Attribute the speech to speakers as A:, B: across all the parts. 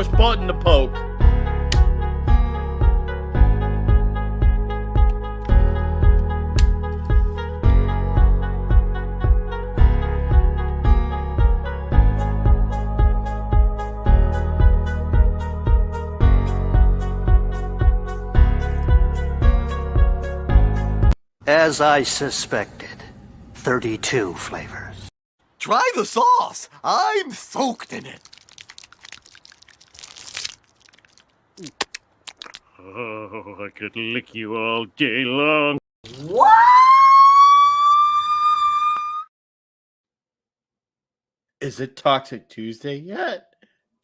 A: which button to poke.
B: As I suspected, 32 flavors.
C: Try the sauce. I'm soaked in it.
A: Oh, I could lick you all day long.
B: What?
A: Is it Toxic Tuesday yet?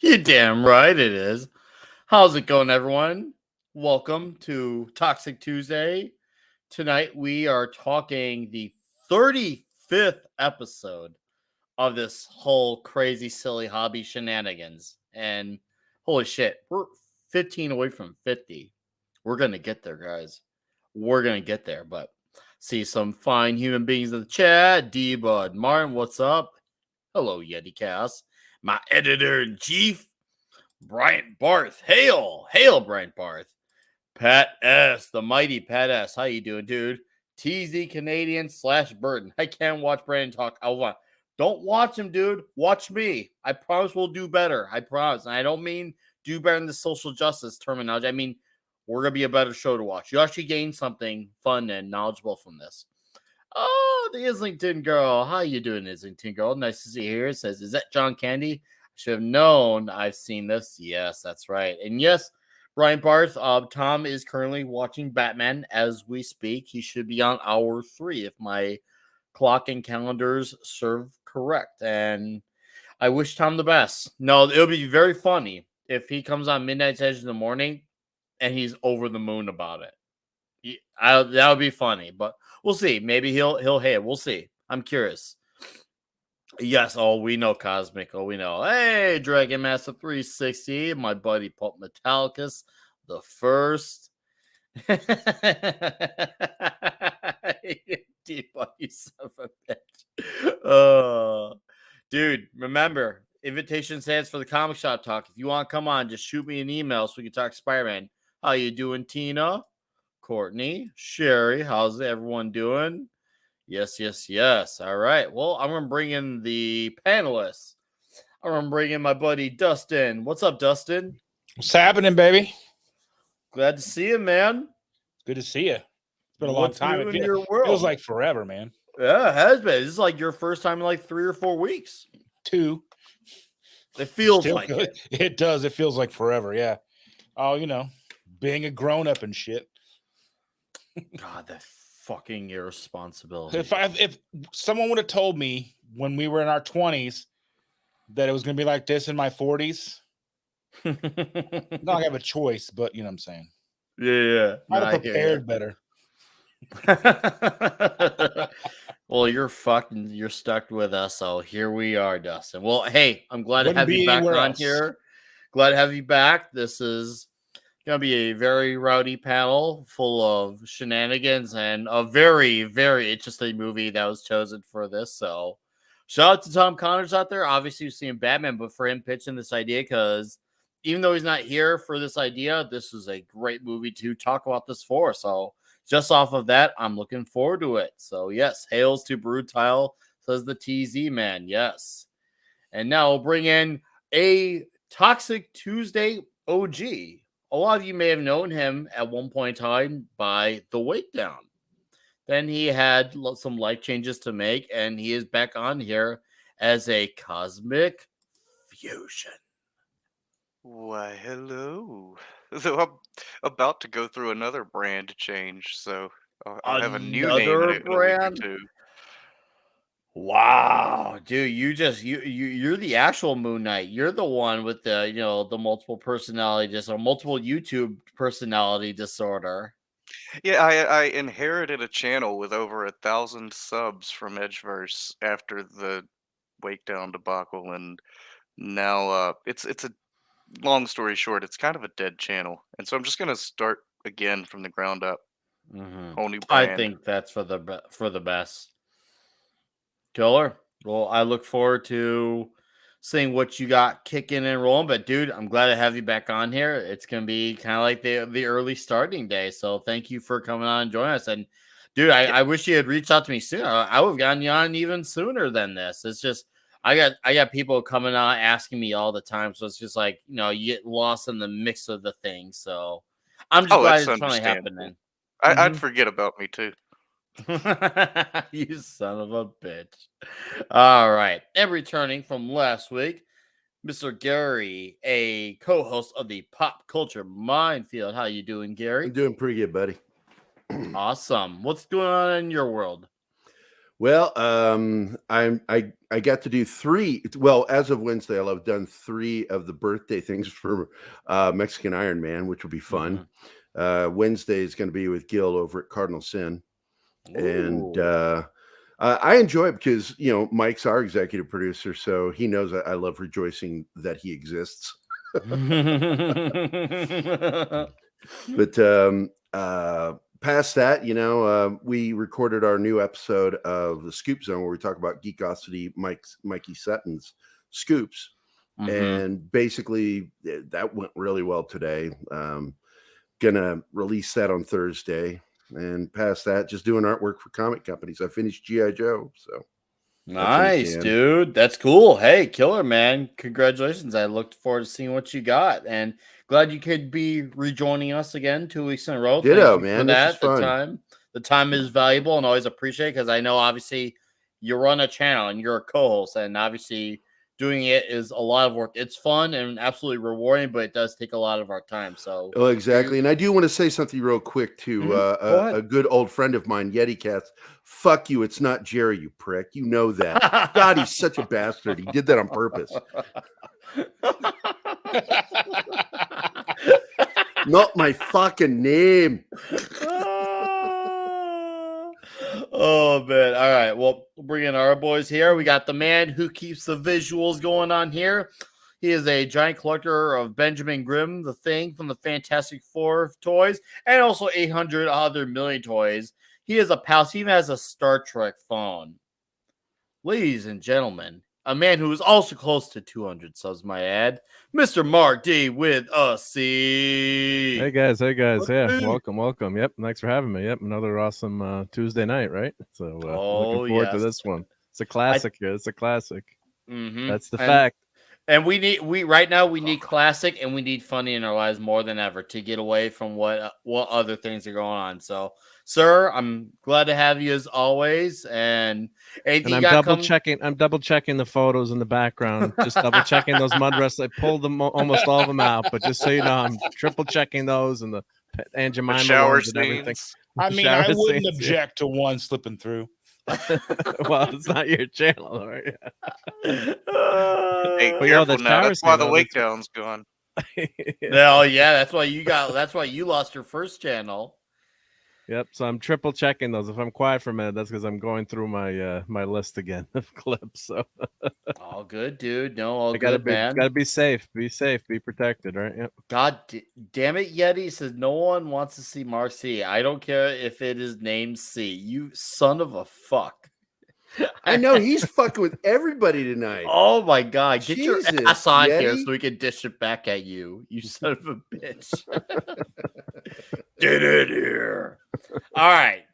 A: You damn right it is. How's it going, everyone? Welcome to Toxic Tuesday. Tonight we are talking the 35th episode of this whole crazy, silly hobby shenanigans. And holy shit, we're 15 away from 50. We're going to get there, guys. We're going to get there. But see some fine human beings in the chat. D-Bud, Martin, what's up? Hello, Yeti Cass. My editor-in-chief, Bryant Barth. Hail, Bryant Barth. Pat S, the mighty Pat S. How you doing, dude? TZ Canadian / Burton. I can't watch Brandon talk. Don't watch him, dude. Watch me. I promise we'll do better. I promise. And I don't mean do better in the social justice terminology. I mean, we're going to be a better show to watch. You actually gain something fun and knowledgeable from this. Oh, the Islington girl. How you doing, Islington girl? Nice to see you here. It says, is that John Candy? I should have known I've seen this. Yes, that's right. And yes, Brian Barth, Tom is currently watching Batman as we speak. He should be on hour 3 if my clock and calendars serve correct. And I wish Tom the best. No, it'll be very funny if he comes on Midnight's Edge in the morning and he's over the moon about it. That would be funny, but we'll see. Maybe he'll hate it. We'll see. I'm curious. Yes, we know Cosmic. We know. Hey, Dragon Master 360, my buddy Pulp Metallicus, the first. You son of a bitch. Dude, remember, invitation stands for the comic shop talk. If you want to come on, just shoot me an email so we can talk Spider-Man. How you doing, Tina? Courtney? Sherry? How's everyone doing? Yes. All right. Well, I'm going to bring in the panelists. I'm going to bring in my buddy Dustin. What's up, Dustin?
D: What's happening, baby?
A: Glad to see you, man.
D: Good to see you. It's been a long time.
A: It feels
D: like forever, man.
A: Yeah, it has been. This is like your first time in like 3 or 4 weeks.
D: 2.
A: It feels
D: Still
A: like
D: it. It does. It feels like forever, yeah. Oh, being a grown-up and shit.
A: God, that fucking irresponsibility.
D: If someone would have told me when we were in our 20s that it was going to be like this in my 40s, not like I have a choice, but you know what I'm saying.
A: Yeah.
D: I'd have prepared better.
A: Well, you're stuck with us, so here we are, Dustin. Well, hey, I'm glad to have you back on here. Glad to have you back. This is going to be a very rowdy panel full of shenanigans and a very, very interesting movie that was chosen for this. So shout out to Tom Connors out there. Obviously, you've seen Batman, but for him pitching this idea, because even though he's not here for this idea, this is a great movie to talk about this for. So just off of that, I'm looking forward to it. So yes, hails to Brutile, says the TZ man. Yes. And now we'll bring in a Toxic Tuesday OG. A lot of you may have known him at one point in time by The Wake Down. Then he had some life changes to make, and he is back on here as a Cosmic Fusion.
E: Why, hello. So I'm about to go through another brand change, so I'll have a new name in a week or 2.
A: Wow, dude, you're the actual Moon Knight. You're the one with the the multiple personality multiple YouTube personality disorder.
E: Yeah, I inherited a channel with over 1,000 subs from Edgeverse after the Wake Down debacle, and now it's a long story short, it's kind of a dead channel, and so I'm just gonna start again from the ground up. Whole new brand.
A: I think that's for the best. Killer. Well, I look forward to seeing what you got kicking and rolling. But dude, I'm glad to have you back on here. It's gonna be kind of like the early starting day. So thank you for coming on and joining us. And dude, I wish you had reached out to me sooner. I would have gotten you on even sooner than this. It's just I got people coming on asking me all the time. So it's just like, you know, you get lost in the mix of the thing. So I'm just glad
E: that's
A: it's finally
E: understandable.
A: happening.
E: I'd forget about me too.
A: You son of a bitch. All right. And returning from last week, Mr. Gerry, a co-host of the Pop Culture Minefield. How you doing, Gerry?
F: I'm doing pretty good, buddy.
A: Awesome. What's going on in your world?
F: Well, I got to do 3. Well, as of Wednesday, I'll have done 3 of the birthday things for Mexican Iron Man, which will be fun. Wednesday is going to be with Gil over at Cardinal Sin. And I enjoy it because, you know, Mike's our executive producer, so he knows I love rejoicing that he exists. But past that, you know, we recorded our new episode of the Scoop Zone where we talk about Geekosity, Mikey Sutton's scoops. And basically that went really well today. Gonna release that on Thursday. And past that, just doing artwork for comic companies. I finished G.I. Joe, so
A: nice, dude. That's cool. Hey, killer, man. Congratulations. I looked forward to seeing what you got, and glad you could be rejoining us again 2 weeks in a row.
F: Ditto, man. This is
A: fun. The time is valuable and always appreciate because I know obviously you run a channel and you're a co-host, and obviously doing it is a lot of work. It's fun and absolutely rewarding, but it does take a lot of our time. So,
F: exactly. And I do want to say something real quick to a good old friend of mine, Yeti Cats. Fuck you. It's not Gerry, you prick. You know that. God, he's such a bastard. He did that on purpose. Not my fucking name.
A: Oh man. All right. Well, we'll bring in our boys here. We got the man who keeps the visuals going on here. He is a giant collector of Benjamin Grimm, the Thing from the Fantastic Four toys, and also 800 other million toys. He is a pal. He even has a Star Trek phone. Ladies and gentlemen, a man who is also close to 200 subs, my ad, Mr. Mark D with a C.
G: Hey guys. Yeah, welcome. Yep, thanks for having me. Yep, another awesome Tuesday night, right? So looking forward to this one. It's a classic. It's a classic. That's the fact.
A: And we need classic and we need funny in our lives more than ever to get away from what other things are going on. So, sir, I'm glad to have you as always. And
G: I'm double checking the photos in the background. Just double checking those mud wrestles. I pulled them almost all of them out, but just so you know, I'm triple checking those and the Aunt Jemima
E: shower
G: and everything.
D: I mean, I wouldn't object to one slipping through.
G: Well, it's not your channel, right?
E: Hey, careful now. That's why the wake down's gone.
A: No, yeah, that's why you lost your first channel.
G: Yep. So I'm triple checking those. If I'm quiet for a minute, that's because I'm going through my my list again of clips. So
A: all good, dude. No, all good, man.
G: Gotta be safe. Be safe. Be protected, right? Yep.
A: God damn it, Yeti says no one wants to see Mark C. I don't care if it is named C. You son of a fuck.
F: I know he's fucking with everybody tonight.
A: Oh my god, get your ass on
F: Yeti.
A: here so we can dish it back at you. You son of a bitch. Get in here. All right.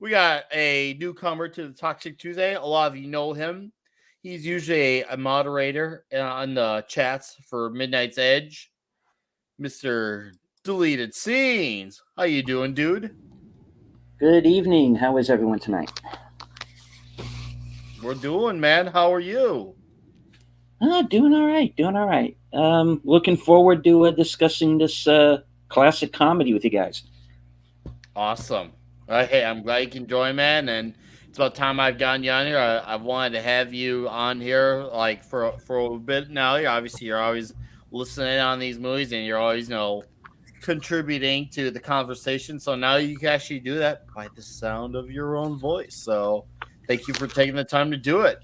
A: We got a newcomer to the Toxic Tuesday. A lot of you know him. He's usually a moderator on the chats for Midnight's Edge. Mr. Deleted Scenes. How you doing, dude?
H: Good evening. How is everyone tonight?
A: We're doing, man. How are you?
H: Doing all right. Looking forward to discussing this classic comedy with you guys.
A: Awesome. Hey, I'm glad you can join, man. And it's about time I've gotten you on here. I've wanted to have you on here like for a bit now. You're always listening on these movies, and you're always contributing to the conversation. So now you can actually do that by the sound of your own voice. So thank you for taking the time to do it.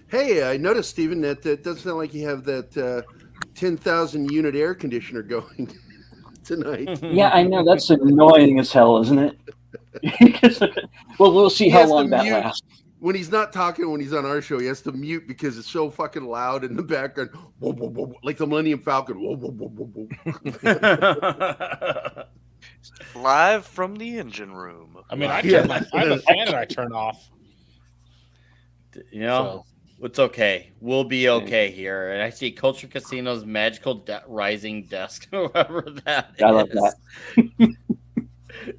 F: Hey, I noticed, Steven, that it doesn't sound like you have that 10,000 unit air conditioner going tonight.
H: Yeah, I know. That's annoying as hell, isn't it? Well, we'll see how long that lasts.
F: when he's not talking, when he's on our show, he has to mute because it's so fucking loud in the background. Whoa, whoa, whoa, like the Millennium Falcon. Whoa, whoa, whoa, whoa, whoa.
E: Live from the engine room.
D: I mean, I
F: Yeah.
D: have a fan that I turn off.
A: You know, it's okay. We'll be okay here. And I see Culture Casino's magical rising desk, whoever that is.
H: I love that.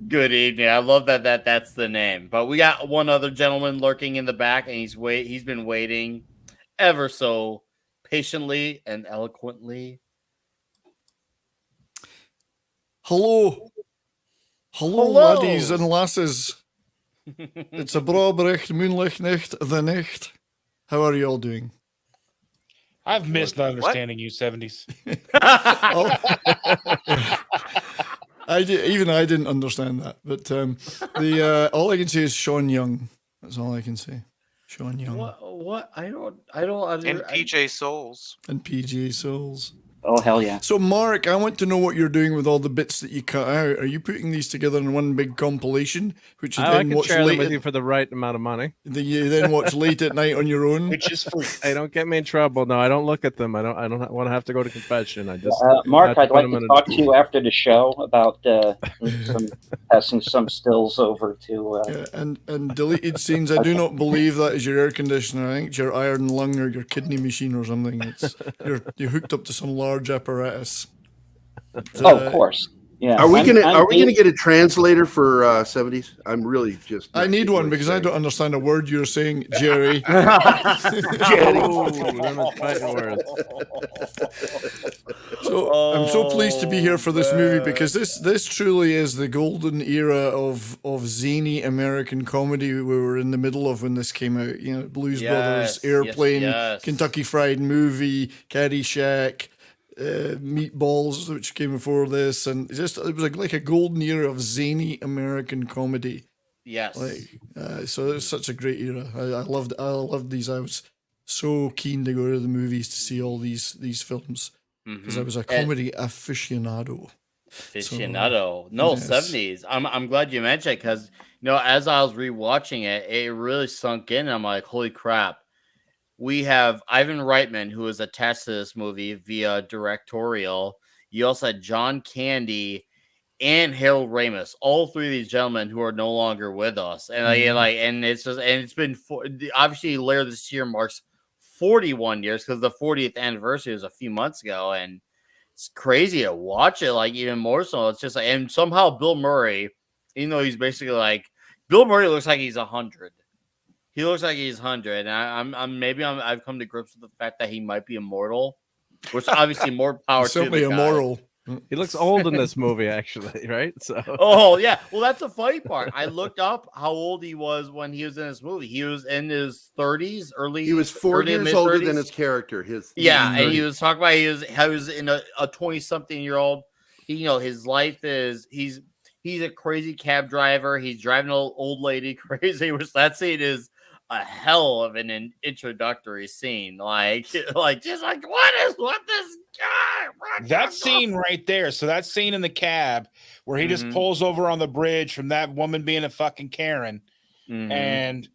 A: Good evening. I love that's the name. But we got one other gentleman lurking in the back, and he's been waiting ever so patiently and eloquently.
I: Hello, laddies and lasses. It's a Brabrecht Moonlichtnacht the Nacht. How are you all doing?
D: I've missed not understanding you 70s.
I: Oh. I didn't understand that, but all I can say is Sean Young. That's all I can say. Sean Young.
A: What? I don't.
E: And PJ Souls.
I: And PJ Souls.
H: Oh, hell yeah.
I: So, Mark, I want to know what you're doing with all the bits that you cut out. Are you putting these together in one big compilation, which you
G: I
I: then
G: can
I: watch
G: share them
I: late?
G: with you for the right amount of money.
I: That you then watch late at night on your own.
D: Which is free.
G: Hey, don't get me in trouble. No, I don't look at them. I don't want to have to go to confession. I just
H: Mark, I'd like
G: put 'em
H: to
G: in
H: talk to you after the show about passing some stills over to.
I: Yeah, and deleted scenes. I do not believe that is your air conditioner. I think it's your iron lung or your kidney machine or something. You're hooked up to some large apparatus.
H: Of course. Yeah.
F: Are we gonna get a translator for 70s? I'm really just.
I: I need one because I don't understand a word you're saying, Gerry. So I'm so pleased to be here for this movie because this truly is the golden era of zany American comedy we were in the middle of when this came out. You know, Blues Brothers, Airplane,
A: yes.
I: Kentucky Fried Movie, Caddyshack. Meatballs, which came before this, and it was like a golden era of zany American comedy.
A: Yes.
I: So it was such a great era. I loved these. I was so keen to go to the movies to see all these films because I was a comedy aficionado.
A: No,
I: yes.
A: 70s. I'm glad you mentioned it because as I was rewatching it, it really sunk in. I'm like, holy crap. We have Ivan Reitman, who is attached to this movie via directorial. You also had John Candy and Harold Ramis, all three of these gentlemen who are no longer with us. And it's been obviously later this year marks 41 years because the 40th anniversary was a few months ago, and it's crazy to watch it. Like even more so, it's just and somehow Bill Murray, even though he's basically Bill Murray looks like he's 100. He looks like he's 100, and I've come to grips with the fact that he might be immortal, which obviously more power to
I: certainly
A: the guy.
I: immoral.
G: He looks old in this movie, actually, right? So.
A: Oh yeah, well that's the funny part. I looked up how old he was when he was in this movie. He was in his 30s, early.
F: He was 4 years older than his character.
A: And he was talking about he was in a 20-something-year-old. His life is he's a crazy cab driver. He's driving an old lady crazy, which that scene is a hell of an introductory scene. What is this guy?
D: That scene right there. So that scene in the cab where he just pulls over on the bridge from that woman being a fucking Karen. And,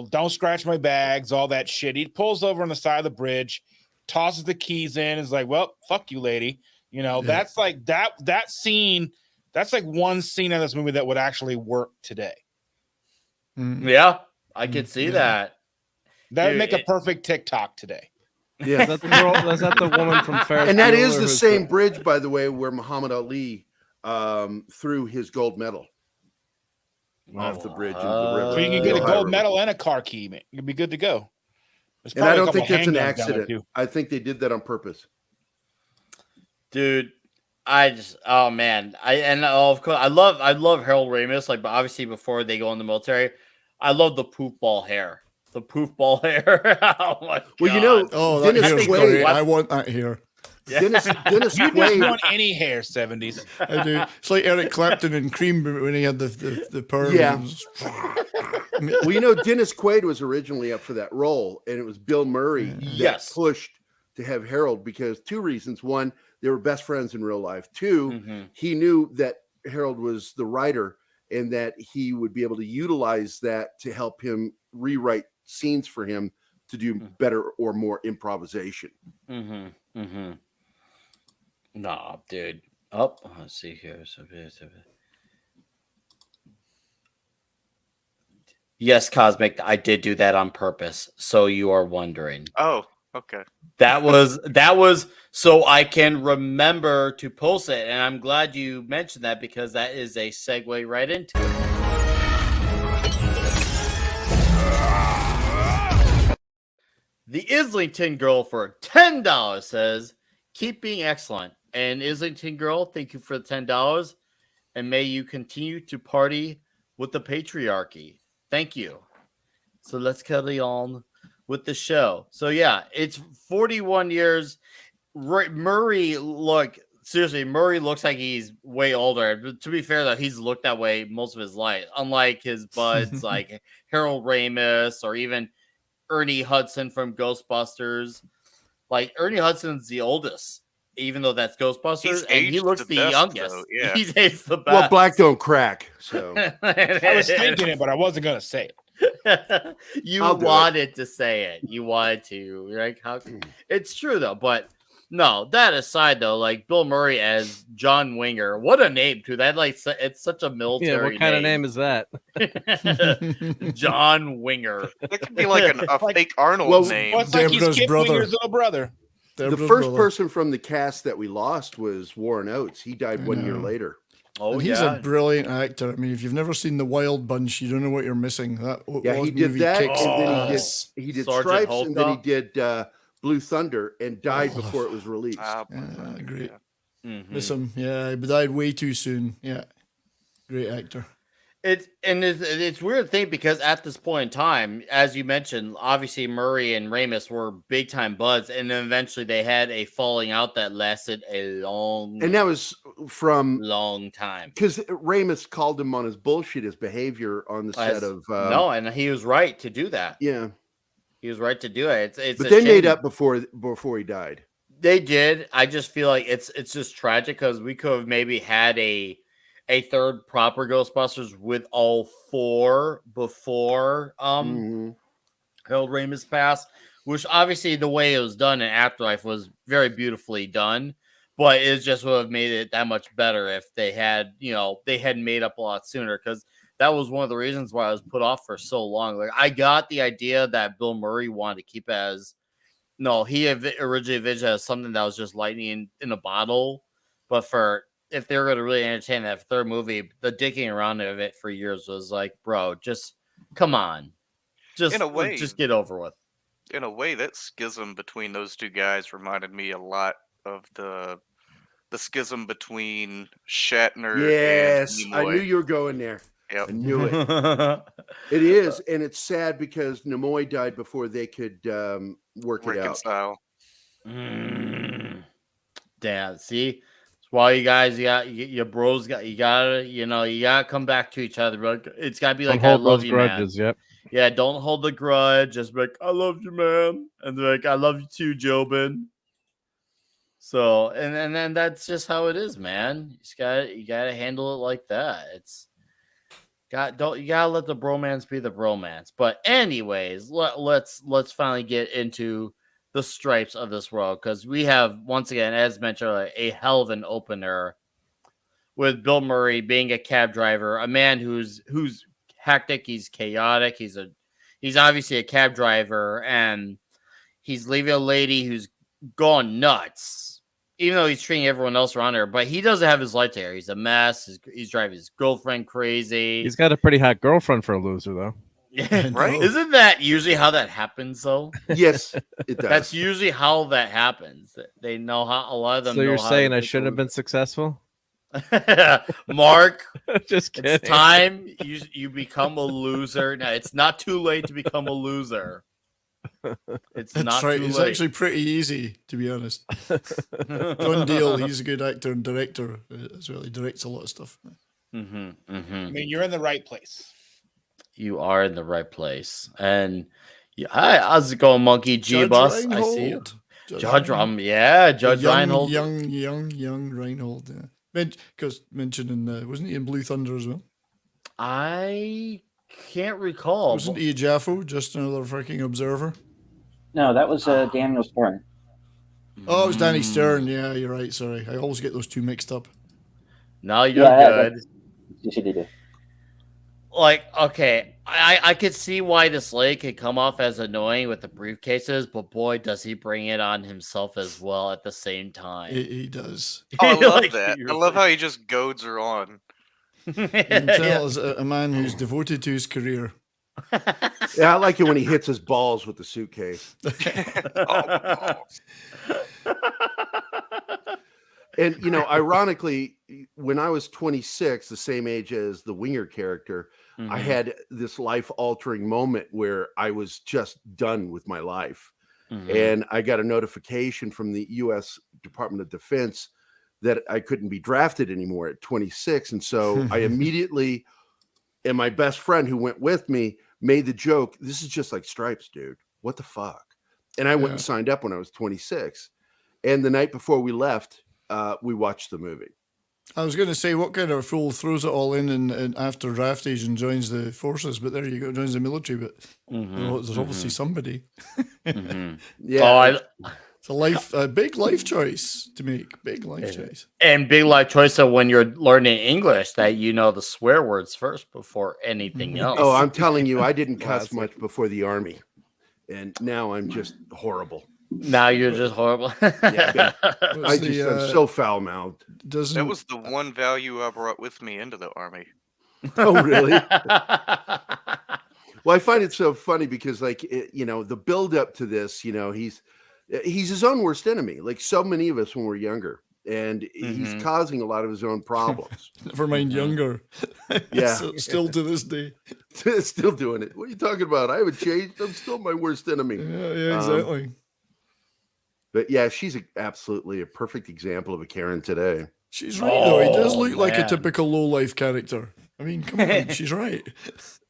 D: don't scratch my bags, all that shit. He pulls over on the side of the bridge, tosses the keys in, is like, well, fuck you, lady. That's like that scene. That's like one scene in this movie that would actually work today.
A: Yeah. I could see that.
D: That would make a perfect TikTok today.
I: Yeah,
G: that's that the woman from Ferris
F: and that
G: Bueller
F: is the same bridge, by the way, where Muhammad Ali threw his gold medal off the bridge into the river.
D: So you can get a gold medal and a car key, man. You'd be good to go.
F: And I don't think that's an accident. I think they did that on purpose.
A: Dude, oh man, of course I love Harold Ramis. But obviously before they go in the military, I love the poof ball hair. Oh my god!
F: Well,
I: Dennis
F: Quaid.
I: I want that hair.
F: Dennis
D: You
F: Quaid.
D: just want any hair, 70s.
I: I do. It's like Eric Clapton in Cream when he had the perm.
F: Yeah. Well, Dennis Quaid was originally up for that role, and it was Bill Murray that pushed to have Harold because 2 reasons. 1, they were best friends in real life. 2, he knew that Harold was the writer and that he would be able to utilize that to help him rewrite scenes for him to do better or more improvisation.
A: Nah, dude. Oh, let's see here. Yes, Cosmic, I did do that on purpose. So you are wondering.
E: Oh, okay.
A: That was so I can remember to post it, and I'm glad you mentioned that because that is a segue right into it. The Islington Girl for $10 says, "Keep being excellent." And Islington Girl, thank you for the $10, and may you continue to party with the patriarchy. Thank you. So let's carry on with the show. So yeah, it's 41 years. Murray, look, seriously, Murray looks like he's way older. But to be fair, though, he's looked that way most of his life. Unlike his buds like Harold Ramis or even Ernie Hudson from Ghostbusters. Like Ernie Hudson's the oldest, even though that's Ghostbusters, and he looks the youngest. Though, yeah. He's aged the best.
F: Well, black don't crack. So
D: I was thinking it, but I wasn't gonna say it.
A: You wanted to say it. You wanted to. Like how? It's true though. But no, that aside though, like Bill Murray as John Winger, what a name too. That like it's such a military.
G: Yeah, what kind of name is that?
A: John Winger.
E: It could be like a fake Arnold name.
D: Well, it's like he's Kip Winger's little brother.
F: The first person from the cast that we lost was Warren Oates. He died 1 year later.
A: Oh,
I: and he's a brilliant actor. I mean, if you've never seen The Wild Bunch, you don't know what you're missing.
F: He did that, and then he did Stripes, and then he did Blue Thunder, and died before it was released.
I: Great. Miss him. Yeah, he died way too soon. Yeah, great actor.
A: It's weird thing because at this point in time, as you mentioned, obviously Murray and Ramis were big time buds, and then eventually they had a falling out that lasted a long,
F: and that was from
A: long time
F: because Ramis called him on his bullshit, his behavior on the set of
A: no, and he was right to do that.
F: Yeah,
A: he was right to do it. It's
F: but they made up before he died.
A: They did. I just feel like it's just tragic because we could have maybe had a third proper Ghostbusters with all four before Harold Ramis passed, which obviously the way it was done in Afterlife was very beautifully done, but it just would have made it that much better if they had made up a lot sooner, because that was one of the reasons why I was put off for so long. Like I got the idea that Bill Murray wanted to keep as he originally envisioned as something that was just lightning in a bottle, but if they were going to really entertain that third movie, the dicking around of it for years was like, bro, just come on. Just in a way, just get over with.
E: In a way, that schism between those two guys reminded me a lot of the schism between Shatner and Nimoy.
F: I knew you were going there.
E: Yep.
F: I knew it. It is, and it's sad because Nimoy died before they could reconcile.
A: Damn, see? Well, you guys, your bros you gotta come back to each other. But it's gotta be like, I love you, grudges, man.
G: Yep.
A: Yeah, don't hold the grudge. Just be like, I love you, man, and like, I love you too, Jobin. So, and then that's just how it is, man. You gotta handle it like that. You gotta let the bromance be the bromance. But anyways, let's finally get into the Stripes of this world, because we have, once again, as mentioned, a hell of an opener with Bill Murray being a cab driver, a man who's hectic, he's chaotic, he's obviously a cab driver, and he's leaving a lady who's gone nuts, even though he's treating everyone else around her. But he doesn't have his light there. He's a mess. He's driving his girlfriend crazy.
G: He's got a pretty hot girlfriend for a loser, though.
A: Yeah, right? Isn't that usually how that happens, though?
F: Yes, it does.
A: That's usually how that happens. They know how, a lot of them.
G: So you're saying I shouldn't have been successful?
A: Mark,
G: just kidding.
A: It's time you become a loser. Now, it's not too late to become a loser. It's not
I: right.
A: Too
I: it's
A: late.
I: Actually pretty easy, to be honest. John Dale, he's a good actor and director as well. He directs a lot of stuff.
D: I mean, you're in the right place.
A: You are in the right place. And hi, how's it going, Monkey G Bus? I see you. Judge Reinhold.
I: Young Reinhold. Yeah. Because mentioned in wasn't he in Blue Thunder as well?
A: I can't recall.
I: Wasn't he a Jaffo? Just another freaking observer?
H: No, that was Daniel Stern.
I: Oh, it was Danny Stern. Yeah, you're right. Sorry. I always get those two mixed up.
A: No, you're good.
H: You should do.
A: Like, okay, I could see why this lady could come off as annoying with the briefcases, but boy, does he bring it on himself as well at the same time.
I: He does.
E: Oh, I love
A: Like,
E: that. I love how he just goads her on.
I: You can tell as a man who's devoted to his career.
F: Yeah, I like it when he hits his balls with the suitcase. And, you know, ironically, when I was 26, the same age as the Winger character, I had this life-altering moment where I was just done with my life. And I got a notification from the U.S. Department of Defense that I couldn't be drafted anymore at 26. And so I immediately, and my best friend who went with me, made the joke, this is just like Stripes, dude. What the fuck? And I went and signed up when I was 26. And the night before we left, we watched the movie.
I: I was going to say, what kind of fool throws it all in and after draft age and joins the forces? But there you go, joins the military. But there's obviously somebody.
F: Yeah.
I: It's a big life choice to make. Big life choice.
A: And big life choice of when you're learning English that you know the swear words first before anything else.
F: Oh, I'm telling you, I didn't cuss much before the Army. And now I'm just horrible.
A: Now you're just horrible.
F: Yeah, I'm so foul-mouthed.
E: That was the one value I brought with me into the Army.
F: Oh, really? Well, I find it so funny because, like, you know, the build-up to this, you know, he's his own worst enemy, like so many of us when we're younger. And he's causing a lot of his own problems.
I: Never mind younger.
F: Yeah.
I: Still to this day.
F: Still doing it. What are you talking about? I haven't changed. I'm still my worst enemy.
I: Yeah, exactly.
F: But yeah, she's absolutely a perfect example of a Karen today.
I: She's right, though. He does look like a typical low-life character. I mean, come on, she's right.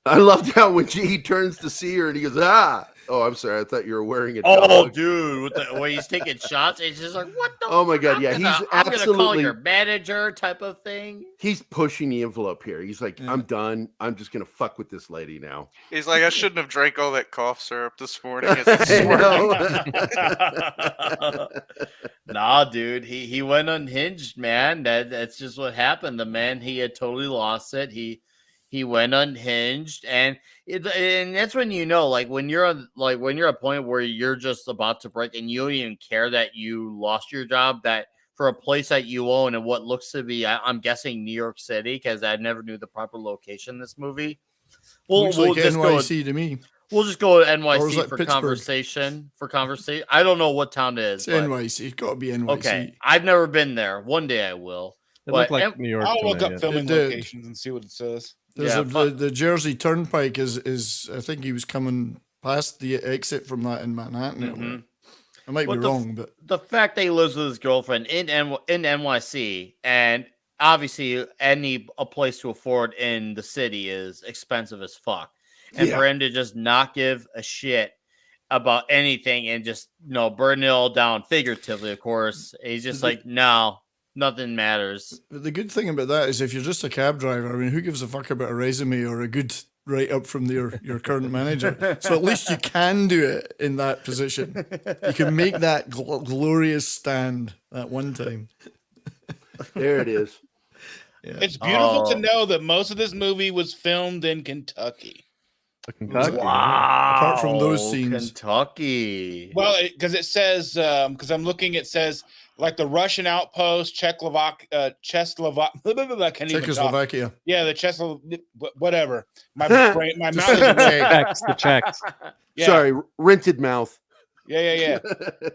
F: I loved how when he turns to see her and he goes, ah. Oh, I'm sorry. I thought you were wearing it.
A: Oh, dude, when he's taking shots, it's just like, what the?
F: Oh my God, yeah,
A: I'm gonna call your manager type of thing.
F: He's pushing the envelope here. He's like, I'm done. I'm just gonna fuck with this lady now.
E: He's like, I shouldn't have drank all that cough syrup this morning.
A: Nah, dude, he went unhinged, man. That's just what happened. The man, he had totally lost it. He went unhinged, and that's when you know, like when you're at a point where you're just about to break, and you don't even care that you lost your job. That for a place that you own and what looks to be, I'm guessing New York City, because I never knew the proper location in this movie.
I: Looks like NYC to me.
A: We'll just go with NYC for
I: Pittsburgh?
A: conversation. I don't know what town it is.
I: It's NYC. It's got to be NYC.
A: Okay, I've never been there. One day I will.
G: It looked like New York.
D: I'll look up
G: yeah.
D: filming locations and see what it says.
I: The Jersey Turnpike is I think he was coming past the exit from that in Manhattan. I might be wrong, but
A: the fact that he lives with his girlfriend in NYC, and obviously a place to afford in the city is expensive as fuck, and for him to just not give a shit about anything and just burn it all down, figuratively, of course, he's just like, no. Nothing matters.
I: But the good thing about that is if you're just a cab driver, I mean, who gives a fuck about a resume or a good write-up from your current manager? So at least you can do it in that position. You can make that glorious stand that one time.
F: There it is.
I: Yeah.
D: It's beautiful to know that most of this movie was filmed in Kentucky.
G: Kentucky.
A: Wow.
I: Apart from those scenes.
A: Kentucky.
D: Well, because it says, because I'm looking, it says, like the Russian outpost, Czechoslovakia. Yeah, the whatever. My brain, my mouth is
G: the Czechs.
D: Yeah.
F: Sorry, rented mouth.
D: Yeah.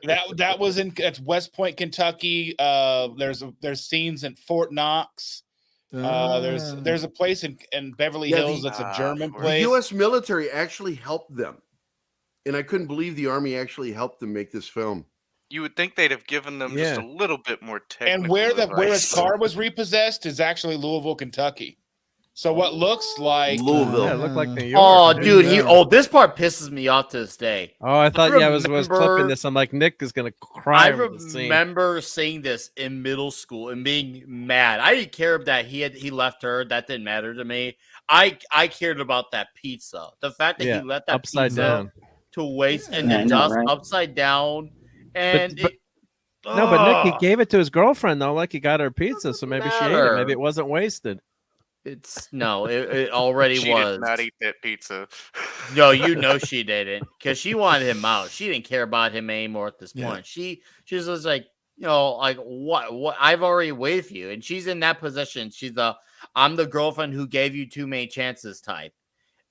D: that was that's West Point, Kentucky. There's scenes in Fort Knox. There's a place in Beverly Hills that's a German place.
F: The U.S. military actually helped them, and I couldn't believe the Army actually helped them make this film.
E: You would think they'd have given them just a little bit more technical.
D: And where his car was repossessed is actually Louisville, Kentucky. So what looks like
F: Louisville.
G: Yeah, it looked like New York.
A: Oh, dude, this part pisses me off to this day.
G: Oh, I thought I was clipping this. I'm like, Nick is gonna cry.
A: I remember seeing this in middle school and being mad. I didn't care that he left her. That didn't matter to me. I cared about that pizza. The fact that he let that
G: upside
A: pizza
G: down
A: to waste and
H: Yeah,
A: the
H: I know,
A: dust
H: right?
A: upside down, and
G: but
A: no,
G: but Nick, he gave it to his girlfriend though, like he got her pizza, so maybe she ate it. Maybe
A: matter.
G: it wasn't wasted.
A: It's no, it already
E: She
A: was.
E: did not eat that pizza.
A: No, you know she didn't, because she wanted him out. She didn't care about him anymore at this point. She just was like, like what? I've already waited for you, and she's in that position. She's I'm the girlfriend who gave you too many chances type,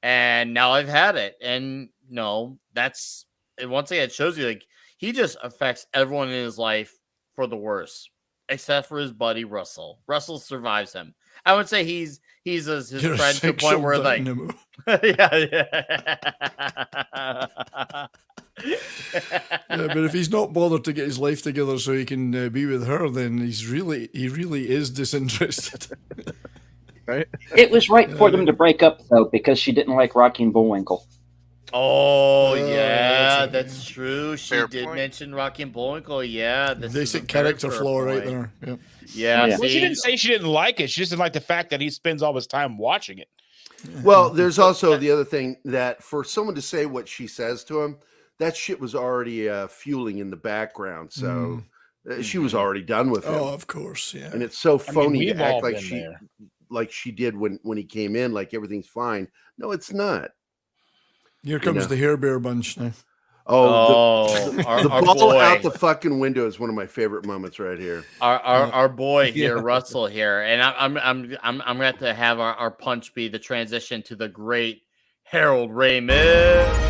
A: and now I've had it. And no, and once again, it shows you like he just affects everyone in his life for the worse, except for his buddy Russell. Russell survives him. I would say he's his
I: You're a
A: friend to the point where like
I: dynamo.
A: yeah.
I: Yeah, but if he's not bothered to get his life together so he can be with her, then he really is disinterested.
G: Right?
H: It was right for them to break up, though, because she didn't like Rocky and Bullwinkle.
A: Oh yeah, that's true. She
E: Fair
A: did
E: point.
A: mention Rocky and Bullwinkle. Yeah, this is a
I: Basic
A: very
I: character
A: fair
I: flaw right
A: point.
I: there.
A: Yeah,
H: Yeah.
D: Well, she
A: see?
D: didn't say she didn't like it. She just didn't like the fact that he spends all his time watching it.
F: Well, there's also the other thing that for someone to say what she says to him, that shit was already fueling in the background. So she was already done with him.
I: Oh, of course, yeah.
F: And it's so phony
D: we've
F: to act
D: all
F: like
D: been there.
F: she did when he came in, like everything's fine. No, it's not.
I: Here comes the Hair Bear bunch now.
F: Oh, the
A: our
F: ball
A: boy.
F: out the fucking window is one of my favorite moments right here.
A: Our boy here, Russell here, and I'm gonna have our punch be the transition to the great Harold Ramis.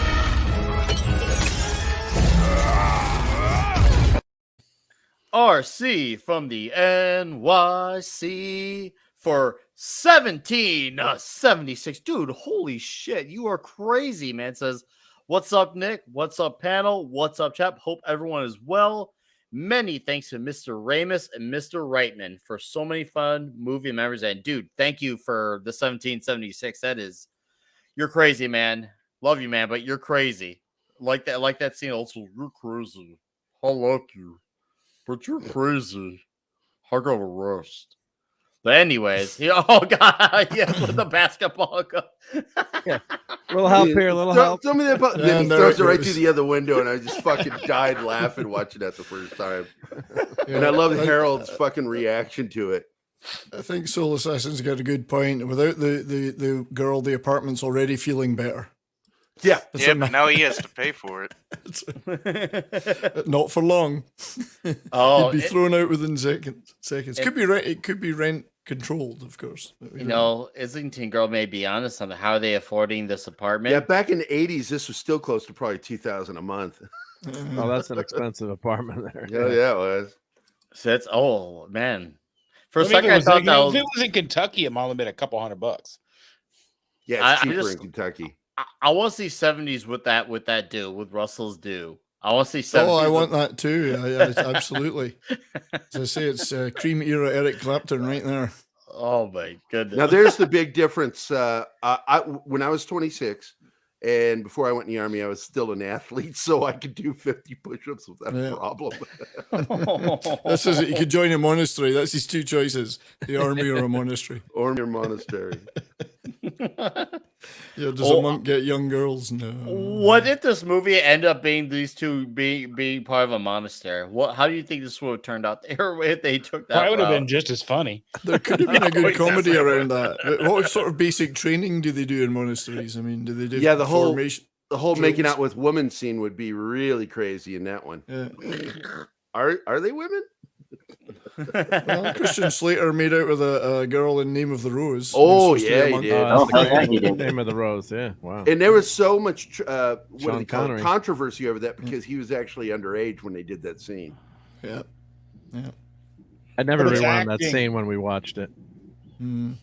A: RC from the NYC for 1776. Dude, holy shit, you are crazy, man. Says, what's up, Nick? What's up, panel? What's up, chap? Hope everyone is well. Many thanks to Mr. Ramis and Mr. Reitman for so many fun movie memories. And dude, thank you for the 1776. You're crazy, man. Love you, man, but you're crazy. Like that scene also. You're crazy. I like you, but you're crazy. I got a roast. But anyways, oh god, yeah, with the basketball cup.
G: Little help here, little help.
F: Tell me that about.
I: Yeah,
F: Then he
I: there
F: throws
I: it
F: it right
I: goes.
F: through the other window, and I just fucking died laughing watching that the first time.
I: Yeah,
F: And I love Harold's fucking reaction to it.
I: I think Soul Assassin's got a good point. Without the girl, the apartment's already feeling better.
F: Yeah,
E: Yeah, but now he has to pay for it.
I: Not for long.
A: Oh,
I: He'd be thrown out within seconds. Could be rent. It could be rent controlled, of course.
A: you know, Islington Girl may be honest on how are they affording this apartment.
F: Yeah, back in the 80s, this was still close to probably $2,000 a month.
G: Oh, that's an expensive apartment there.
F: Yeah, it was.
A: So it's man. For a
D: I mean,
A: second,
D: if
A: I
D: it was
A: thought
D: like-
A: that
D: if it was in Kentucky, it might have been a couple $100.
F: Yeah, it's
A: I
F: cheaper
A: just-
F: in Kentucky.
A: I want to see 70s with that do with Russell's do. I want to see 70s.
I: Oh, I want that too. Yeah, absolutely. As I say, it's cream era Eric Clapton right there.
A: Oh my goodness.
F: Now, there's the big difference. When I was 26, and before I went in the Army, I was still an athlete, so I could do 50 push-ups without a problem.
I: This is it. You could join a monastery. That's his two choices: the army or a monastery.
F: Or your monastery.
I: Yeah, does a monk get young girls? No.
A: What if this movie end up being these two being part of a monastery? How do you think this would have turned out there if they took that?
D: That would have
A: route?
D: been just as funny.
I: There could have been a good
A: wait,
I: comedy
A: that's not
I: around that. But what sort of basic training do they do in monasteries? I mean, do they do
F: The
I: formation?
F: whole making
I: drills?
F: out with women scene would be really crazy in that one.
I: Yeah.
F: Are they women?
I: Well, Christian Slater made out with a girl in Name of the Rose.
F: Oh,
I: Who's supposed to be
F: yeah,
I: a
F: he
I: monk.
F: did.
H: Oh, hell yeah, he did.
G: Name of the Rose, yeah. Wow.
F: And there was so much
G: Sean Connery.
F: controversy over that because he was actually underage when they did that scene.
I: Yeah.
G: I never
D: But it's
G: rewound that
D: acting.
G: scene when we watched it.
I: Mm,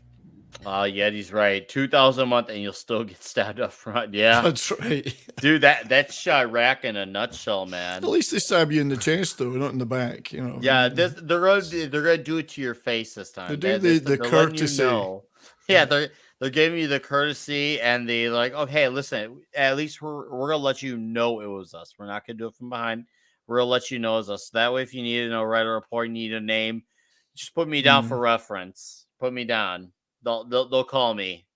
A: Oh, yeah, he's right. 2,000 a month, and you'll still get stabbed up front. Yeah,
I: that's right.
A: dude, that's Chirac in a nutshell, man.
I: At least they stab you in the chest, though, not in the back. You know.
A: Yeah, they're gonna do it to your face this time.
I: They do
A: They're
I: the
A: letting
I: courtesy.
A: Yeah, they're giving you the courtesy, and they like, okay, listen, at least we're gonna let you know it was us. We're not gonna do it from behind. We're gonna let you know it's us. That way, if you need to know, write a report, you need a name, just put me down for reference. Put me down. They'll call me.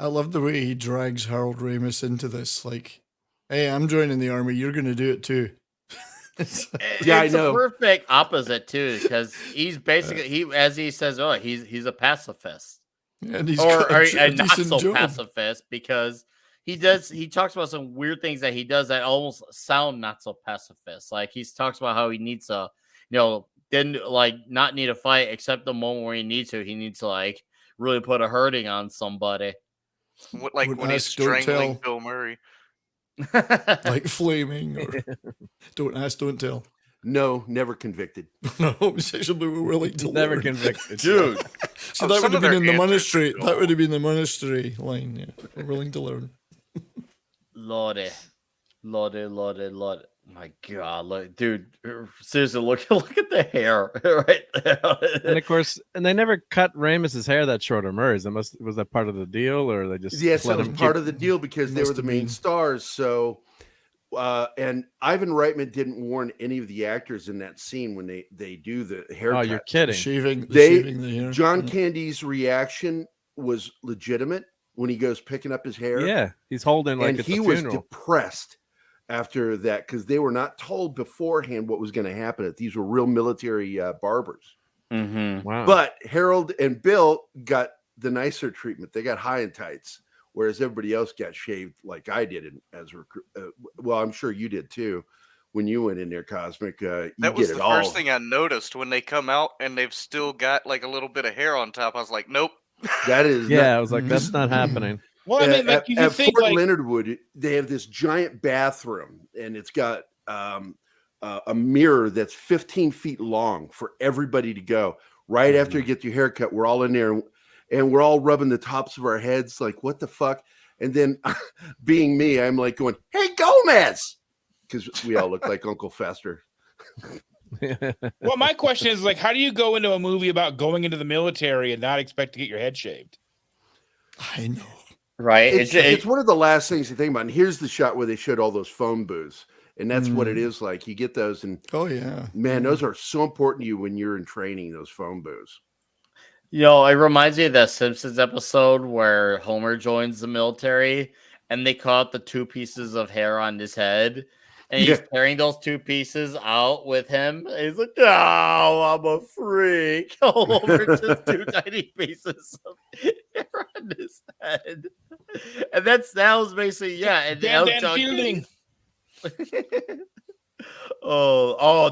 I: I love the way he drags Harold Ramis into this. Like, hey, I'm joining the army. You're going to do it too.
F: Yeah, I
A: It's
F: know.
A: a perfect opposite too, because he's basically as he says, oh, he's a pacifist,
I: and he's
A: or
I: got
A: a not
I: decent
A: so
I: job.
A: pacifist, because he talks about some weird things that he does that almost sound not so pacifist. Like he talks about how he needs to, didn't like not need a fight except the moment where he needs to. He needs to like really put a hurting on somebody.
E: Like
I: Don't
E: when he's
I: ask, don't
E: strangling
I: tell.
E: Bill Murray.
I: Like flaming, or don't ask, don't tell.
F: No, never convicted.
I: No, homosexual were willing to
G: Never
I: learn.
G: convicted,
A: Dude.
I: So
E: Oh,
I: that
E: some
I: would have
E: of
I: been
E: their
I: in the
E: answers are
I: monastery.
E: cool.
I: That would have been the monastery line. Yeah, we're willing to learn.
A: Lordy. My God, look, dude, seriously, look at the hair right there.
G: And of course, and they never cut Ramis's hair that short or Murray's. Was that part of the deal, or they just
F: Yes,
G: let
F: that was
G: him
F: part
G: keep-
F: of the deal because they
I: Must
F: were the
I: have
F: main
I: been.
F: stars. So, and Ivan Reitman didn't warn any of the actors in that scene when they do the haircut.
G: Oh, you're kidding!
I: Shaving
F: They
I: the hair.
F: John
I: Yeah.
F: Candy's reaction was legitimate when he goes picking up his hair.
G: Yeah, he's holding like
F: and
G: at
F: he
G: the
F: was
G: funeral.
F: depressed after that because they were not told beforehand what was going to happen. These were real military barbers.
A: Mm-hmm.
G: Wow.
F: But Harold and Bill got the nicer treatment. They got high and tights, whereas everybody else got shaved like I did as recruit. Well, I'm sure you did too when you went in there, Cosmic. You
E: That was
F: get
E: the
F: it all.
E: first thing I noticed when they come out and they've still got like a little bit of hair on top. I was like, nope.
F: That is
G: yeah,
F: not,
G: I was like, that's not happening.
D: Well, I mean, like
F: at,
D: you
F: at
D: think
F: Fort
D: like
F: Leonard Wood, they have this giant bathroom, and it's got a mirror that's 15 feet long for everybody to go. Right after you get your haircut, we're all in there, and we're all rubbing the tops of our heads, like, what the fuck? And then, being me, I'm like going, "Hey, Gomez," because we all look like Uncle Fester.
D: well, my question is like, how do you go into a movie about going into the military and not expect to get your head shaved?
I: I know.
A: Right.
F: It's one of the last things you think about. And here's the shot where they showed all those phone booths. And that's what it is like. You get those, and
I: oh yeah,
F: man, those are so important to you when you're in training. Those phone booths.
A: It reminds me of that Simpsons episode where Homer joins the military and they cut out the two pieces of hair on his head, and he's carrying those two pieces out with him. And he's like, "Oh, I'm a freak!" All over just two tiny pieces of hair on his head, and that was basically And
D: Dan Fielding.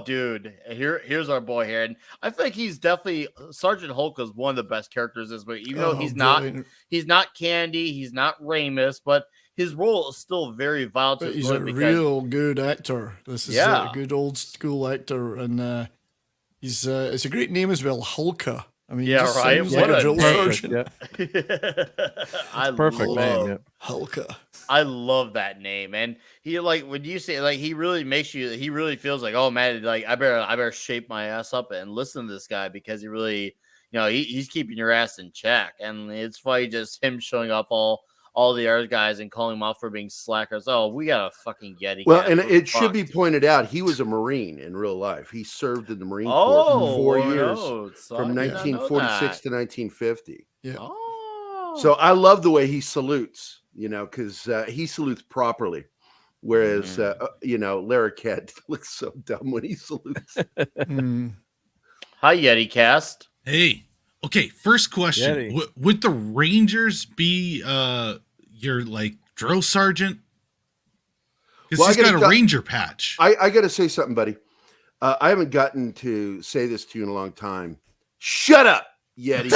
A: Dude, here's our boy here, and I think he's definitely Sergeant Hulk is one of the best characters this movie. Even though he's not Candy, he's not Ramis, but his role is still very vital to
I: but
A: his
I: he's a
A: movie
I: real good actor. This is a good old school actor, and he's it's a great name as well, Hulka. I mean,
A: Yeah,
I: he just
A: right?
I: sounds
A: What
I: like a
A: a
I: drill
A: name.
I: sergeant.
A: I
G: Perfect
A: love
G: name. Yeah.
I: Hulka.
A: I love that name, and he when you say he really makes you. He really feels like, oh man, like I better shape my ass up and listen to this guy because he really, he's keeping your ass in check, and it's funny just him showing up all the other guys and calling them out for being slackers. Oh, we got a fucking Yeti.
F: Well, and it should be pointed out he was a Marine in real life. He served in the Marine Corps for 4 years, from 1946 to 1950.
I: Yeah.
A: Oh.
F: So I love the way he salutes, because he salutes properly. Whereas, Larry Cat looks so dumb when he salutes.
A: Hi, Yeti Cast.
J: Hey. Okay, first question. Would the Rangers be your drill sergeant? Because he's got a Ranger patch.
F: I got to say something, buddy. I haven't gotten to say this to you in a long time. Shut up, Yeti.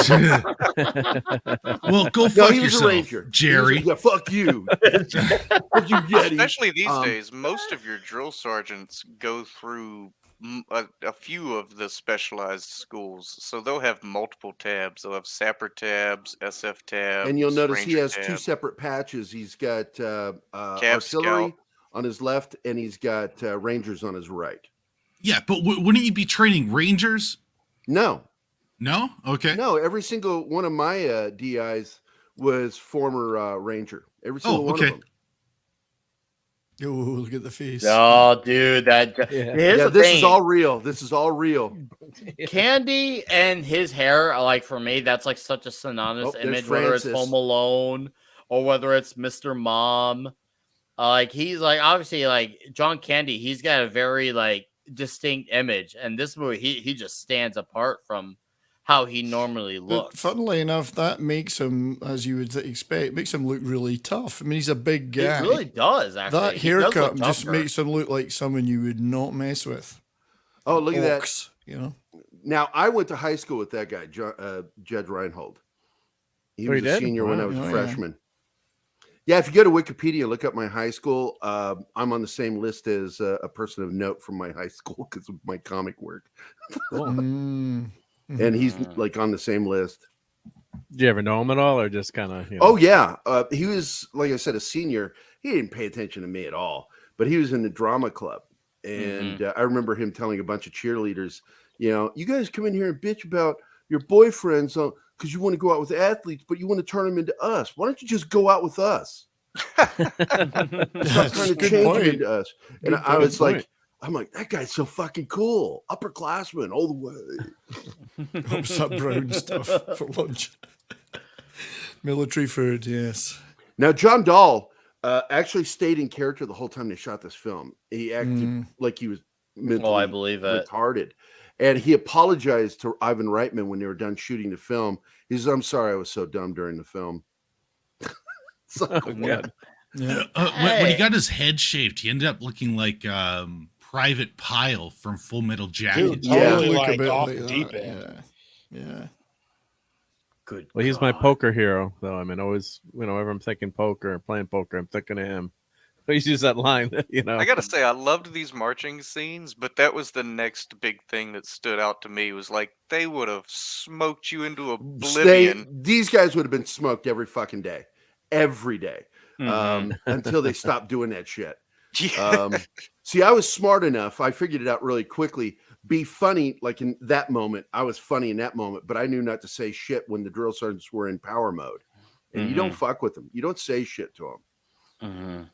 J: Well, go fuck yourself,
F: Ranger.
J: Jerry.
F: Yeah, fuck you. Fuck you, Yeti.
E: Especially these days, most of your drill sergeants go through a few of the specialized schools, so they'll have multiple tabs. They'll have sapper tabs, SF tabs,
F: and you'll notice he
E: Ranger
F: has
E: tab.
F: 2 separate patches. He's got
E: Cav
F: artillery
E: Scout
F: on his left, and he's got Rangers on his right.
J: Yeah, but wouldn't you be training Rangers?
F: No.
J: Okay.
F: No, every single one of my DIs was former Ranger. Every single one of them.
I: Oh, look at the face.
A: Oh, dude, here's the
F: this
A: thing.
F: is all real. This is all real.
A: Candy and his hair, for me, that's like such a synonymous image, whether it's Home Alone or whether it's Mr. Mom. Like he's like obviously like John Candy, he's got a very like distinct image, and this movie he just stands apart from how he normally
I: But
A: looks.
I: funnily enough, that makes him, as you would expect, makes him look really tough. I mean, he's a big guy.
A: It really does, actually.
I: That haircut just makes him look like someone you would not mess with.
F: Oh, look at that.
I: You know.
F: Now, I went to high school with that guy, Judge Reinhold. He was a senior when I was a freshman. Yeah, if you go to Wikipedia, look up my high school. I'm on the same list as a person of note from my high school because of my comic work. And he's like on the same list.
G: Did you ever know him at all, or just kind of?
F: Oh yeah, he was, like I said, a senior. He didn't pay attention to me at all, but he was in the drama club, and I remember him telling a bunch of cheerleaders, you guys come in here and bitch about your boyfriends because you want to go out with athletes, but you want to turn them into us. Why don't you just go out with us? Stop trying to change them into us. And I was like, I'm like, that guy's so fucking cool. Upperclassman all the way.
I: Pops up brown stuff for lunch. Military food, yes.
F: Now, John Dahl actually stayed in character the whole time they shot this film. He acted like he was mentally
A: I believe it.
F: retarded. And he apologized to Ivan Reitman when they were done shooting the film. He says, I'm sorry I was so dumb during the film.
J: When he got his head shaved, he ended up looking like Private Pile from Full Metal Jacket.
D: Dude, totally like off the deep end.
I: Yeah.
A: Good.
G: Well, he's my poker hero, though. I mean, always, whenever I'm thinking poker, playing poker, I'm thinking of him. He uses that line,
E: I gotta say, I loved these marching scenes, but that was the next big thing that stood out to me. Was like they would have smoked you into oblivion.
F: These guys would have been smoked every fucking day, every day, until they stopped doing that shit. See, I was smart enough. I figured it out really quickly. Be funny, like in that moment. I was funny in that moment, but I knew not to say shit when the drill sergeants were in power mode. And you don't fuck with them. You don't say shit to them.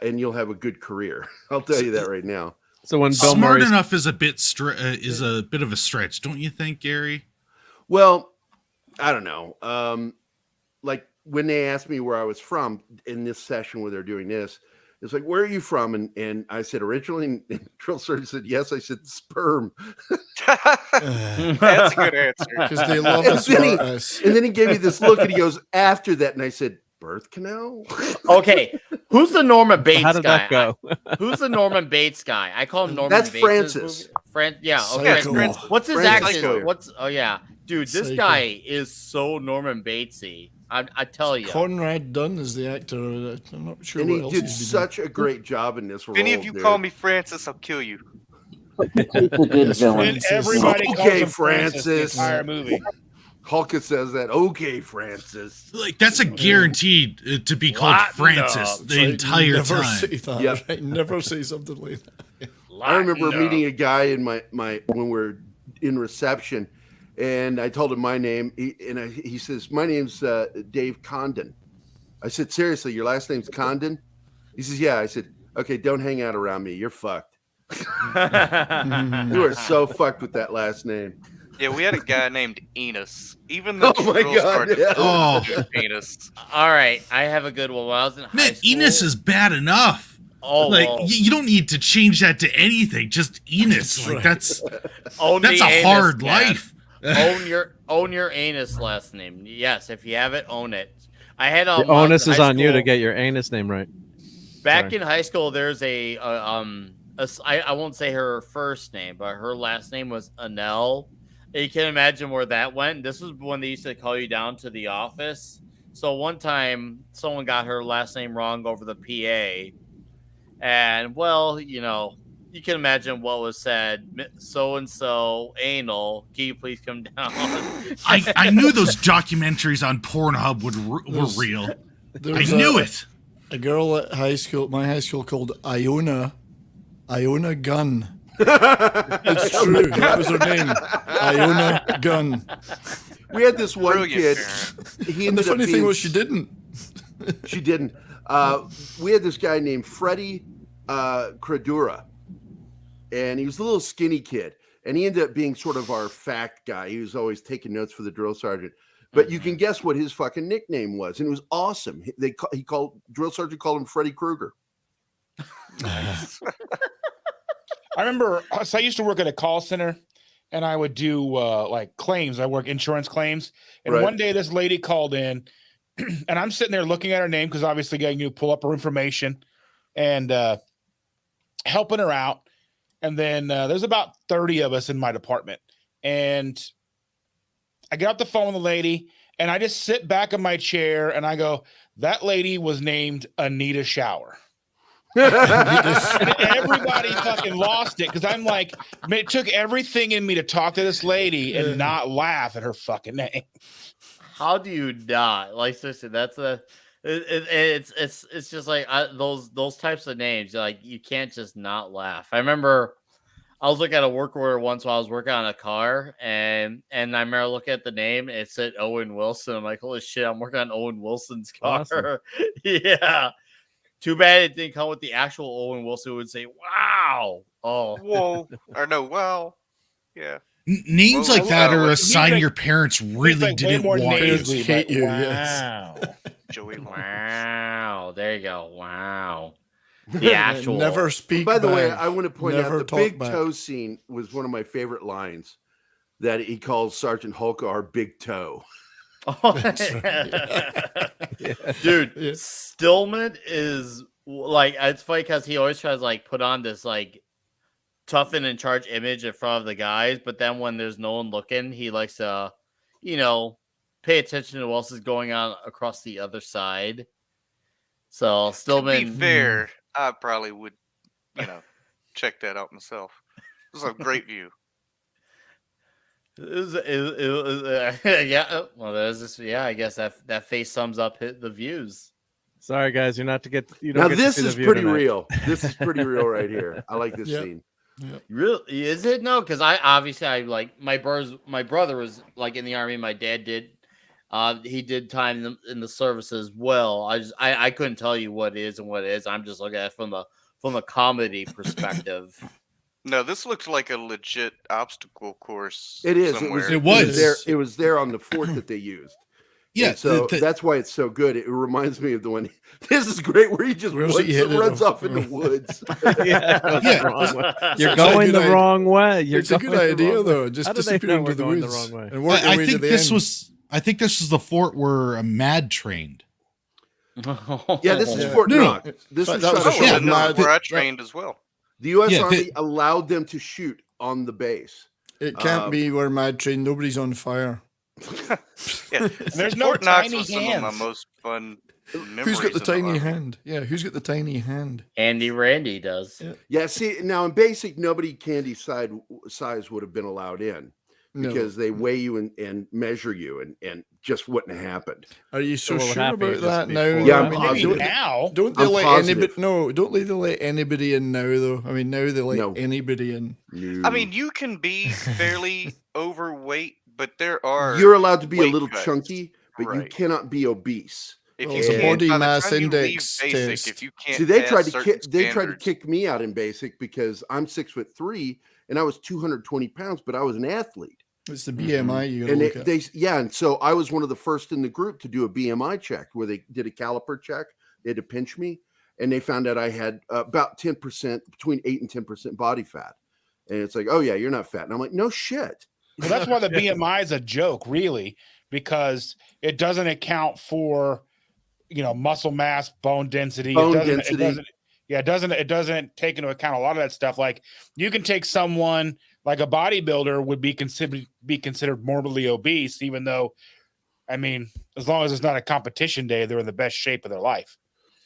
F: And you'll have a good career. I'll tell you that right now.
G: So when Bill
J: smart enough is a bit of a stretch, don't you think, Gerry?
F: Well, I don't know. Like when they asked me where I was from in this session where they're doing this, it's like, where are you from? And I said, originally, and drill sergeant said, yes. I said, sperm.
E: That's a good answer.
I: Because they love us.
F: And then he gave me this look and he goes, after that. And I said, birth canal?
A: Okay. Who's the Norman Bates guy?
G: How did that go?
A: Who's the Norman Bates guy? I call him Norman
F: That's
A: Bates.
F: Francis.
A: Yeah, okay.
F: Psycho.
A: What's his accent? Oh, yeah. Dude, this
I: Psycho.
A: guy is so Norman Batesy. I tell you.
I: Conrad Dunn is the actor. I'm not sure
F: And
I: what
F: he
I: else
F: did
I: he's been
F: such a great job in this role.
E: If any of you
F: dude.
E: call me Francis, I'll kill you.
H: It's a good villain.
D: And everybody calls
F: Okay,
D: him Francis the
F: Francis.
D: entire movie.
F: Hulka says that. Okay, Francis.
J: Like that's a guaranteed to be called Francis the entire
I: never
J: time.
I: Say that,
F: Yep.
I: right? Never say something like that.
F: I remember meeting a guy in my when we're in reception, and I told him my name, he says, my name's Dave Condon. I said, seriously, your last name's Condon? He says, yeah. I said, okay, don't hang out around me. You're fucked. You are so fucked with that last name.
E: Yeah, we had a guy named Enos. Even the
F: Oh my
E: drill
F: God,
E: sergeant
F: yeah.
E: called him Enos.
A: All right. I have a good one. When I was in high
J: Man,
A: school.
J: Enos is bad enough.
A: Oh,
J: Like
A: well.
J: you don't need to change that to anything. Just Enos. Like that's
A: Own
J: that's
A: the
J: a
A: anus,
J: hard
A: man.
J: life.
A: own your anus last name. Yes, if you have it, own it. I had
G: The onus is on you to get your anus name right.
A: Back
G: Sorry.
A: in high school, there's I won't say her first name, but her last name was Anel. You can imagine where that went. This was when they used to call you down to the office. So one time, someone got her last name wrong over the PA, and well, you can imagine what was said. So and so anal. Can you please come down?
J: I knew those documentaries on Pornhub were real. I knew it.
I: A girl at my high school called Iona Gunn. It's true. That was her name. Iona Gunn.
F: We had this one
E: Brilliant
F: kid.
E: parent.
F: He
I: And the
F: ended up
I: funny thing
F: being-
I: was she didn't.
F: She didn't. We had this guy named Freddie Credura, and he was a little skinny kid, and he ended up being sort of our fact guy. He was always taking notes for the drill sergeant. But you can guess what his fucking nickname was, and it was awesome. Drill Sergeant called him Freddy Krueger.
D: I remember, so I used to work at a call center, and I would do like claims. I work insurance claims, and
F: Right.
D: one day this lady called in, and I'm sitting there looking at her name because obviously getting you pull up her information, and helping her out. And then there's about 30 of us in my department, and I get off the phone with the lady, and I just sit back in my chair, and I go, "That lady was named Anita Shower." And everybody fucking lost it because I'm like, it took everything in me to talk to this lady and not laugh at her fucking name.
A: How do you not? Like, seriously, that's it's just like those types of names. Like, you can't just not laugh. I remember I was looking at a work order once while I was working on a car, and I remember looking at the name, and it said Owen Wilson. I'm like, holy shit, I'm working on Owen Wilson's car.
G: Awesome.
A: Yeah. Too bad it didn't come with the actual Owen Wilson who would say, wow. Oh.
E: Whoa. Or no, wow. Yeah.
J: Names
E: Whoa,
J: like that
E: wow.
J: are a sign
D: like-
J: your parents really
D: like way
J: didn't
D: more
J: want
D: names.
J: you.
I: Hate you,
D: Wow.
E: Joey.
A: Wow. There you go. Wow. The actual.
I: Never speak.
F: By the way,
I: back.
F: I want to point
I: Never
F: out the
I: talk
F: big
I: back.
F: toe scene was one of my favorite lines that he calls Sergeant Hulk our big toe.
A: Oh,
I: That's right.
A: dude,
I: Yeah.
A: Stillman is like, it's funny because he always tries to like put on this like tough and in charge image in front of the guys, but then when there's no one looking, he likes to, pay attention to what else is going on across the other side. So Stillman,
E: To be fair, I probably would, check that out myself. This is a great view.
A: yeah. Well, there's this. Yeah, I guess that face sums up the views.
G: Sorry, guys, you're not to get. You don't
F: Now
G: get to
F: this
G: see the
F: is
G: view
F: pretty
G: tonight.
F: real. This is pretty real right here. I like this
I: Yeah.
F: scene.
A: Really? Is it? No, because I like my brother was like in the army. My dad did. He did time in the service as well. I couldn't tell you what is and what is. I'm just looking at it from the comedy perspective.
E: No, this looked like a legit obstacle course.
F: It is.
E: Somewhere.
J: It was.
F: there. It was there on the fort that they used.
J: Yeah,
F: And so that's why it's so good. It reminds me of the one. This is great where he just
I: Where's he headed
F: runs
I: off?
F: off in the woods.
G: You're
I: It's a
G: going
I: good
G: the
I: idea.
G: wrong way.
I: It's a good idea, though. Just
G: How do they
I: disappear
G: know
I: into
G: we're
I: the
G: going the
I: woods
G: wrong way?
I: and work your
J: I
I: way to
J: think
I: the
J: this
I: end.
J: was. I think this was the fort where Mad trained.
F: Yeah, this is
I: Yeah.
F: Fort
J: No, no.
F: Knox. This
I: That
F: is
I: was
F: shot
I: a
F: at
I: shot
E: Oh,
F: Fort
I: at
E: no,
F: Knox.
I: Mad-
E: where I
I: that-
E: trained as well.
F: The U.S.
J: Yeah,
F: Army allowed them to shoot on the base.
I: It can't be where Mad Train. Nobody's on fire.
E: Yeah.
D: There's no
E: Fort Knox
D: tiny
E: was some of
D: hands.
E: my most fun memories.
I: Who's got the
E: in
I: tiny
E: Army.
I: hand? Yeah, who's got the tiny hand?
A: Andy Randy does.
I: Yeah.
F: Yeah, see, now in basic, nobody candy size would have been allowed in
I: No.
F: because they weigh you and measure you, and just wouldn't have happened.
I: Are you so
G: So what would
I: sure
G: happen
I: about
G: just
I: that now?
G: before-
F: Yeah, I'm
I: I mean,
F: positive.
D: Maybe now.
I: Don't they
F: I'm
I: let
F: positive.
I: anybody? No, don't they let anybody in now though? I mean, now they let
F: No.
I: anybody in.
F: No.
E: I mean, you can be fairly overweight, but there are.
F: you're allowed to be a
E: weight
F: little
E: cuts.
F: chunky, but you
E: Right.
F: cannot be obese.
E: If
I: Well,
E: you
I: it's a
E: can't-
I: body
E: by the
I: mass
E: time you leave
I: index
E: basic,
I: test.
E: If you can't
F: See, they
E: pass
F: tried to
E: certain
F: they tried to
E: standards-
F: kick me out in basic because I'm 6'3" and I was 220 pounds, but I was an athlete.
I: It's the BMI you gotta
F: And
I: look at.
F: and so I was one of the first in the group to do a BMI check where they did a caliper check. They had to pinch me, and they found out I had about 10%, between 8 and 10% body fat. And it's like, oh yeah, you're not fat. And I'm like, no shit.
D: Well, that's why the BMI is a joke, really, because it doesn't account for, muscle mass, bone density.
F: Bone
D: it
F: density.
D: It doesn't take into account a lot of that stuff. Like you can take someone like a bodybuilder would be considered morbidly obese, even though, I mean, as long as it's not a competition day, they're in the best shape of their life.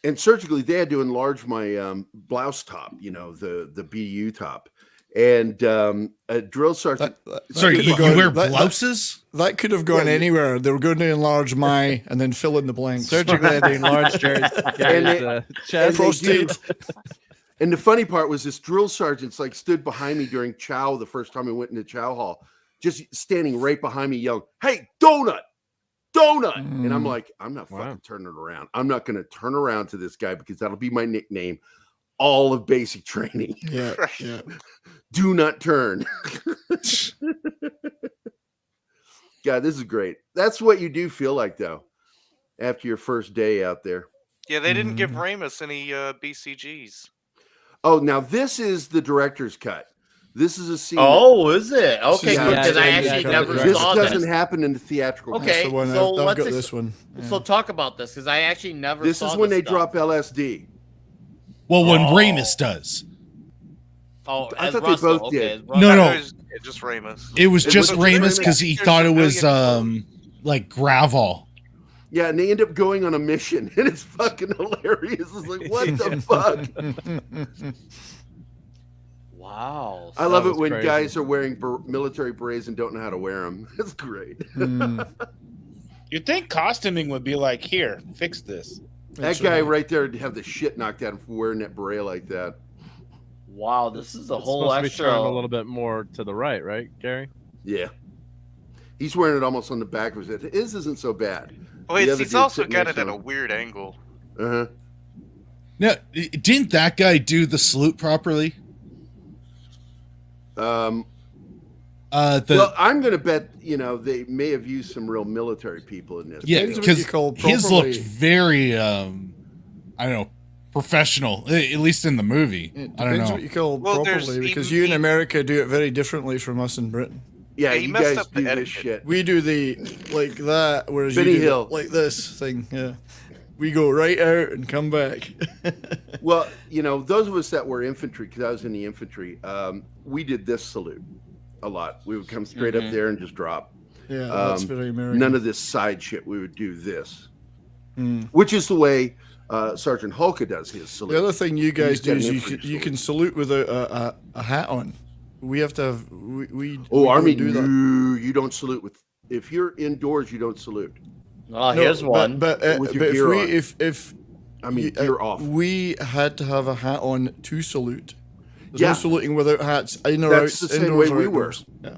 F: And surgically, they had to enlarge my blouse top, the BU top. And a drill sergeant.
J: Sorry,
I: could
J: you
I: have gone-
J: wear
I: that-
J: blouses?
I: That could have gone
F: Yeah,
I: anywhere. They were going to enlarge my and then fill in the blanks.
G: Surgically, they enlarged Gerry's chest.
I: Prostate.
F: And the funny part was this drill sergeant's like stood behind me during chow the first time we went into chow hall, just standing right behind me yelling, "Hey, donut, donut." And I'm like, I'm not fucking turning it around. I'm not going to turn around to this guy because that'll be my nickname all of basic training.
I: Yeah, yeah.
F: Do not turn. God, this is great. That's what you do feel like, though, after your first day out there.
E: Yeah, they didn't give Ramus any BCGs.
F: Oh, now this is the director's cut. This is a scene.
A: Oh, is it? Okay,
F: Yeah,
A: because I
F: yeah,
A: actually never
F: this
A: saw
F: doesn't
A: this.
F: happen in the theatrical.
A: Okay,
I: That's the one.
A: so
I: I've
A: let's
I: got this one. Yeah.
A: So talk about this because I actually never.
F: This
A: saw
F: is when
A: this
F: they
A: stuff.
F: drop LSD.
J: Well, when Ramus does.
A: Oh,
F: I
A: as
F: thought
A: Russell.
F: they both
A: Okay,
F: did.
A: as Russell.
J: No, no.
E: It was just Ramus.
J: It was just
F: was
J: Ramus because he thought it was
E: There's
J: like gravel.
F: Yeah, and they end up going on a mission, and it's fucking hilarious. It's like, what the fuck?
A: Wow.
F: I love
G: That
F: it
G: was
F: when
G: crazy.
F: guys are wearing military berets and don't know how to wear them. It's great.
D: You'd think costuming would be like, here, fix this.
F: That guy right there would have the shit knocked out of him for wearing that beret like that.
A: Wow, this is a
G: It's
A: whole
G: supposed to be
A: extra.
G: turned a little bit more to the right, right, Gary?
F: Yeah. He's wearing it almost on the back of his head. His isn't so bad.
E: Well,
F: The
E: he's,
F: other
E: he's
F: dude
E: also
F: sitting
E: got
F: next
E: it
F: to
E: at a
F: him.
E: weird angle.
F: Uh-huh.
J: Now, didn't that guy do the salute properly?
F: Well, I'm going to bet, they may have used some real military people in this.
J: Yeah,
I: Depends what you
J: because
I: call
J: his
I: properly.
J: looked very, I don't know, professional. At least in the movie.
I: It
J: I don't
I: depends
J: know.
I: what you call
E: Well, there's
I: properly, because
E: even-
I: you in America do it very differently from us in Britain.
F: Yeah,
E: Yeah, he
F: you
E: messed
F: guys
E: up the
F: do this
E: etiquette.
F: shit.
I: We do the like that, whereas
F: Benny
I: you do
F: Hill.
I: like this thing. Yeah, we go right out and come back.
F: Well, those of us that were infantry, because I was in the infantry, we did this salute a lot. We would come straight up there and just drop.
I: Yeah, that's very American.
F: None of this side shit. We would do this,
I: Mm.
F: which is the way Sergeant Holka does his salute.
I: The other thing you guys
F: He's
I: do
F: got
I: is
F: an
I: you
F: infantry
I: can, you
F: salute.
I: can salute without a hat on. We have to have we
F: Oh,
I: we
F: Army,
I: don't do that.
F: no, you don't salute with. If you're indoors, you don't salute.
A: Oh, here's one.
I: But
F: With your
I: if
F: gear
I: we
F: on.
I: if
F: I mean, you're off.
I: we had to have a hat on to salute. There's
F: Yeah.
I: no saluting without hats. In or
F: That's
I: out,
F: the same
I: indoors
F: way
I: or
F: we were.
I: outdoors. Yeah.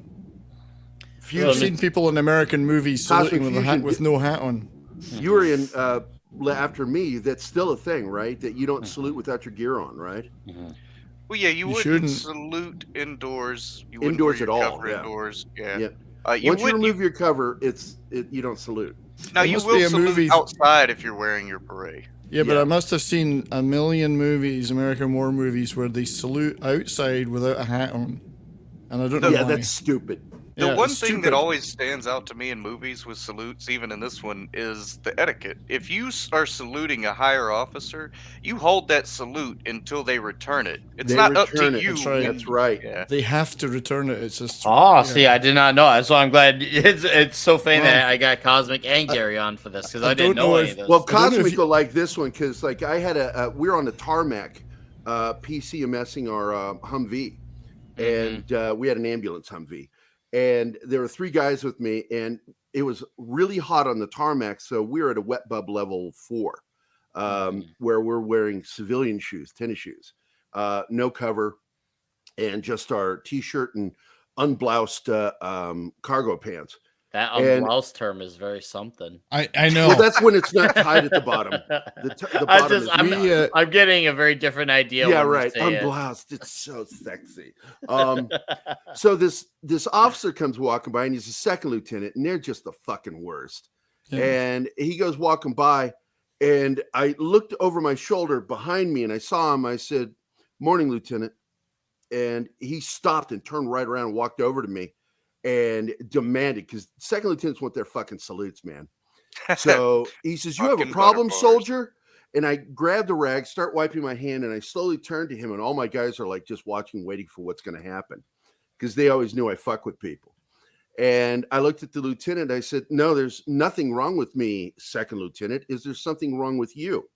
F: Fusion.
I: I've seen people in American movies saluting
F: Costume
I: with a hat
F: fusion.
I: with no hat on.
F: You were in after me. That's still a thing, right? That you don't salute without your gear on, right?
E: Well, yeah, you wouldn't
I: shouldn't.
E: salute indoors. You wouldn't
F: Indoors
E: wear
F: at
E: your
F: all,
E: cover
F: yeah.
E: indoors. Yeah.
F: Yeah.
E: You
F: Once you
E: would.
F: remove your cover, you don't salute.
E: Now
I: There
E: you
I: must be
E: will
I: a
E: salute
I: movie-
E: outside if you're wearing your beret.
I: Yeah, but
F: Yeah.
I: I must have seen a million movies, American war movies, where they salute outside without a hat on, and I don't know
F: Yeah,
I: why.
F: that's stupid.
E: The
I: Yeah,
E: one
I: it's
E: thing
I: stupid.
E: that always stands out to me in movies with salutes, even in this one, is the etiquette. If you are saluting a higher officer, you hold that salute until they return it. It's
F: They
E: not up to
F: return it.
E: you.
I: That's right.
F: That's right.
E: Yeah.
I: They have to return it. It's just.
A: Oh,
I: yeah.
A: see, I did not know that. So I'm glad it's so funny
I: Well,
A: that I got Cosmic and Gary on for this because I didn't
I: don't
A: know
I: know
A: any
I: if-
A: of this.
F: Well,
I: I don't know if
F: Cosmic
I: you-
F: will like this one because, like, I had we were on the tarmac, PCMSing our Humvee, and we had an ambulance Humvee, and there were 3 guys with me, and it was really hot on the tarmac, so we were at a wet bub level 4, where we're wearing civilian shoes, tennis shoes, no cover, and just our t-shirt and unbloused cargo pants.
A: That
F: and-
A: unbloused term is very something.
J: I know.
F: Well, that's when it's not tied at the bottom. The bottom is
A: I'm getting a very different idea.
F: yeah,
A: when you
F: right.
A: say it.
F: Unbloused. It's so sexy. So this officer comes walking by, and he's a second lieutenant, and they're just the fucking worst.
I: Yeah.
F: And he goes walking by, and I looked over my shoulder behind me, and I saw him. I said, "Morning, Lieutenant." And he stopped and turned right around and walked over to me and demanded, because second lieutenants want their fucking salutes, man. So he says, "You have a
E: Fucking
F: problem,
E: butter bars.
F: soldier?" And I grabbed the rag, start wiping my hand, and I slowly turned to him, and all my guys are like just watching, waiting for what's going to happen, because they always knew I fuck with people. And I looked at the lieutenant. I said, "No, there's nothing wrong with me, second lieutenant. Is there something wrong with you?"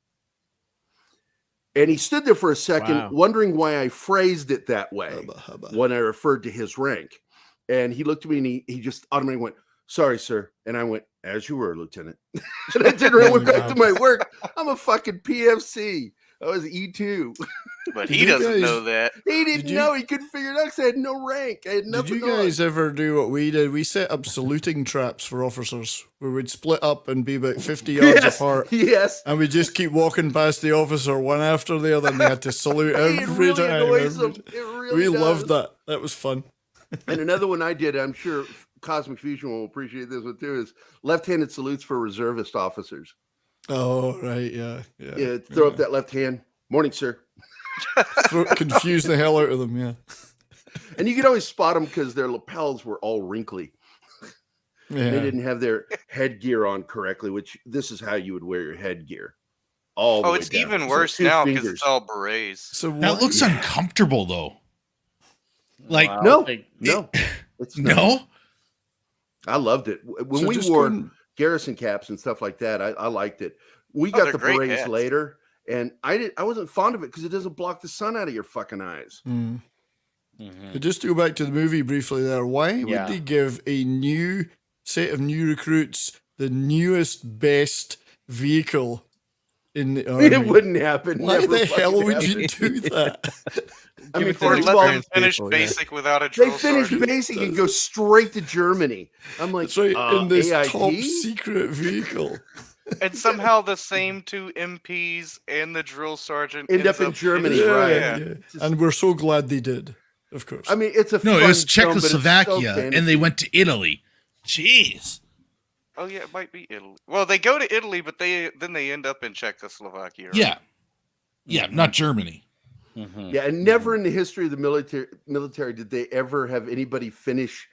F: And he stood there for a second,
G: Wow.
F: wondering why I phrased it that way
I: Hubba, hubba.
F: when I referred to his rank. And he looked at me, and he just automatically went, "Sorry, sir." And I went, "As you were, Lieutenant." And I turned around and went back to my work. I'm a fucking PFC. I was E2.
E: But
I: Did
E: he
I: you
E: doesn't
I: guys-
E: know that.
F: He didn't
I: Did you-
F: know. He couldn't figure it out because I had no rank. I had
I: Did
F: nothing
I: you guys
F: on.
I: ever do what we did? We set up saluting traps for officers where we'd split up and be about 50 yards
F: Yes,
I: apart.
F: yes.
I: And we just keep walking past the officer one after the other, and they had to salute
F: It
I: every
F: really
I: time.
F: annoys
I: every
F: him.
I: time.
F: It really
I: We
F: does.
I: loved that. That was fun.
F: And another one I did, I'm sure Cosmic Fusion will appreciate this one too. Is left-handed salutes for reservist officers.
I: Oh right, yeah.
F: Throw up that left hand. Morning, sir.
I: Confuse the hell out of them, yeah.
F: And you could always spot them because their lapels were all wrinkly.
I: Yeah.
F: They didn't have their headgear on correctly, which this is how you would wear your headgear. All the way
E: it's
F: down.
E: even
F: It's
E: worse
F: like
E: now
F: two
E: because
F: fingers.
E: it's all berets.
I: So
J: That looks uncomfortable though. Like
F: No, it's not.
J: no.
F: I loved it when
I: So
F: we
I: just
F: wore
I: going-
F: garrison caps and stuff like that. I liked it. We
E: Oh,
F: got
E: they're
F: the
E: great
F: berets
E: hats.
F: later, and I wasn't fond of it because it doesn't block the sun out of your fucking eyes.
I: But just to go back to the movie briefly there, why
A: Yeah.
I: would they give a new set of new recruits the newest, best vehicle in the army?
F: It wouldn't happen.
I: Why
F: Never
I: the hell
F: fucking
I: would you
F: happened.
I: do that?
F: I mean,
A: it to
F: first
A: the
F: of all,
E: Let them finish
G: people, yeah.
E: basic without a
F: they
E: drill
F: finish
E: sergeant.
F: basic and go straight to Germany. I'm like,
I: That's right, in this
F: AIT?
I: top secret vehicle.
E: And somehow the same two MPs and the drill sergeant
F: End up
E: ends
F: in Germany,
I: Yeah,
F: right?
E: Yeah.
I: And we're so glad they did, of course.
F: I mean, it's a
J: No, it
F: fun
J: was
F: film, but it's so
J: Czechoslovakia, and they
F: fantasy.
J: went to Italy. Jeez.
E: Oh yeah, it might be Italy. Well, they go to Italy, but then they end up in Czechoslovakia. Right?
J: Yeah. Yeah, not Germany.
F: Yeah, and never in the history of the military did they ever have anybody finish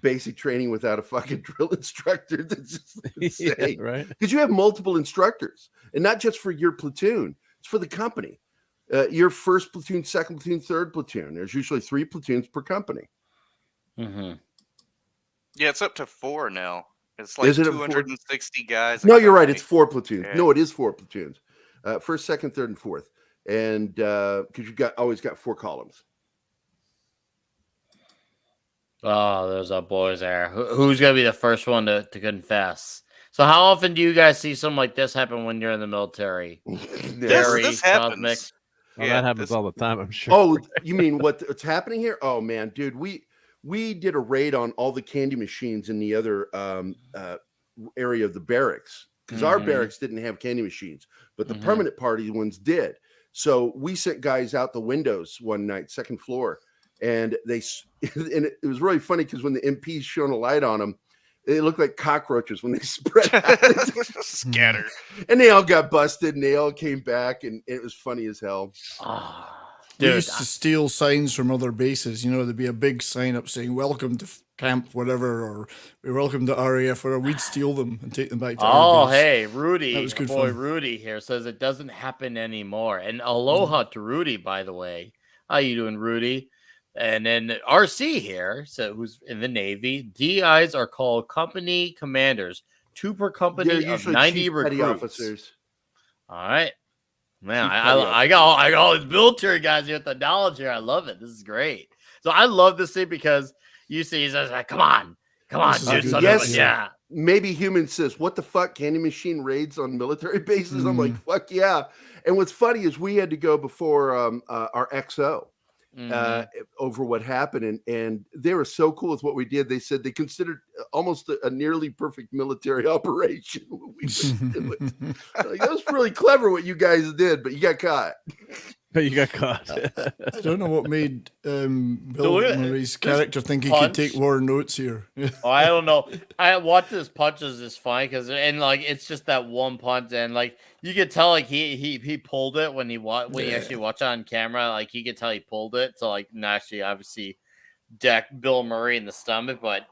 F: basic training without a fucking drill instructor. That's just insane.
G: Yeah, right.
F: Because you have multiple instructors, and not just for your platoon; it's for the company. Your first platoon, second platoon, third platoon. There's usually 3 platoons per company.
E: Yeah, it's up to 4 now. It's like
F: Is it up to 4?
E: 260 guys. a
F: No, you're right.
E: company.
F: It's 4 platoons.
E: Yeah.
F: No, it is 4 platoons. First, second, third, and fourth. And because you've always got 4 columns.
A: Oh, those are boys there. Who's gonna be the first one to confess? So, how often do you guys see something like this happen when you're in the military? Gerry,
E: This
A: Cosmic.
E: happens.
G: Well,
E: Yeah,
G: that happens
E: this-
G: all the time, I'm sure.
F: Oh, you mean what's happening here? Oh man, dude, we did a raid on all the candy machines in the other area of the barracks because our barracks didn't have candy machines, but the permanent party ones did. So we sent guys out the windows one night, second floor, and and it was really funny because when the MPs shone a light on them, they looked like cockroaches when they spread out.
E: Scatter.
F: And they all got busted, and they all came back, and it was funny as hell.
I: We
A: Dude,
I: used to steal signs from other bases. You know, there'd be a big sign up saying "Welcome to camp," whatever, or "Welcome to RAF," or we'd steal them and take them back to our
A: oh,
I: base.
A: hey, Rudy,
I: That was
A: our
I: good
A: boy
I: fun.
A: Rudy here says it doesn't happen anymore. And aloha to Rudy, by the way. How you doing, Rudy? And then RC here, so who's in the Navy. DIs are called company commanders, 2 per company
F: They're
A: of
F: usually
A: 90
F: chief petty
A: recruits.
F: officers.
A: All right. Man,
F: Chief
A: I
F: petty
A: got all these military guys here with the knowledge here. I love it. This is great. So I love this scene because you see he's just like, come on,
I: This is a
A: dude,
I: good
A: son
F: one.
A: of a
F: Yes.
A: yeah.
F: Maybe Human says, "What the fuck? Candy machine raids on military bases?" I'm like, "Fuck yeah!" And what's funny is we had to go before our XO over what happened, and they were so cool with what we did. They said they considered almost a nearly perfect military operation. When we went to do it. Like, that was really clever what you guys did, but you got caught.
G: But you got caught.
I: I don't know what made Bill
A: look at
I: Murray's
A: this
I: character think he
A: punch.
I: could take war notes here.
A: Oh, I don't know. I watch this punches is fine because and like it's just that one punch and like you could tell like he pulled it when you actually watch it on camera, like you could tell he pulled it. So like actually obviously deck Bill Murray in the stomach, but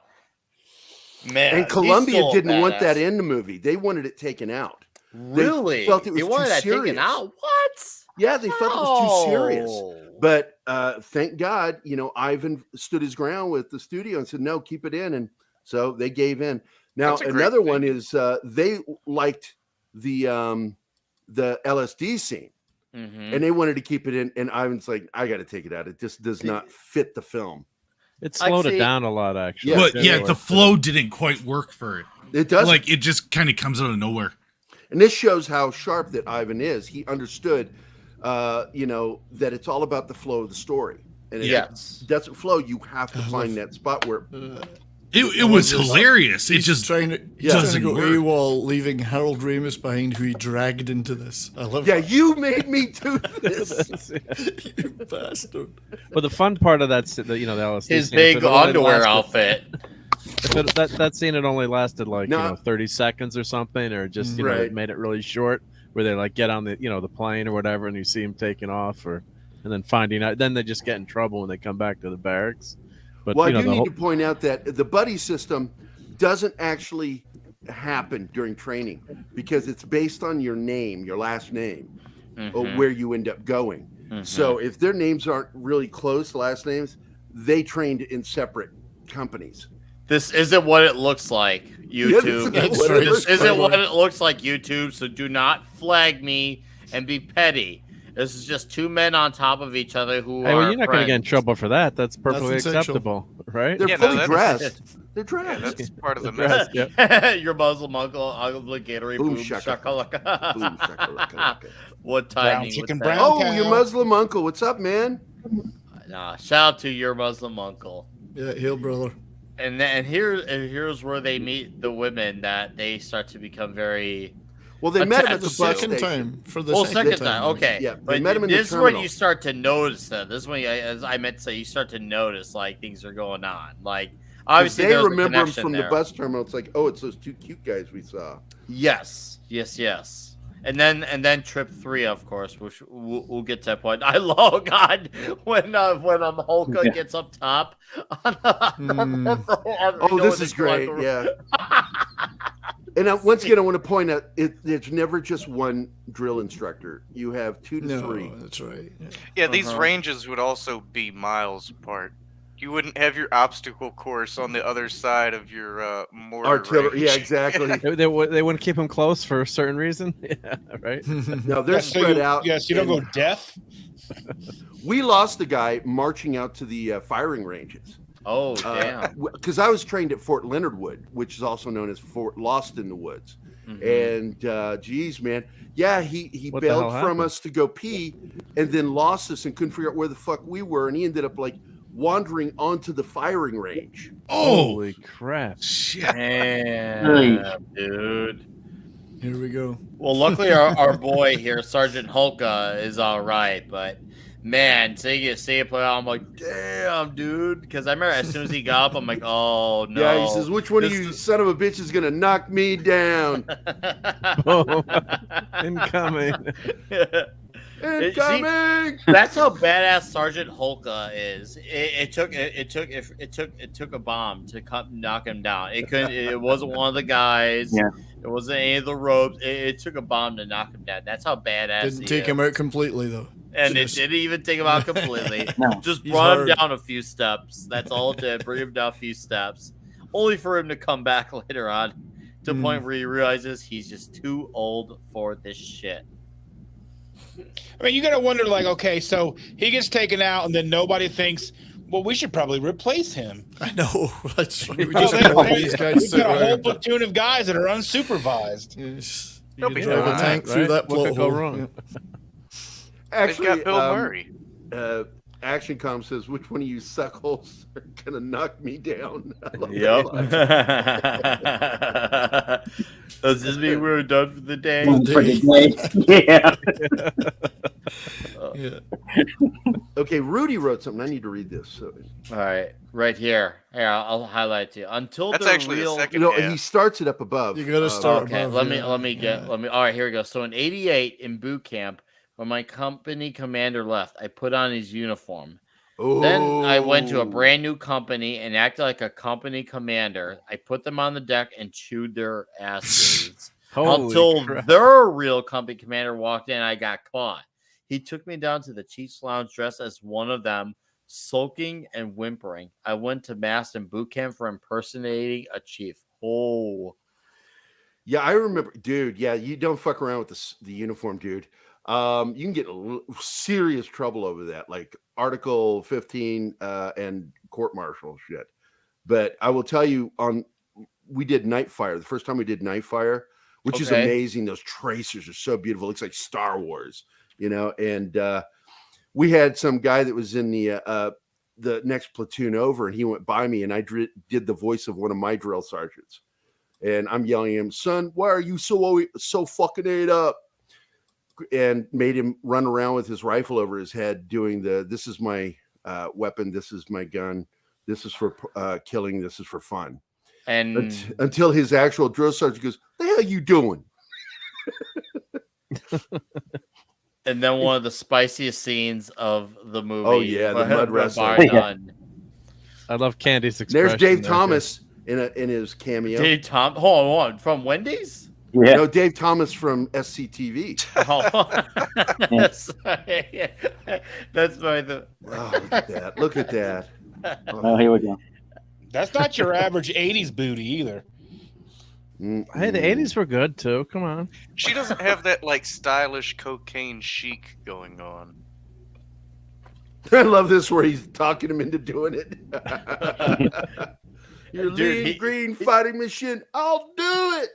A: man,
F: And
A: he's
F: Columbia
A: still a
F: didn't want that
A: badass.
F: in the movie. They wanted it taken out.
A: Really?
F: felt it was
A: They wanted
F: too
A: that taken
F: serious.
A: out? What?
F: Yeah, they felt it was too serious.
A: No.
F: But thank God, Ivan stood his ground with the studio and said, "No, keep it in." And so they gave in. Now
E: That's a great
F: another
E: thing.
F: one is they liked the LSD scene,
A: Mhm.
F: and they wanted to keep it in. And Ivan's like, "I got to take it out. It just does not fit the film.
G: It slowed
A: see-
G: it down a lot, actually.
F: Yeah,
J: But yeah, the flow didn't quite work for it.
F: It does."
J: Like it just kind of comes out of nowhere.
F: And this shows how sharp that Ivan is. He understood, that it's all about the flow of the story. And if
A: Yes.
F: it doesn't flow, you have to find that spot where
J: It was hilarious. It
I: He's
J: just
I: trying to
J: doesn't
I: go
J: work.
I: AWOL, leaving Harold Ramis behind, who he dragged into this. I love
F: Yeah,
I: that.
F: you made me do this.
I: You bastard.
G: But the fun part of that, the LSD
A: His
G: scene, if
A: big
G: it only
A: underwear
G: lasted-
A: outfit.
G: that scene had only lasted like 30 seconds or something, or just they made it really short, where they like get on the the plane or whatever, and you see him taking off, and then finding out, then they just get in trouble when they come back to the barracks. But
F: I do need to point out that the buddy system doesn't actually happen during training because it's based on your name, your last name, or where you end up going. So if their names aren't really close, last names, they trained in separate companies.
A: This isn't what it looks like, YouTube. This isn't what it looks like, YouTube. So do not flag me and be petty. This is just two men on top of each other who are
G: you're not going to get in trouble for that. That's perfectly acceptable, right?
F: They're fully dressed. They're dressed.
E: Yeah, that's part of the mess.
A: Your Muslim uncle, obligatory boom shakalaka.
F: Boom shakalaka.
A: What timing was that?
F: Oh, your Muslim uncle. What's up, man?
A: Nah, shout out to your Muslim uncle.
I: Yeah, hail, brother.
A: And here's where they meet the women that they start to become very.
F: Well, they met him at the
I: second time.
F: Second
A: time. Okay,
F: yeah,
A: but
F: met him in
A: this
F: the
A: is when
F: terminal.
A: you start to notice that. This is when, as I meant to say, you start to notice like things are going on. Like obviously,
F: they remember him
A: from
F: from the bus terminal. It's like, oh, it's those two cute guys we saw.
A: Yes. And then trip 3, of course, which we'll get to that point. I love God when Hulka gets up top.
F: Oh, this is great. Yeah. And once again, I want to point out, there's never just one drill instructor. You have 2 to 3.
I: That's right.
E: Yeah, these ranges would also be miles apart. You wouldn't have your obstacle course on the other side of your mortar
F: artillery.
E: range.
F: Yeah, exactly.
G: They wouldn't keep him close for a certain reason. Yeah, right.
F: No, they're spread out.
D: Yes, you don't go deaf.
F: We lost a guy marching out to the firing ranges.
A: Oh, damn.
F: Because I was trained at Fort Leonard Wood, which is also known as Fort Lost in the Woods. And geez, man. Yeah, he bailed from us to go pee and then lost us and couldn't figure out where the fuck we were. And he ended up like wandering onto the firing range.
G: Holy crap.
J: Shit.
A: Damn, dude.
I: Here we go.
A: Well, luckily our boy here, Sergeant Hulka, is all right, but man, seeing it play out, I'm like, damn, dude. Because I remember as soon as he got up, I'm like, oh no.
F: Yeah, he says, which one of you son of a bitch is gonna knock me down?
G: Incoming.
F: Incoming.
A: See, that's how badass Sergeant Hulka is. It took a bomb to knock him down. It wasn't one of the guys.
H: Yeah.
A: It wasn't any of the ropes. It took a bomb to knock him down. That's how badass.
I: Didn't take him out completely though.
A: And it didn't even take him out completely.
H: No.
A: Just brought him down a few steps. That's all it did. Bring him down a few steps. Only for him to come back later on to the point where he realizes he's just too old for this shit.
D: I mean, you got to wonder, like, okay, so he gets taken out, and then nobody thinks, well, we should probably replace him.
I: I know. That's right. We
D: Well,
I: just got these guys
D: we've
I: sit
D: got a whole
I: around.
D: platoon of guys that are unsupervised.
I: Yes.
E: They'll
I: You
E: be
I: can drive a
E: fine,
I: tank through that
G: What
I: plot
G: could go
I: hole.
G: wrong?
F: Actually,
E: They've got Bill Murray.
F: Action Com says, which one of you suckholes are gonna knock me down? I love that line.
A: Does this mean we're done for the day?
H: For the day. Yeah.
I: Yeah.
F: Okay, Rudy wrote something. I need to read this. So,
A: All right, right here. Here, I'll highlight it to you. Until
E: That's
A: the
E: actually
A: real.
E: the second
F: you know,
E: half.
F: he starts it up above.
I: You gotta start
A: Okay,
I: above,
A: let
I: yeah.
A: me. All right, here we go. So in '88, in boot camp, when my company commander left, I put on his uniform. Then I went to a brand new company and acted like a company commander. I put them on the deck and chewed their asses until their real company commander walked in. I got caught. He took me down to the Chief's Lounge dressed as one of them, sulking and whimpering. I went to mass and boot camp for impersonating a chief. Oh,
F: Yeah, I remember, dude. Yeah, you don't fuck around with the uniform, dude. You can get serious trouble over that, like Article 15 and court-martial shit. But I will tell you, we did Night Fire. The first time we did Night Fire, which is amazing. Those tracers are so beautiful. It looks like Star Wars, you know. And we had some guy that was in the next platoon over, and he went by me, and I did the voice of one of my drill sergeants. And I'm yelling at him, son, why are you so fucking ate up? And made him run around with his rifle over his head doing this is my weapon, this is my gun, this is for killing, this is for fun.
A: And
F: until his actual drill sergeant goes, "The hell you doing?"
A: And then one of the spiciest scenes of the movie.
F: Oh yeah, the mud wrestling.
G: I love Candy's expression.
F: There's Dave Thomas in his cameo.
A: Dave Thomas, hold on, from Wendy's?
H: Yeah.
F: No, Dave Thomas from SCTV.
A: That's my
F: look at that! Look at that!
H: Oh, here we go.
D: That's not your average '80s booty either.
G: Hey, the '80s were good too. Come on.
E: She doesn't have that like stylish cocaine chic going on.
F: I love this where he's talking him into doing it. Your
A: Dude,
F: lean green fighting machine, I'll do it.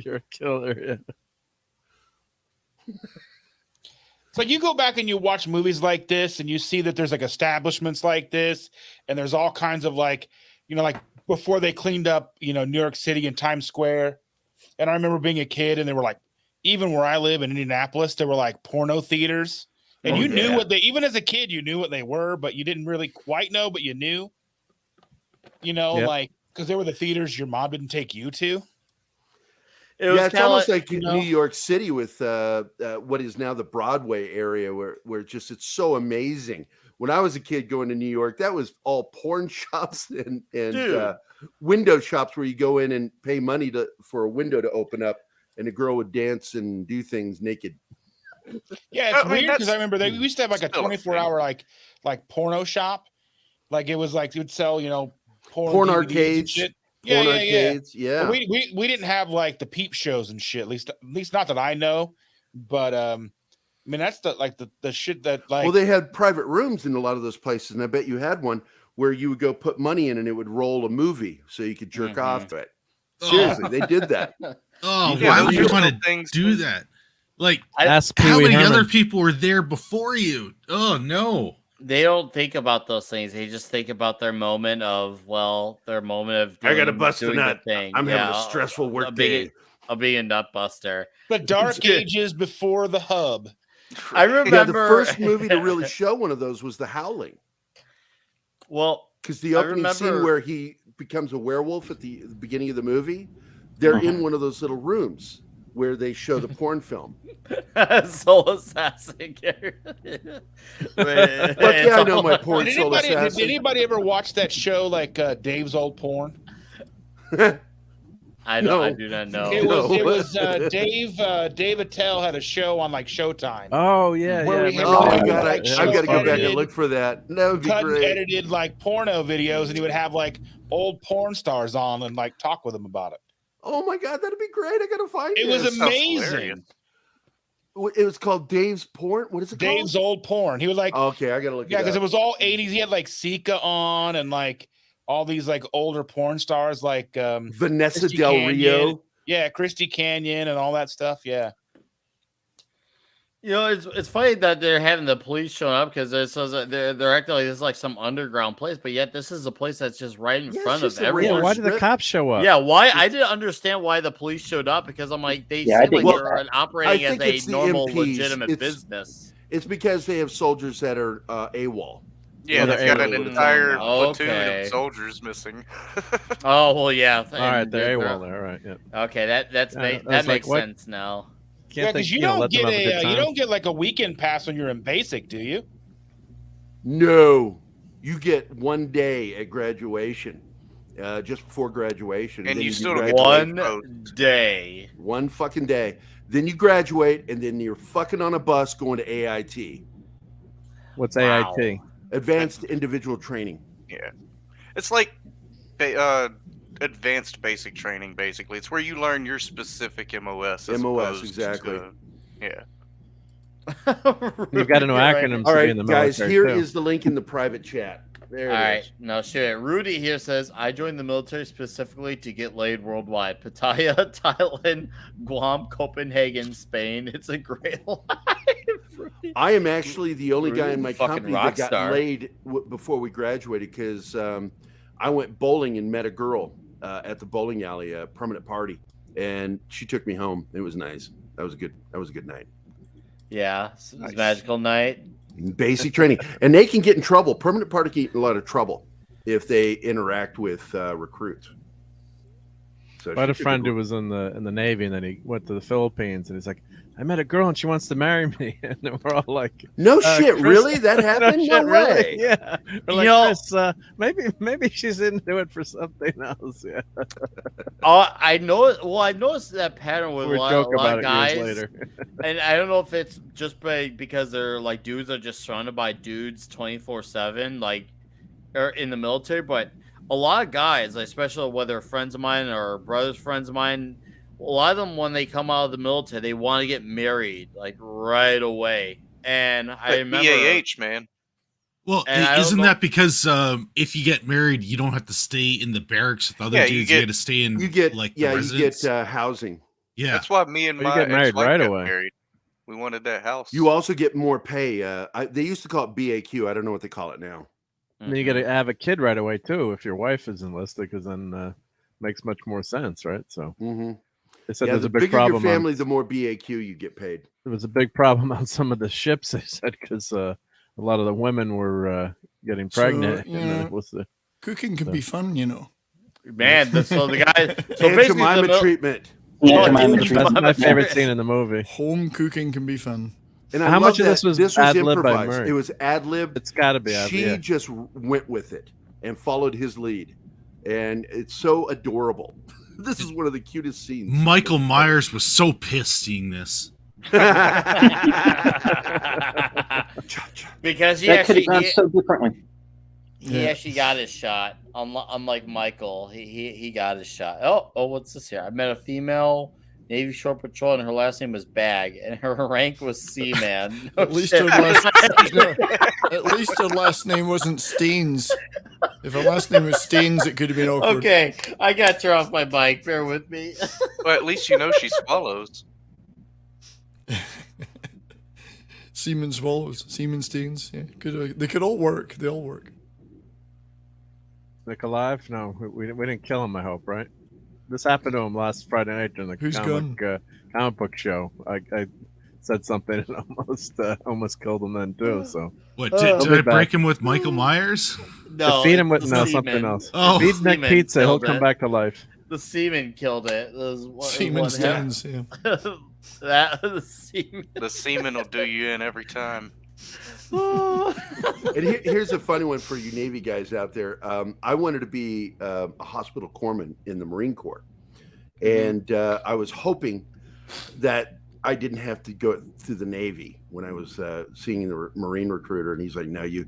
G: You're a killer. Yeah.
D: So you go back and you watch movies like this, and you see that there's like establishments like this, and there's all kinds of like, like before they cleaned up, New York City and Times Square. And I remember being a kid, and they were like, even where I live in Indianapolis, there were like porno theaters. And you knew what they, even as a kid, you knew what they were, but you didn't really quite know, but you knew, like, because they were the theaters your mom didn't take you to.
F: It's almost like New York City with what is now the Broadway area where just it's so amazing. When I was a kid going to New York, that was all porn shops and window shops where you go in and pay money for a window to open up and a girl would dance and do things naked.
D: Yeah, it's weird because I remember we used to have like a 24-hour like porno shop. Like it was like it would sell, porn
F: arcades. Yeah.
D: But we didn't have like the peep shows and shit. At least not that I know. But I mean that's the shit that like.
F: Well, they had private rooms in a lot of those places, and I bet you had one where you would go put money in and it would roll a movie so you could jerk off to it. Seriously, they did that.
J: Oh, why would you want to do that? Like, how many other people were there before you? Oh, no.
A: They don't think about those things. They just think about their moment of
F: I got to bust a nut. I'm having a stressful work day.
A: I'll be a nut buster.
D: The dark ages before the hub.
A: I remember
F: the first movie to really show one of those was The Howling.
A: Well,
F: because the opening scene where he becomes a werewolf at the beginning of the movie, they're in one of those little rooms where they show the porn film.
A: Soul Assassin.
F: I know my porn Soul Assassin.
D: Did anybody ever watch that show like Dave's Old Porn?
A: I do not know.
D: It was Dave Attell had a show on like Showtime.
G: Oh yeah,
F: my god, I got to go back and look for that. That would be great.
D: Edited like porno videos, and he would have like old porn stars on and like talk with them about it.
F: Oh my god, that'd be great! I gotta find it.
D: It was amazing.
F: It was called Dave's Porn. What is it called?
D: Dave's Old Porn. He was like,
F: okay, I gotta look.
D: Yeah, because it was all 80s. He had like Sika on and like all these like older porn stars like
F: Vanessa Del Rio.
D: Yeah, Christy Canyon and all that stuff. Yeah.
A: It's funny that they're having the police showing up because it says that they're acting like this is like some underground place, but yet this is a place that's just right in front of everyone.
G: Yeah, why did the cops show up?
A: Yeah, why? I didn't understand why the police showed up because I'm like they seem like they're operating as a normal, legitimate business.
F: It's because they have soldiers that are AWOL.
E: Yeah, they've got an entire platoon of soldiers missing.
A: Oh well, yeah.
G: All right, they're AWOL there. All right, yeah.
A: Okay, that makes sense now.
D: Yeah, because you don't get like a weekend pass when you're in basic, do you?
F: No, you get 1 day at graduation, just before graduation,
E: and you still
A: get 1 day,
F: one fucking day. Then you graduate, and then you're fucking on a bus going to AIT.
G: What's AIT?
F: Advanced Individual Training.
E: Yeah, it's like advanced basic training. Basically, it's where you learn your specific MOS.
F: Exactly.
E: Yeah.
G: You've got to know acronyms.
F: All right,
G: in the
F: guys.
G: military
F: Here
G: too.
F: is the link in the private chat. There.
A: All right, now shit. Rudy here says I joined the military specifically to get laid worldwide. Pattaya, Thailand, Guam, Copenhagen, Spain. It's a great life.
F: I am actually the only guy in my company that got laid before we graduated because I went bowling and met a girl at the bowling alley, a permanent party, and she took me home. It was nice. That was a good night.
A: Yeah, it was a magical night.
F: Basic training, and they can get in trouble. Permanent party get in a lot of trouble if they interact with recruits. So
G: I had a friend who was in the Navy, and then he went to the Philippines, and he's like, "I met a girl, and she wants to marry me." And then we're all like,
F: "No shit,
G: Chris,
F: really? That happened? No, way!"
G: Really? Yeah. We're like, Chris, maybe she's into it for something else. Yeah.
A: I know. Well, I noticed that pattern with a lot of guys.
G: Years later.
A: And I don't know if it's just because they're like dudes are just surrounded by dudes 24/7, like, or in the military, but. A lot of guys, especially whether friends of mine or brothers, friends of mine, a lot of them, when they come out of the military, they want to get married like right away. And I remember
E: BAH, man.
J: Well, isn't that because if you get married, you don't have to stay in the barracks with other dudes? You get to stay in the residence?
F: You get housing.
J: Yeah,
E: that's why me and my ex-wife got married. We wanted that house.
F: You also get more pay. They used to call it BAQ. I don't know what they call it now.
G: And then you got to have a kid right away too if your wife is enlisted, because then makes much more sense, right? So they said there's a big problem.
F: The bigger your family, the more BAQ you get paid.
G: There was a big problem on some of the ships. They said because a lot of the women were getting pregnant.
I: So, and then it was cooking can be fun, you know.
A: Man, so the guy,
F: Jemima treatment.
G: That's my favorite scene in the movie.
I: Home cooking can be fun.
F: And
G: how much of this was ad-libbed by
F: improvised. It was ad-libbed.
G: It's got to be ad-libbed.
F: She just went with it and followed his lead. And it's so adorable. This is one of the cutest scenes.
J: Michael Myers was so pissed seeing this.
A: Because
H: that could have gone so differently.
A: He actually got his shot. Unlike Michael, he got his shot. Oh, what's this here? I met a female Navy Shore Patrol, and her last name was Bag, and her rank was Seaman.
I: At least her last name wasn't Staines. If her last name was Staines, it could have been awkward.
A: Okay, I got her off my bike. Bear with me.
E: Well, at least you know she swallows.
I: Seaman swallows. Seaman Staines. Yeah, they could all work. They all work.
G: Nick alive? No, we didn't kill him. I hope, right? This happened to him last Friday night during the comic book show. I said something and almost killed him then too. So
J: what? Did I break him with Michael Myers?
A: No,
G: feed him with something else.
J: Oh,
G: feed Nick pizza. He'll come back to life.
A: The semen killed it.
I: Semen stands. Yeah.
E: The semen will do you in every time.
F: And here's a funny one for you Navy guys out there. I wanted to be a hospital corpsman in the Marine Corps, and I was hoping that I didn't have to go through the Navy when I was seeing the Marine recruiter, and he's like, "No, you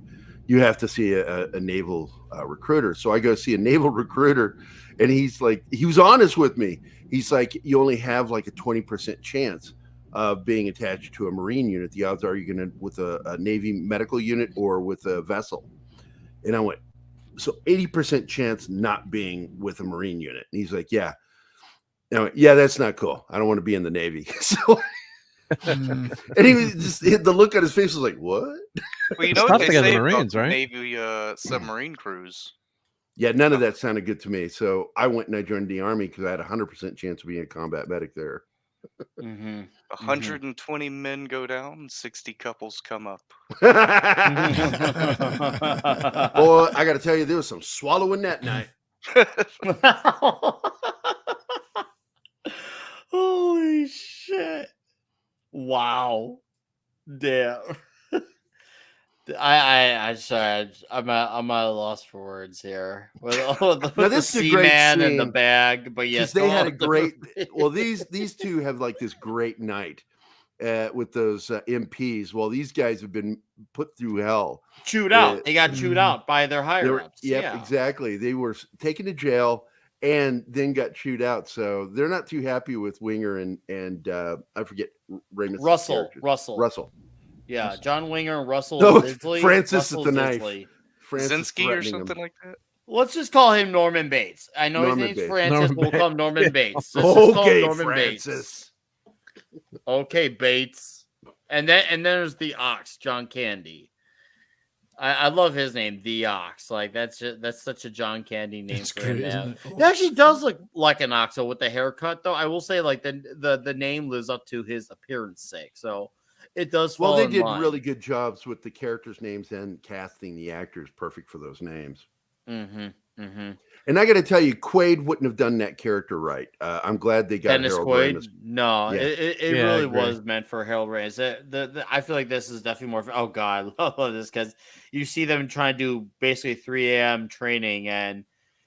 F: have to see a naval recruiter." So I go see a naval recruiter, and he's like, he was honest with me. He's like, "You only have like a 20% chance of being attached to a Marine unit. The odds are you're going to with a Navy medical unit or with a vessel." And I went, "So 80% chance not being with a Marine unit." And he's like, "Yeah." And I went, "Yeah, that's not cool. I don't want to be in the Navy." So, and he was just the look on his face was like, "What?"
E: Well, you know what they say Marines, about right? Navy submarine crews.
F: Yeah, none of that sounded good to me. So I went and I joined the Army because I had a 100% chance of being a combat medic there.
E: 120 men go down, 60 couples come up.
F: Boy, I got to tell you, there was some swallowing that night.
A: Holy shit! Wow, damn. I'm sorry. I'm at a loss for words here.
F: Now this is a great
A: man
F: scene,
A: and the bag, but yes,
F: they had a great. Well, these two have like this great night with those MPs. Well, these guys have been put through hell,
A: chewed out. They got chewed out by their higher ups.
F: Yep, exactly. They were taken to jail and then got chewed out. So they're not too happy with Winger and I forget Raymond's
A: Russell. Yeah, John Winger and Russell.
F: Francis at the knife.
E: Zinsky or something like that.
A: Let's just call him Norman Bates. I know his name's Francis, but we'll call him Norman Bates.
F: Okay, Norman Francis.
A: Bates. Okay, Bates. And then there's the Ox, John Candy. I love his name, the Ox. Like that's such a John Candy name for him. Man. He actually does look like an ox with the haircut, though. I will say, like the name lives up to his appearance sake. So. It does.
F: Well, they did really good jobs with the characters' names and casting the actors perfect for those names. And I got to tell you, Quaid wouldn't have done that character right. I'm glad they got
A: Dennis
F: Harold
A: Quaid.
F: Ramis.
A: No,
F: Yeah.
A: it really was meant for Harold Ramis. I feel like this is definitely more. Oh God, I love this because you see them trying to do basically 3 a.m. training, and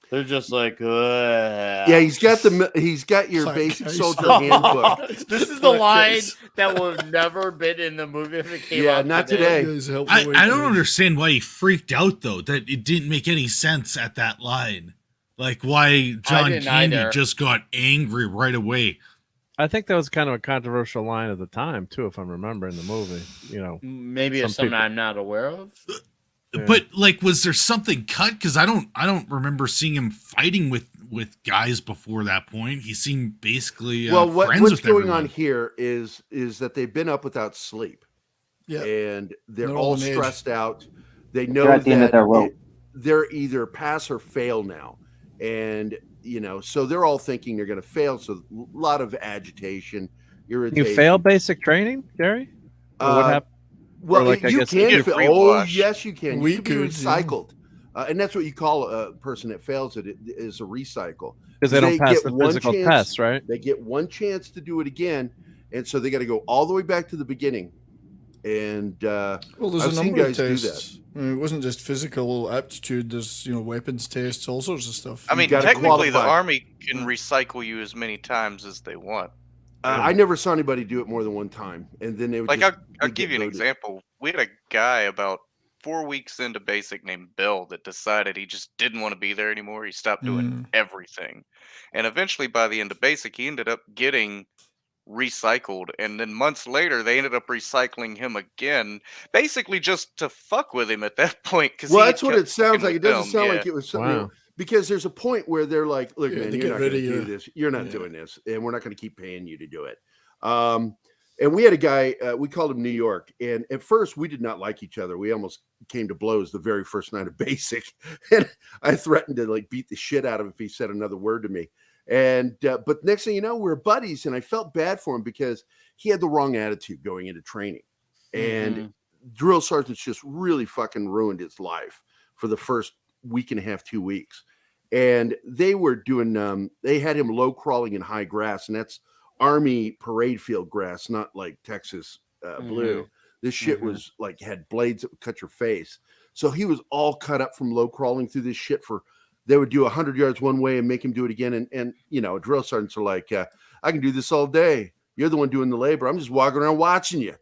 A: they're just like,
F: yeah, he's got your basic soldier handbook.
A: This is the line that would have never been in the movie if it came out.
F: Not today.
J: I don't understand why he freaked out though. That it didn't make any sense at that line. Like why John Candy just got angry right away.
G: I think that was kind of a controversial line at the time too, if I'm remembering the movie. You know,
A: maybe it's something I'm not aware of.
J: But like, was there something cut? Because I don't remember seeing him fighting with guys before that point. He seemed basically
F: what's going on here is that they've been up without sleep, and they're all stressed out. They know that they're either pass or fail now, and so they're all thinking they're going to fail. So a lot of agitation, irritation.
G: You fail basic training, Gary?
F: What happened? Well, you can fail. Oh, yes, you can. You can be recycled. And that's what you call a person that fails it is a recycle.
G: Because they don't pass the physical test, right?
F: They get one chance to do it again. And so they got to go all the way back to the beginning. And
I: there's a number of tests. I mean, it wasn't just physical aptitude. There's weapons tests, all sorts of stuff.
E: I mean, technically, the Army can recycle you as many times as they want.
F: I never saw anybody do it more than one time, and then they would
E: I'll give you an example. We had a guy about 4 weeks into basic named Bill that decided he just didn't want to be there anymore. He stopped doing everything, and eventually, by the end of basic, he ended up getting recycled, and then months later, they ended up recycling him again, basically just to fuck with him at that point.
F: Well, that's what it sounds like. It doesn't sound like it was something. Wow. Because there's a point where they're like, look, man, you're not going to do this. You're not doing this. And we're not going to keep paying you to do it. And we had a guy, we called him New York. And at first, we did not like each other. We almost came to blows the very first night of basic. And I threatened to beat the shit out of him if he said another word to me. And but next thing you know, we're buddies. And I felt bad for him because he had the wrong attitude going into training. And drill sergeants just really fucking ruined his life for the first week and a half, 2 weeks. And they were doing they had him low crawling in high grass, and that's Army parade field grass, not like Texas blue. This shit was had blades that would cut your face. So he was all cut up from low crawling through this shit. They would do 100 yards one way and make him do it again. And drill sergeants are like, I can do this all day. You're the one doing the labor. I'm just walking around watching you,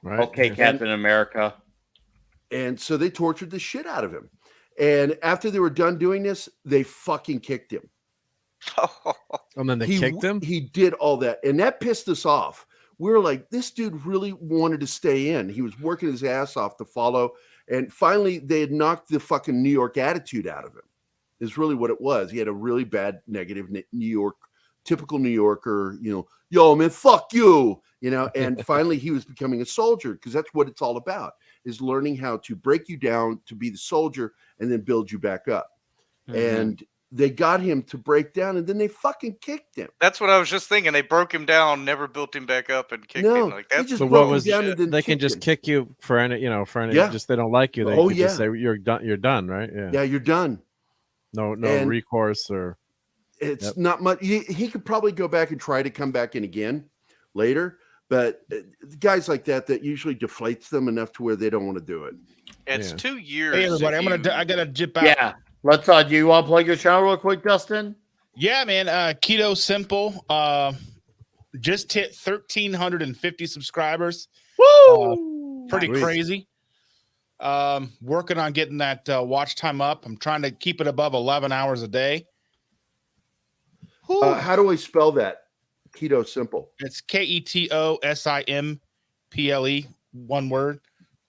G: Right.
A: Okay, Captain America.
F: And so they tortured the shit out of him. And after they were done doing this, they fucking kicked him.
G: And then they kicked him?
F: He did all that. And that pissed us off. We were like, this dude really wanted to stay in. He was working his ass off to follow. And finally, they had knocked the fucking New York attitude out of him. Is really what it was. He had a really bad, negative New York, typical New Yorker, yo, man, fuck you, and finally he was becoming a soldier because that's what it's all about, is learning how to break you down to be the soldier and then build you back up. And they got him to break down and then they fucking kicked him.
E: That's what I was just thinking. They broke him down, never built him back up and kicked him. Like that's
F: just
G: so
F: broke
G: what was
F: him down and then
G: they can just
F: him.
G: kick you for any, just they don't like you. They just say you're done, right?
F: Yeah, you're done.
G: No recourse or
F: it's not much. He could probably go back and try to come back in again later, but guys like that usually deflates them enough to where they don't want to do it.
E: It's 2 years.
D: Hey everybody, I gotta dip out.
A: Yeah, let's. Do you want to plug your channel real quick, Dustin?
D: Yeah, man. Keto Simple. Just hit 1,350 subscribers.
A: Woo!
D: Pretty crazy. Working on getting that watch time up. I'm trying to keep it above 11 hours a day.
F: How do I spell that? Keto Simple.
D: It's KETOSIMPLE, one word.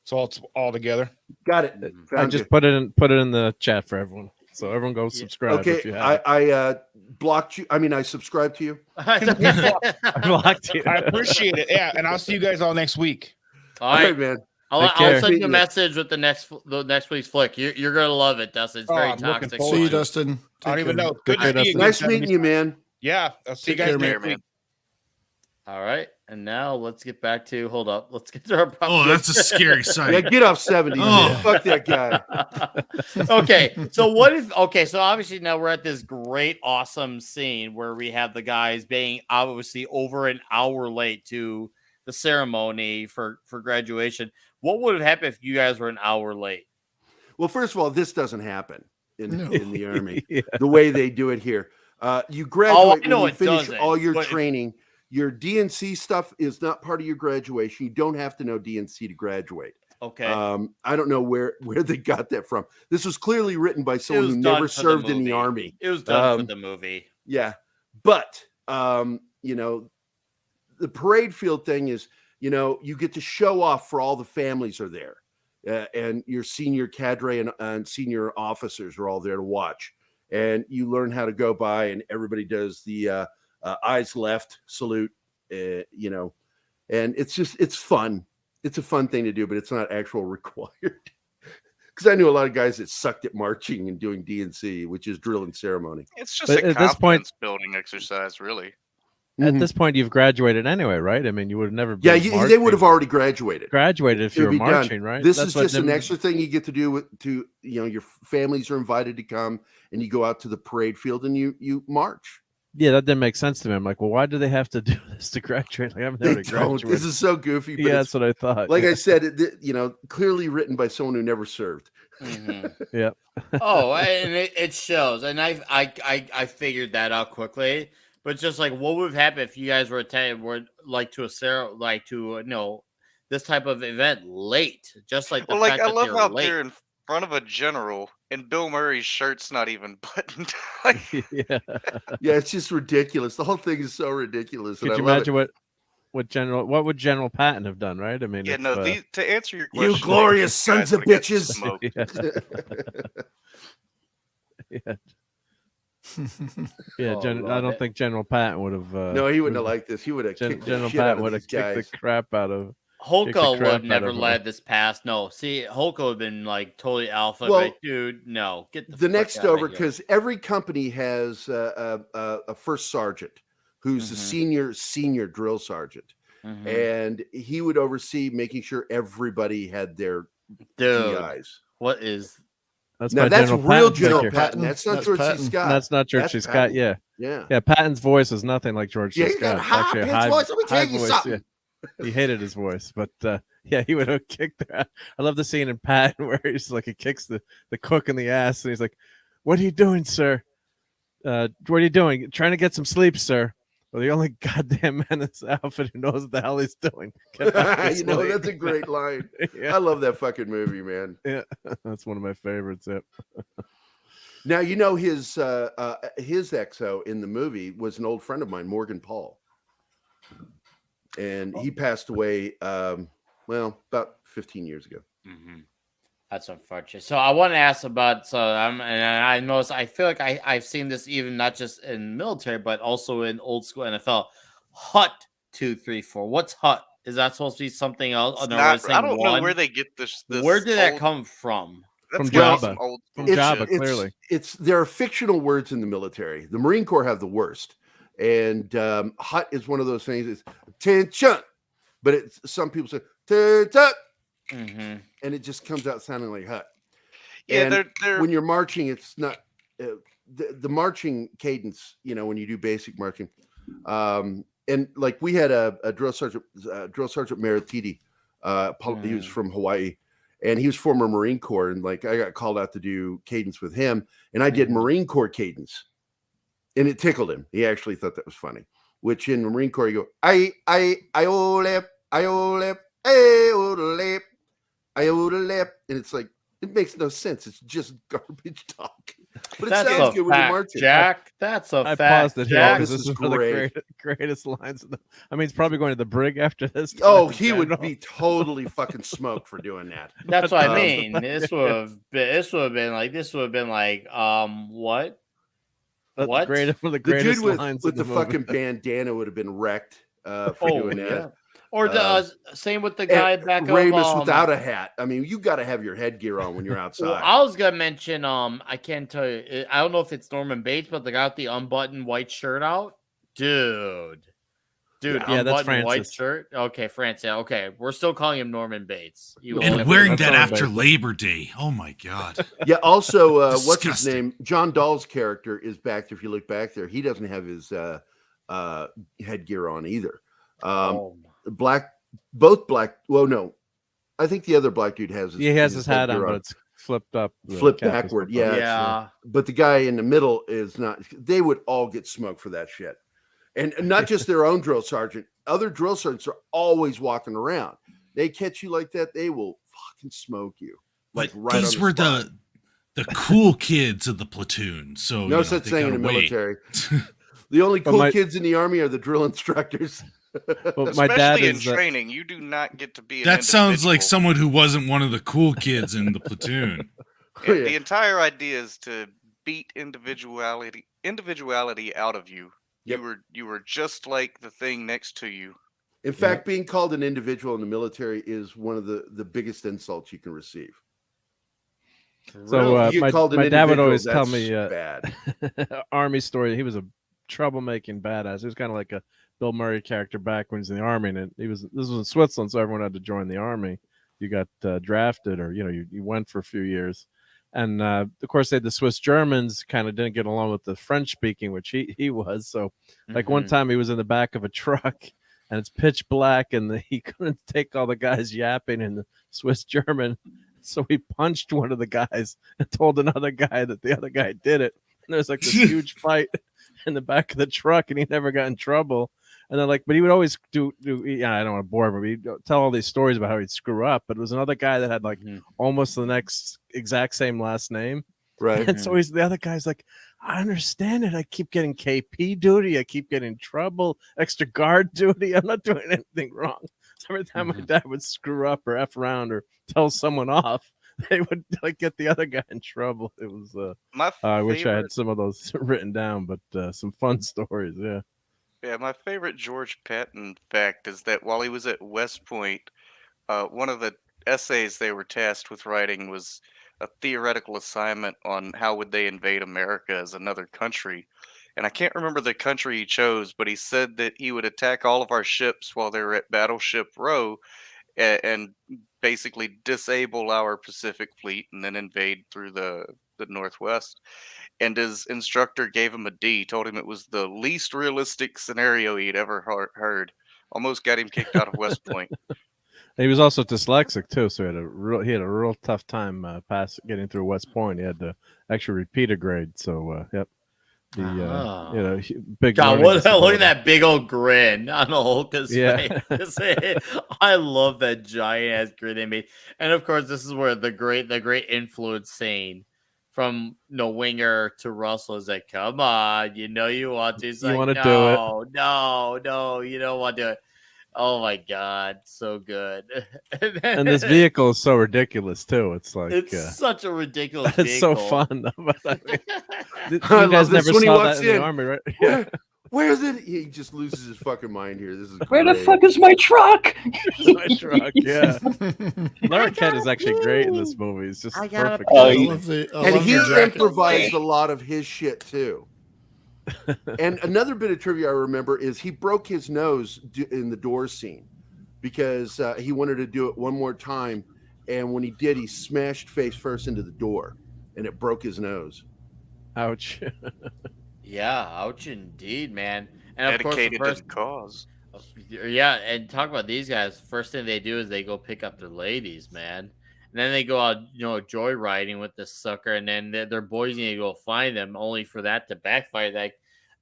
D: So it's all together.
F: Got it.
G: I just put it in the chat for everyone. So everyone go subscribe.
F: Okay,
G: if you have
F: I blocked you. I mean, I subscribed to you.
G: I blocked you.
D: I appreciate it. Yeah, and I'll see you guys all next week.
F: All right, man.
A: I'll send you a message with the next week's flick. You're gonna love it, Dustin. It's very toxic.
I: See you, Dustin.
D: I don't even know. Good to see you.
F: Nice meeting you, man.
D: Yeah, I'll see you guys next week.
A: All right. And now let's get back to Let's get to our.
J: Oh, that's a scary sight.
F: Yeah, get off 70.
J: Oh.
F: Fuck that guy.
A: Okay, so what if? Okay, so obviously now we're at this great, awesome scene where we have the guys being obviously over an hour late to the ceremony for graduation. What would have happened if you guys were an hour late?
F: Well, first of all, this doesn't happen in the Army. The way they do it here. You graduate when you finish all your training. Your DNC stuff is not part of your graduation. You don't have to know DNC to graduate.
A: Okay.
F: I don't know where they got that from. This was clearly written by someone who never served in the Army.
A: It was done for the movie.
F: Yeah. But, you know, the parade field thing is, you know, you get to show off for all the families are there. And your senior cadre and senior officers are all there to watch. And you learn how to go by, and everybody does the eyes left salute, you know, and it's fun. It's a fun thing to do, but it's not actual required. Because I knew a lot of guys that sucked at marching and doing DNC, which is drill and ceremony.
E: It's just a confidence building exercise, really.
G: At this point, you've graduated anyway, right? I mean, you would have never.
F: Yeah, they would have already graduated.
G: Graduated if you were marching, right?
F: This is just an extra thing you get to do. You know, your families are invited to come, and you go out to the parade field and you march.
G: Yeah, that didn't make sense to me. I'm like, well, why do they have to do this to graduate? Like, I've never graduated.
F: This is so goofy. But
G: yeah, that's what I thought.
F: Like I said, you know, clearly written by someone who never served.
A: Mm-hmm.
G: Yeah.
A: Oh, and it shows, and I figured that out quickly. But just like, what would have happened if you guys were like to this type of event late? Just like the fact
E: I
A: that
E: love
A: they're
E: out
A: late.
E: there in front of a general, and Bill Murray's shirt's not even buttoned.
G: Yeah,
F: it's just ridiculous. The whole thing is so ridiculous.
G: Could you imagine what would General Patton have done? Right? I mean,
E: yeah, to answer your question,
F: you glorious sons of bitches.
G: Yeah. Yeah, I don't think General Patton would have.
F: No, he wouldn't have liked this. He would have kicked
G: General Patton would have kicked the crap out of.
A: Holko would have never led this past. No, see, Holko would have been like totally alpha.
F: Well,
A: like, dude, no, get
F: the next over, because every company has a first sergeant who's the senior drill sergeant, and he would oversee making sure everybody had their TIs.
A: What is?
F: That's real General Patton. That's not George C. Scott.
G: That's not George C. Scott. Yeah. Patton's voice is nothing like George C. Scott.
F: Actually, a high voice. Let me tell you something.
G: Yeah. He hated his voice, but yeah, he would have kicked that. I love the scene in Patton where he's like, he kicks the cook in the ass, and he's like, "What are you doing, sir? What are you doing? Trying to get some sleep, sir." Well, the only goddamn man in this outfit who knows what the hell he's doing.
F: You know, that's a great line. I love that fucking movie, man.
G: Yeah, that's one of my favorites. Yep.
F: Now, you know, his XO in the movie was an old friend of mine, Morgan Paul. And he passed away, about 15 years ago.
A: Mm-hmm. That's unfortunate. So I want to ask about, and I noticed, I feel like I've seen this even not just in military, but also in old school NFL. Hut 234. What's Hut? Is that supposed to be something else?
E: I don't know where they get this.
A: Where did that come from?
G: From Jabba. From Jabba, clearly.
F: There are fictional words in the military. The Marine Corps have the worst. And Hut is one of those things. It's attention, but some people say attention.
A: Mm-hmm.
F: And it just comes out sounding like Hut.
E: Yeah,
F: and when you're marching, it's not the marching cadence. You know, when you do basic marching, and like we had a drill sergeant Merititi. He was from Hawaii, and he was former Marine Corps. And like I got called out to do cadence with him, and I did Marine Corps cadence, and it tickled him. He actually thought that was funny. Which in the Marine Corps you go I ole, and it's like it makes no sense. It's just garbage talk. But it sounds good when you're marching.
A: Jack, that's a fact.
G: I paused it here.
F: This is
G: one of the greatest lines. I mean, he's probably going to the brig after this.
F: Oh, he would be totally fucking smoked for doing that.
A: That's what I mean. This would have been like what? What?
G: One of the greatest
F: dude
G: lines
F: with the fucking bandana would have been wrecked for doing that.
A: Or the same with the guy back
F: Ramus without a hat. I mean, you got to have your headgear on when you're outside.
A: Well, I was gonna mention. I can't tell you. I don't know if it's Norman Bates, but the guy with the unbuttoned white shirt out, dude. Dude,
G: yeah, that's
A: unbuttoned white
G: Francis.
A: shirt. Okay, Francis. Okay, we're still calling him Norman Bates.
J: And wearing that after Labor Day. Oh my God.
F: Yeah. Also, what's his name? John Dahl's character is back. If you look back there, he doesn't have his headgear on either. Both black. Well, no, I think the other black dude has.
G: He has his hat on, but it's flipped up,
F: flipped backward. Yeah,
A: yeah.
F: But the guy in the middle is not. They would all get smoked for that shit. And not just their own drill sergeant. Other drill sergeants are always walking around. They catch you like that, they will fucking smoke you.
J: Like right these were the cool kids of the platoon. So
F: no such thing in the military. The only cool kids in the Army are the drill instructors.
E: Well, my dad is in training. You do not get to be.
J: That sounds like someone who wasn't one of the cool kids in the platoon.
E: The entire idea is to beat individuality out of you. Yep. You were just like the thing next to you.
F: In fact, being called an individual in the military is one of the biggest insults you can receive.
G: So my dad would always tell me bad Army story. He was a troublemaking badass. He was kind of like a Bill Murray character back when he was in the Army, and this was in Switzerland, so everyone had to join the Army. You got drafted, or you went for a few years. And of course, the Swiss Germans kind of didn't get along with the French speaking, which he was. So, like one time, he was in the back of a truck, and it's pitch black, and he couldn't take all the guys yapping in the Swiss German, so he punched one of the guys and told another guy that the other guy did it. And there's like this huge fight in the back of the truck, and he never got in trouble. And then but he would always do I don't want to bore him, but he'd tell all these stories about how he'd screw up. But it was another guy that had almost the next exact same last name.
F: Right.
G: And so the other guy's like, I understand it. I keep getting KP duty. I keep getting trouble, extra guard duty. I'm not doing anything wrong. So every time my dad would screw up or F around or tell someone off, they would get the other guy in trouble. It was I wish I had some of those written down, but some fun stories. Yeah.
E: Yeah, my favorite George Patton fact is that while he was at West Point, one of the essays they were tasked with writing was a theoretical assignment on how would they invade America as another country. And I can't remember the country he chose, but he said that he would attack all of our ships while they were at Battleship Row and basically disable our Pacific fleet and then invade through the Northwest. And his instructor gave him a D, told him it was the least realistic scenario he'd ever heard. Almost got him kicked out of West Point.
G: He was also dyslexic too, so he had a real tough time getting through West Point. He had to actually repeat a grade. So yep. Big.
A: God, look at that big old grin on the Hulk's face. I love that giant ass grin they made, and of course, this is where the great influence scene from Winger to Russell is like, come on, you want to. He's
G: you
A: like,
G: want to
A: no,
G: do it?
A: No, you don't want to do it. Oh my God, so good.
G: And this vehicle is so ridiculous too. It's like
A: it's such a ridiculous
G: it's
A: vehicle.
G: so fun. You
F: I
G: guys
F: love this
G: never
F: when he
G: saw
F: walks
G: that in
F: in.
G: the Army, right? Yeah.
F: Where is it? He just loses his fucking mind here. This is
H: where
F: great.
H: the fuck is my truck?
G: My truck, yeah. Larry Kent is actually great in this movie. He's just perfect.
F: And he improvised a lot of his shit too. And another bit of trivia I remember is he broke his nose in the door scene because he wanted to do it one more time. And when he did, he smashed face first into the door and it broke his nose.
G: Ouch.
A: Yeah, ouch indeed, man. And
E: dedicated
A: of course,
E: to the cause.
A: Yeah, and talk about these guys. First thing they do is they go pick up their ladies, man. And then they go out, joyriding with this sucker, and then their boys need to go find them, only for that to backfire. Like,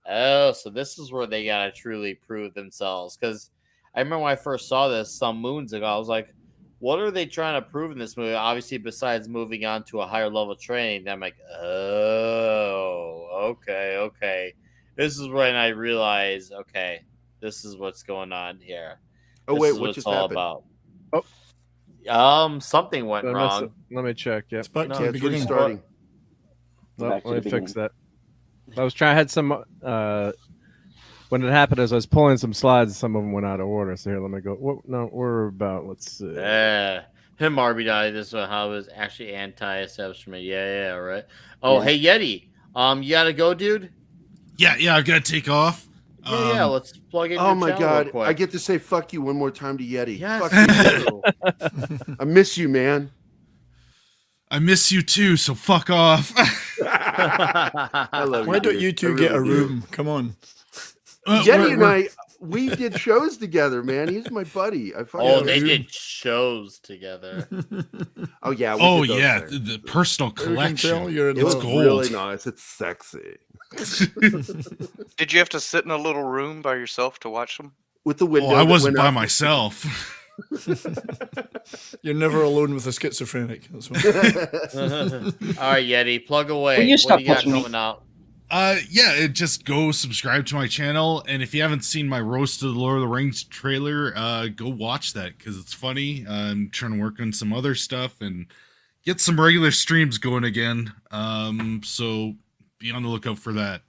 A: oh, so this is where they gotta truly prove themselves. Because I remember when I first saw this some moons ago, I was like, what are they trying to prove in this movie? Obviously, besides moving on to a higher level training, then I'm like, oh, okay. This is when I realized, okay, this is what's going on here.
F: Oh, wait, what just happened?
A: About. Something went wrong.
G: Let me check. Yep.
I: It's back to the beginning.
F: Starting.
G: Let me fix that. I had some when it happened as I was pulling some slides, some of them went out of order. So here, let me go. We're about. Let's see.
A: Him RBI. This is how it was actually anti-establishment. Yeah, right. Oh, hey Yeti. You gotta go, dude.
J: Yeah, I gotta take off.
A: Yeah, let's plug in.
F: Oh
A: your
F: my
A: channel real
F: God,
A: quick.
F: I get to say fuck you one more time to Yeti.
A: Yes,
F: Fuck you. I miss you, man.
J: I miss you too, so fuck off.
F: I love you.
I: Why don't you two get a room? Come on.
F: Yeti and I, we did shows together, man. He's my buddy.
A: They did shows together.
F: Oh yeah.
J: The personal collection.
F: It was
J: gold.
F: really nice. It's sexy.
E: Did you have to sit in a little room by yourself to watch them?
F: With the window.
J: I wasn't by myself.
I: You're never alone with a schizophrenic. That's what.
A: All right, Yeti, plug away.
H: Will you stop
A: what do you got
H: touching me?
A: coming out?
J: Just go subscribe to my channel, and if you haven't seen my Roast of the Lord of the Rings trailer, go watch that because it's funny. I'm trying to work on some other stuff and get some regular streams going again. So be on the lookout for that.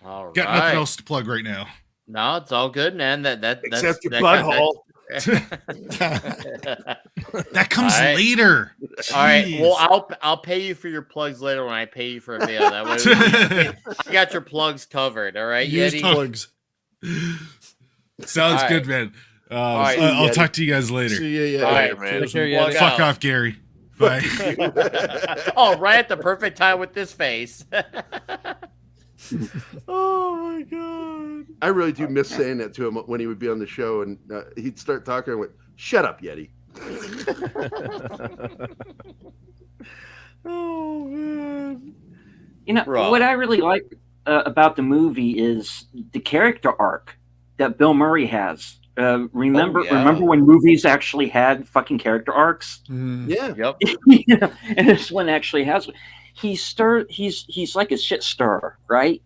A: All right.
J: Got nothing else to plug right now.
A: No, it's all good, man.
F: Except your butthole.
J: That comes later.
A: All right. Well, I'll pay you for your plugs later when I pay you for a video. That way, I got your plugs covered. All right,
I: Use
A: Yeti.
I: plugs.
J: Sounds good, man. I'll talk to you guys later.
I: See ya,
A: all right,
E: man.
J: Fuck off, Gerry. Bye.
A: Oh, right at the perfect time with this face. Oh my God.
F: I really do miss saying that to him when he would be on the show and he'd start talking and went, "Shut up, Yeti."
A: Oh man.
H: You know what I really like about the movie is the character arc that Bill Murray has. Remember when movies actually had fucking character arcs?
F: Yeah.
A: Yep.
H: And this one actually has. He's like a shit stirrer, right?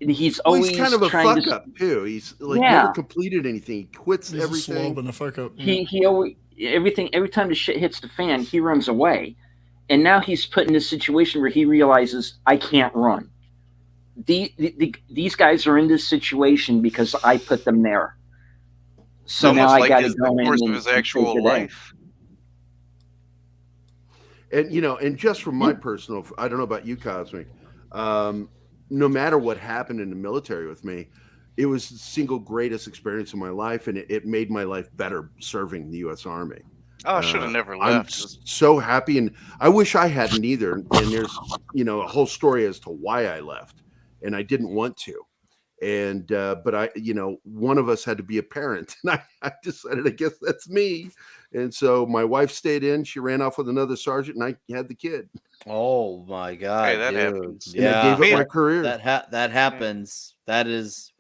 H: And he's always
F: kind of a
H: trying
F: fuck up too. He's like never completed anything. He quits
I: He's
F: everything.
I: a slob and a fuck up.
H: He always every time the shit hits the fan, he runs away. And now he's put in this situation where he realizes I can't run. These guys are in this situation because I put them there. So now I got to go in and
E: his actual life.
F: And and just from my personal, I don't know about you, Cosmic. No matter what happened in the military with me, it was the single greatest experience of my life, and it made my life better serving the U.S. Army.
E: Oh, I should have never left.
F: I'm so happy, and I wish I hadn't either. And there's a whole story as to why I left, and I didn't want to. And but I, one of us had to be a parent, and I decided I guess that's me. And so my wife stayed in. She ran off with another sergeant, and I had the kid.
A: Oh my God!
E: Hey, that
A: dude.
E: happens.
F: And I gave up my career.
A: That happens. That is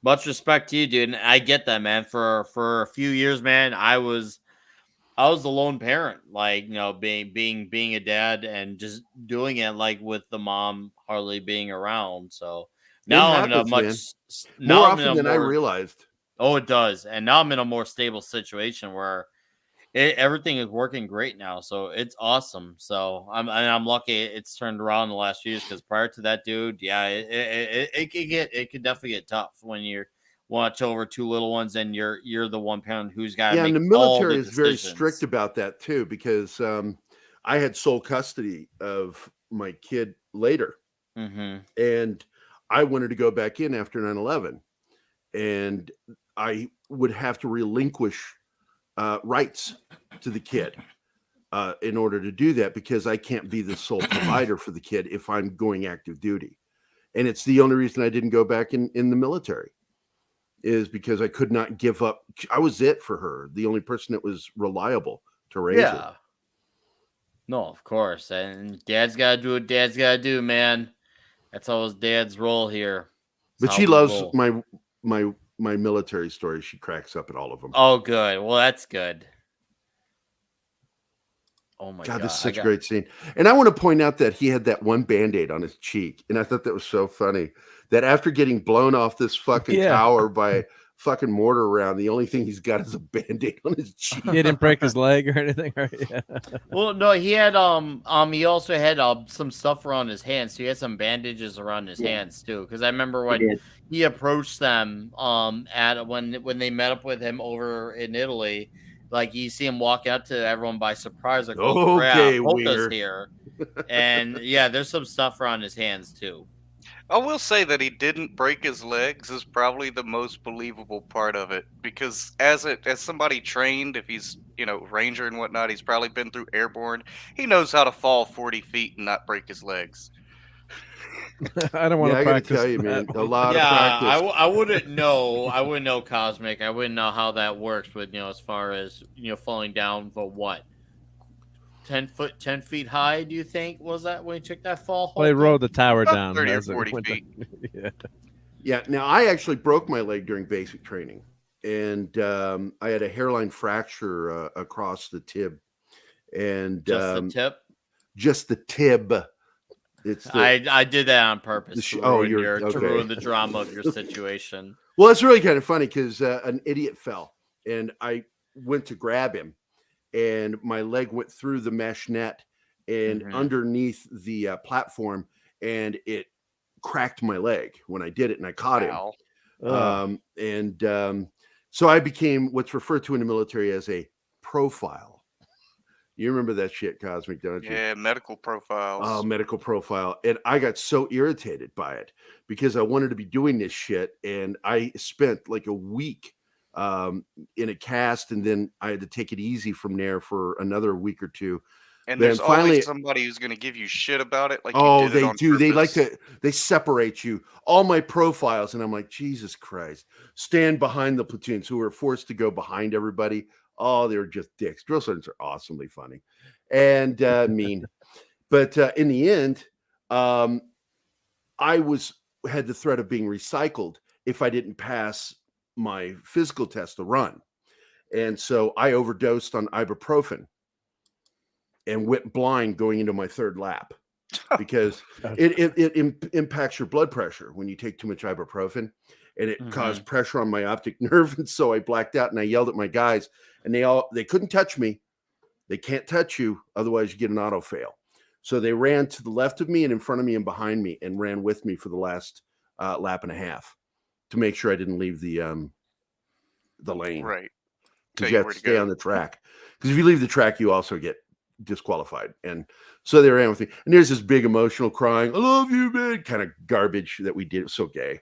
A: much respect to you, dude. And I get that, man. For a few years, man, I was the lone parent, like being a dad and just doing it like with the mom hardly being around. So now I'm in a much
F: more often than I realized.
A: Oh, it does. And now I'm in a more stable situation where everything is working great now. So it's awesome. So I'm lucky it's turned around in the last few years, because prior to that, dude, it could definitely get tough when you're watch over two little ones and you're the one parent who's got to make
F: and the military
A: all
F: is very strict about that too, because I had sole custody of my kid later. And I wanted to go back in after 9/11, and I would have to relinquish rights to the kid in order to do that, because I can't be the sole provider for the kid if I'm going active duty. And it's the only reason I didn't go back in the military, is because I could not give up. I was it for her, the only person that was reliable to raise her.
A: No, of course. And dad's got to do what dad's got to do, man. That's always dad's role here.
F: But she loves my military stories. She cracks up at all of them.
A: Oh, good. Well, that's good. Oh my God,
F: this is such a great scene. And I want to point out that he had that one Band-Aid on his cheek, and I thought that was so funny. That after getting blown off this fucking tower by fucking mortar round, the only thing he's got is a Band-Aid on his cheek.
G: He didn't break his leg or anything, right? Yeah.
A: Well, no, he had he also had some stuff around his hands. So he had some bandages around his hands too. Because I remember when he approached them at when they met up with him over in Italy. Like, you see him walking up to everyone by surprise, like,
F: okay,
A: Hoka's here. And yeah, there's some stuff around his hands too.
E: I will say that he didn't break his legs is probably the most believable part of it, because as somebody trained, if he's ranger and whatnot, he's probably been through airborne. He knows how to fall 40 feet and not break his legs.
G: I don't want to
F: I gotta
G: practice
F: tell you, man, a lot
A: Yeah,
F: of practice.
A: I wouldn't know. I wouldn't know Cosmic. I wouldn't know how that works. But as far as falling down for what, 10 feet high? Do you think was that when he took that fall?
G: Well, they rode the tower
E: About
G: down
E: 30 or
G: as it
E: 40
G: went
E: feet.
G: down.
F: Yeah. Now, I actually broke my leg during basic training, and I had a hairline fracture across the tib, and
A: Just the tip.
F: just the tib.
A: I did that on purpose to ruin the drama of your situation.
F: Well, it's really kind of funny because an idiot fell, and I went to grab him, and my leg went through the mesh net and underneath the platform, and it cracked my leg when I did it, and I caught him. So I became what's referred to in the military as a profile. You remember that shit, Cosmic, don't you?
E: Yeah, medical profiles.
F: Oh, medical profile. And I got so irritated by it because I wanted to be doing this shit. And I spent like a week in a cast, and then I had to take it easy from there for another week or two.
E: And there's always somebody who's going to give you shit about it. Like,
F: they do. They like they separate you. All my profiles. And I'm like, Jesus Christ. Stand behind the platoons who are forced to go behind everybody. Oh, they're just dicks. Drill sergeants are awesomely funny and mean. But in the end, I had the threat of being recycled if I didn't pass my physical test to run. And so I overdosed on ibuprofen and went blind going into my third lap because it impacts your blood pressure when you take too much ibuprofen, and it caused pressure on my optic nerve. And so I blacked out, and I yelled at my guys, and they couldn't touch me. They can't touch you. Otherwise you get an auto fail. So they ran to the left of me and in front of me and behind me and ran with me for the last lap and a half to make sure I didn't leave the lane.
E: Right.
F: Because you have to stay on the track. Because if you leave the track, you also get disqualified. And so they ran with me. And there's this big emotional crying, I love you, man, kind of garbage that we did. It was so gay.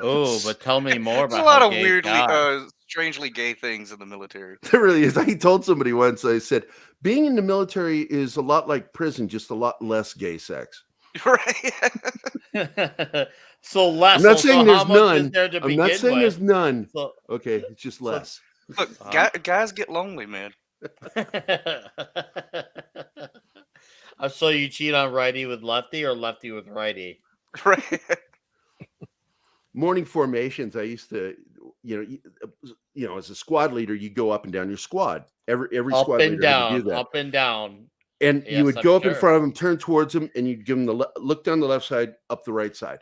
A: Oh, but tell me more about
E: There's a lot of weirdly, strangely gay things in the military.
F: There really is. I told somebody once, I said, being in the military is a lot like prison, just a lot less gay sex.
E: Right.
A: So less.
F: I'm not saying there's none.
A: I'm not saying
F: there's none. Okay, it's just less.
E: Look, guys get lonely, man.
A: So you cheat on righty with lefty or lefty with righty?
E: Right.
F: Morning formations. I used to, as a squad leader, you go up and down your squad. Every squad leader had to do that.
A: Up and down.
F: And you would go up in front of them, turn towards them, and you'd give them look down the left side, up the right side.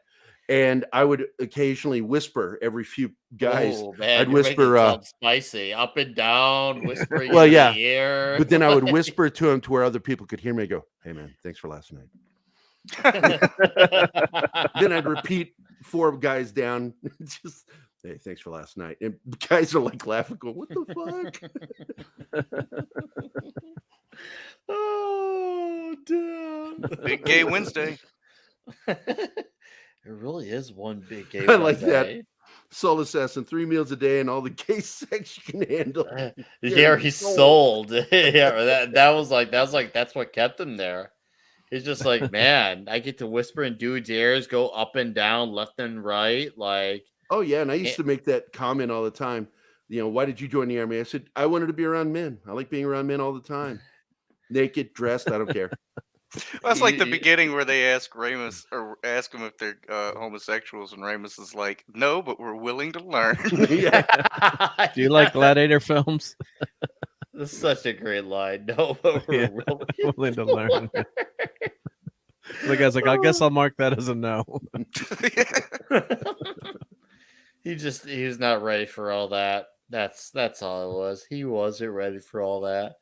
F: And I would occasionally whisper every few guys.
A: Oh, man,
F: I'd whisper
A: spicy, up and down, whispering
F: well,
A: in
F: yeah.
A: the ear.
F: But then I would whisper to him to where other people could hear me. I go, hey man, thanks for last night. Then I'd repeat 4 guys down. Just hey, thanks for last night. And guys are like laughing, going, what the fuck?
A: Oh, damn.
E: Big Gay Wednesday.
A: It really is one big gay.
F: I like that. Soul Assassin, 3 meals a day and all the gay sex you can handle.
A: Yeah, he's sold. Yeah, that's what kept him there. He's just like, man, I get to whisper in dudes' ears, go up and down, left and right, like.
F: Oh yeah, and I used to make that comment all the time. Why did you join the army? I said I wanted to be around men. I like being around men all the time. Naked, dressed, I don't care.
E: That's like the beginning where they ask Ramus or ask him if they're homosexuals, and Ramus is like, "No, but we're willing to learn."
G: Do you like gladiator films?
A: This is such a great line. No, but we're
G: willing to learn. The guy's like, I guess I'll mark that as a no.
A: He's not ready for all that. That's all it was. He wasn't ready for all that.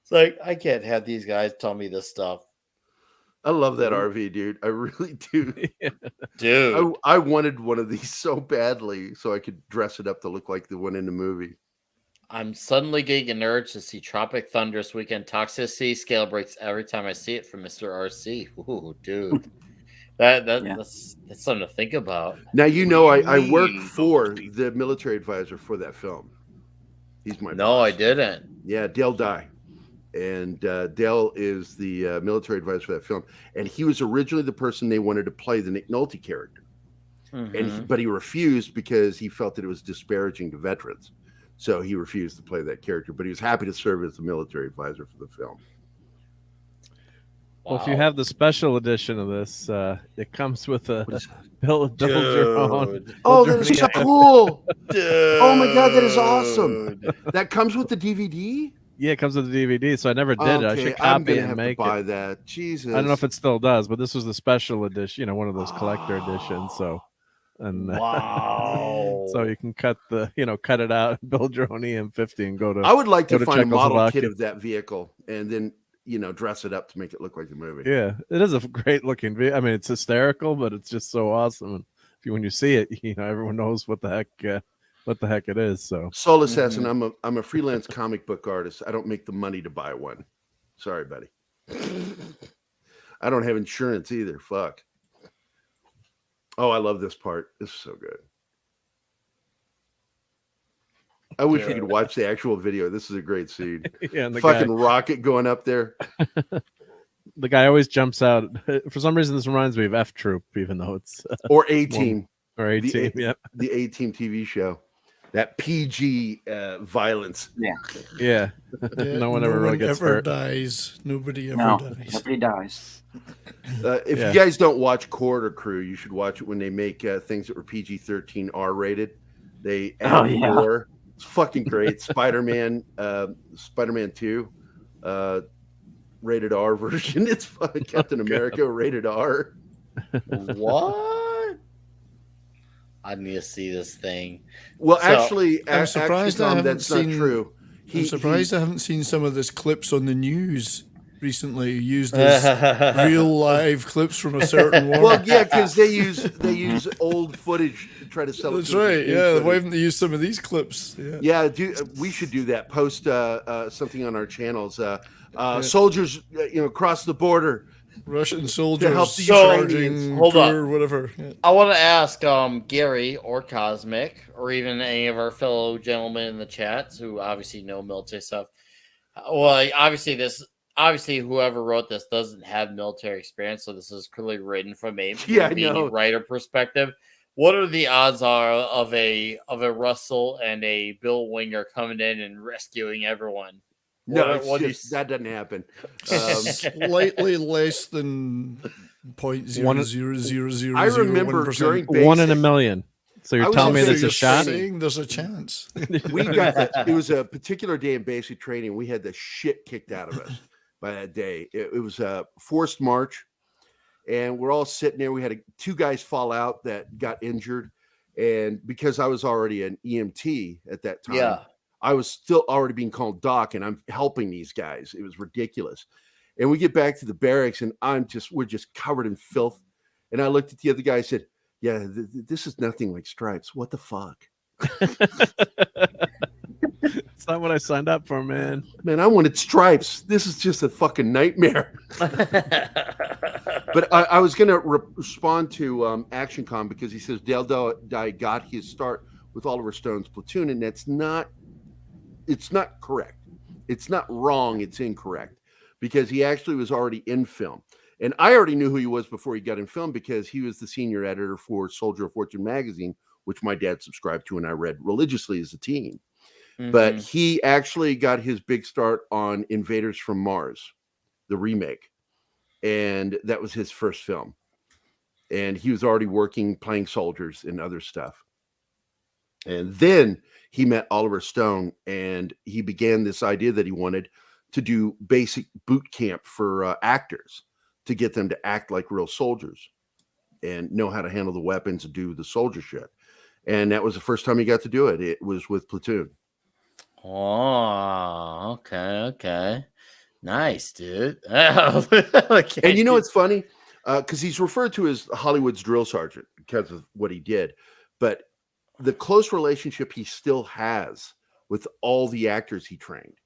A: It's like, I can't have these guys tell me this stuff.
F: I love that RV, dude. I really do.
A: Dude.
F: I wanted one of these so badly so I could dress it up to look like the one in the movie.
A: I'm suddenly getting an urge to see Tropic Thunder this weekend. Toxicity scale breaks every time I see it from Mr. RC. Ooh, dude. That's something to think about.
F: Now I worked for the military advisor for that film. He's my boss.
A: I didn't.
F: Yeah, Dale Dye. And Dale is the military advisor for that film. And he was originally the person they wanted to play the Nick Nolte character. But he refused because he felt that it was disparaging to veterans. So he refused to play that character. But he was happy to serve as the military advisor for the film.
G: Well, if you have the special edition of this, it comes with a build your own.
F: Oh, that is so cool! Dude. Oh my god, that is awesome! That comes with the DVD.
G: Yeah, it comes with the DVD. So I never did it. I should copy it and make it.
F: Buy that. Jesus,
G: I don't know if it still does, but this was the special edition. One of those collector editions. So, and
A: wow,
G: so you can cut it out, build your own EM50, and go to.
F: I would like to find a model kit of that vehicle, and then dress it up to make it look like the movie.
G: Yeah, it is a great looking vehicle. I mean, it's hysterical, but it's just so awesome. And when you see it, everyone knows what the heck it is. So
F: Soul Assassin, I'm a freelance comic book artist. I don't make the money to buy one. Sorry, buddy. I don't have insurance either. Fuck. Oh, I love this part. This is so good. I wish we could watch the actual video. This is a great scene. Yeah, and the fucking rocket going up there.
G: The guy always jumps out. For some reason, this reminds me of F Troop, even though it's
F: or A-Team.
G: Or A-Team,
F: yep. The A-Team TV show. That PG violence.
G: Yeah. No one ever really gets hurt.
I: Dies. Nobody ever dies.
H: Nobody dies.
F: If you guys don't watch Corridor Crew, you should watch it when they make things that were PG-13 R-rated. They add more. It's fucking great. Spider-Man 2, rated R version. It's fucking Captain America rated R.
A: What? I need to see this thing.
F: Well, actually,
I: I'm surprised I haven't seen.
F: Not true.
I: I'm surprised I haven't seen some of this clips on the news recently used as real live clips from a certain war.
F: Well, yeah, because they use old footage to try to sell it.
I: That's right. Yeah, why haven't they used some of these clips?
F: Yeah, we should do that. Post something on our channels. Soldiers, cross the border.
I: Russian soldiers
F: help the
I: charging.
A: Hold on,
I: or whatever. Yeah.
A: I want to ask Gary or Cosmic or even any of our fellow gentlemen in the chats who obviously know military stuff. Well, obviously, whoever wrote this doesn't have military experience, so this is clearly written from a writer perspective. What are the odds of a Russell and a Bill Winger coming in and rescuing everyone?
F: That doesn't happen.
I: Slightly less than 0.000001%.
F: I remember during basic,
G: 1 in a million. So you're telling me there's a shot?
I: There's a chance.
F: We got it was a particular day in basic training. We had the shit kicked out of us by that day. It was a forced march, and we're all sitting there. We had 2 guys fall out that got injured, and because I was already an EMT at that time, I was still already being called doc, and I'm helping these guys. It was ridiculous. And we get back to the barracks, and we're just covered in filth. And I looked at the other guy and said, "Yeah, this is nothing like stripes. What the fuck?"
G: It's not what I signed up for, man.
F: Man, I wanted stripes. This is just a fucking nightmare. But I was going to respond to ActionCom because he says Dale Dye got his start with Oliver Stone's platoon, and it's not correct. It's not wrong. It's incorrect because he actually was already in film. And I already knew who he was before he got in film because he was the senior editor for Soldier of Fortune magazine, which my dad subscribed to and I read religiously as a teen. Mm-hmm. But he actually got his big start on Invaders from Mars, the remake. And that was his first film. And he was already playing soldiers and other stuff. And then he met Oliver Stone and he began this idea that he wanted to do basic boot camp for actors to get them to act like real soldiers and know how to handle the weapons and do the soldier shit. And that was the first time he got to do it. It was with Platoon.
A: Oh, okay. Nice, dude.
F: And it's funny because he's referred to as Hollywood's drill sergeant because of what he did. But the close relationship he still has with all the actors he trained,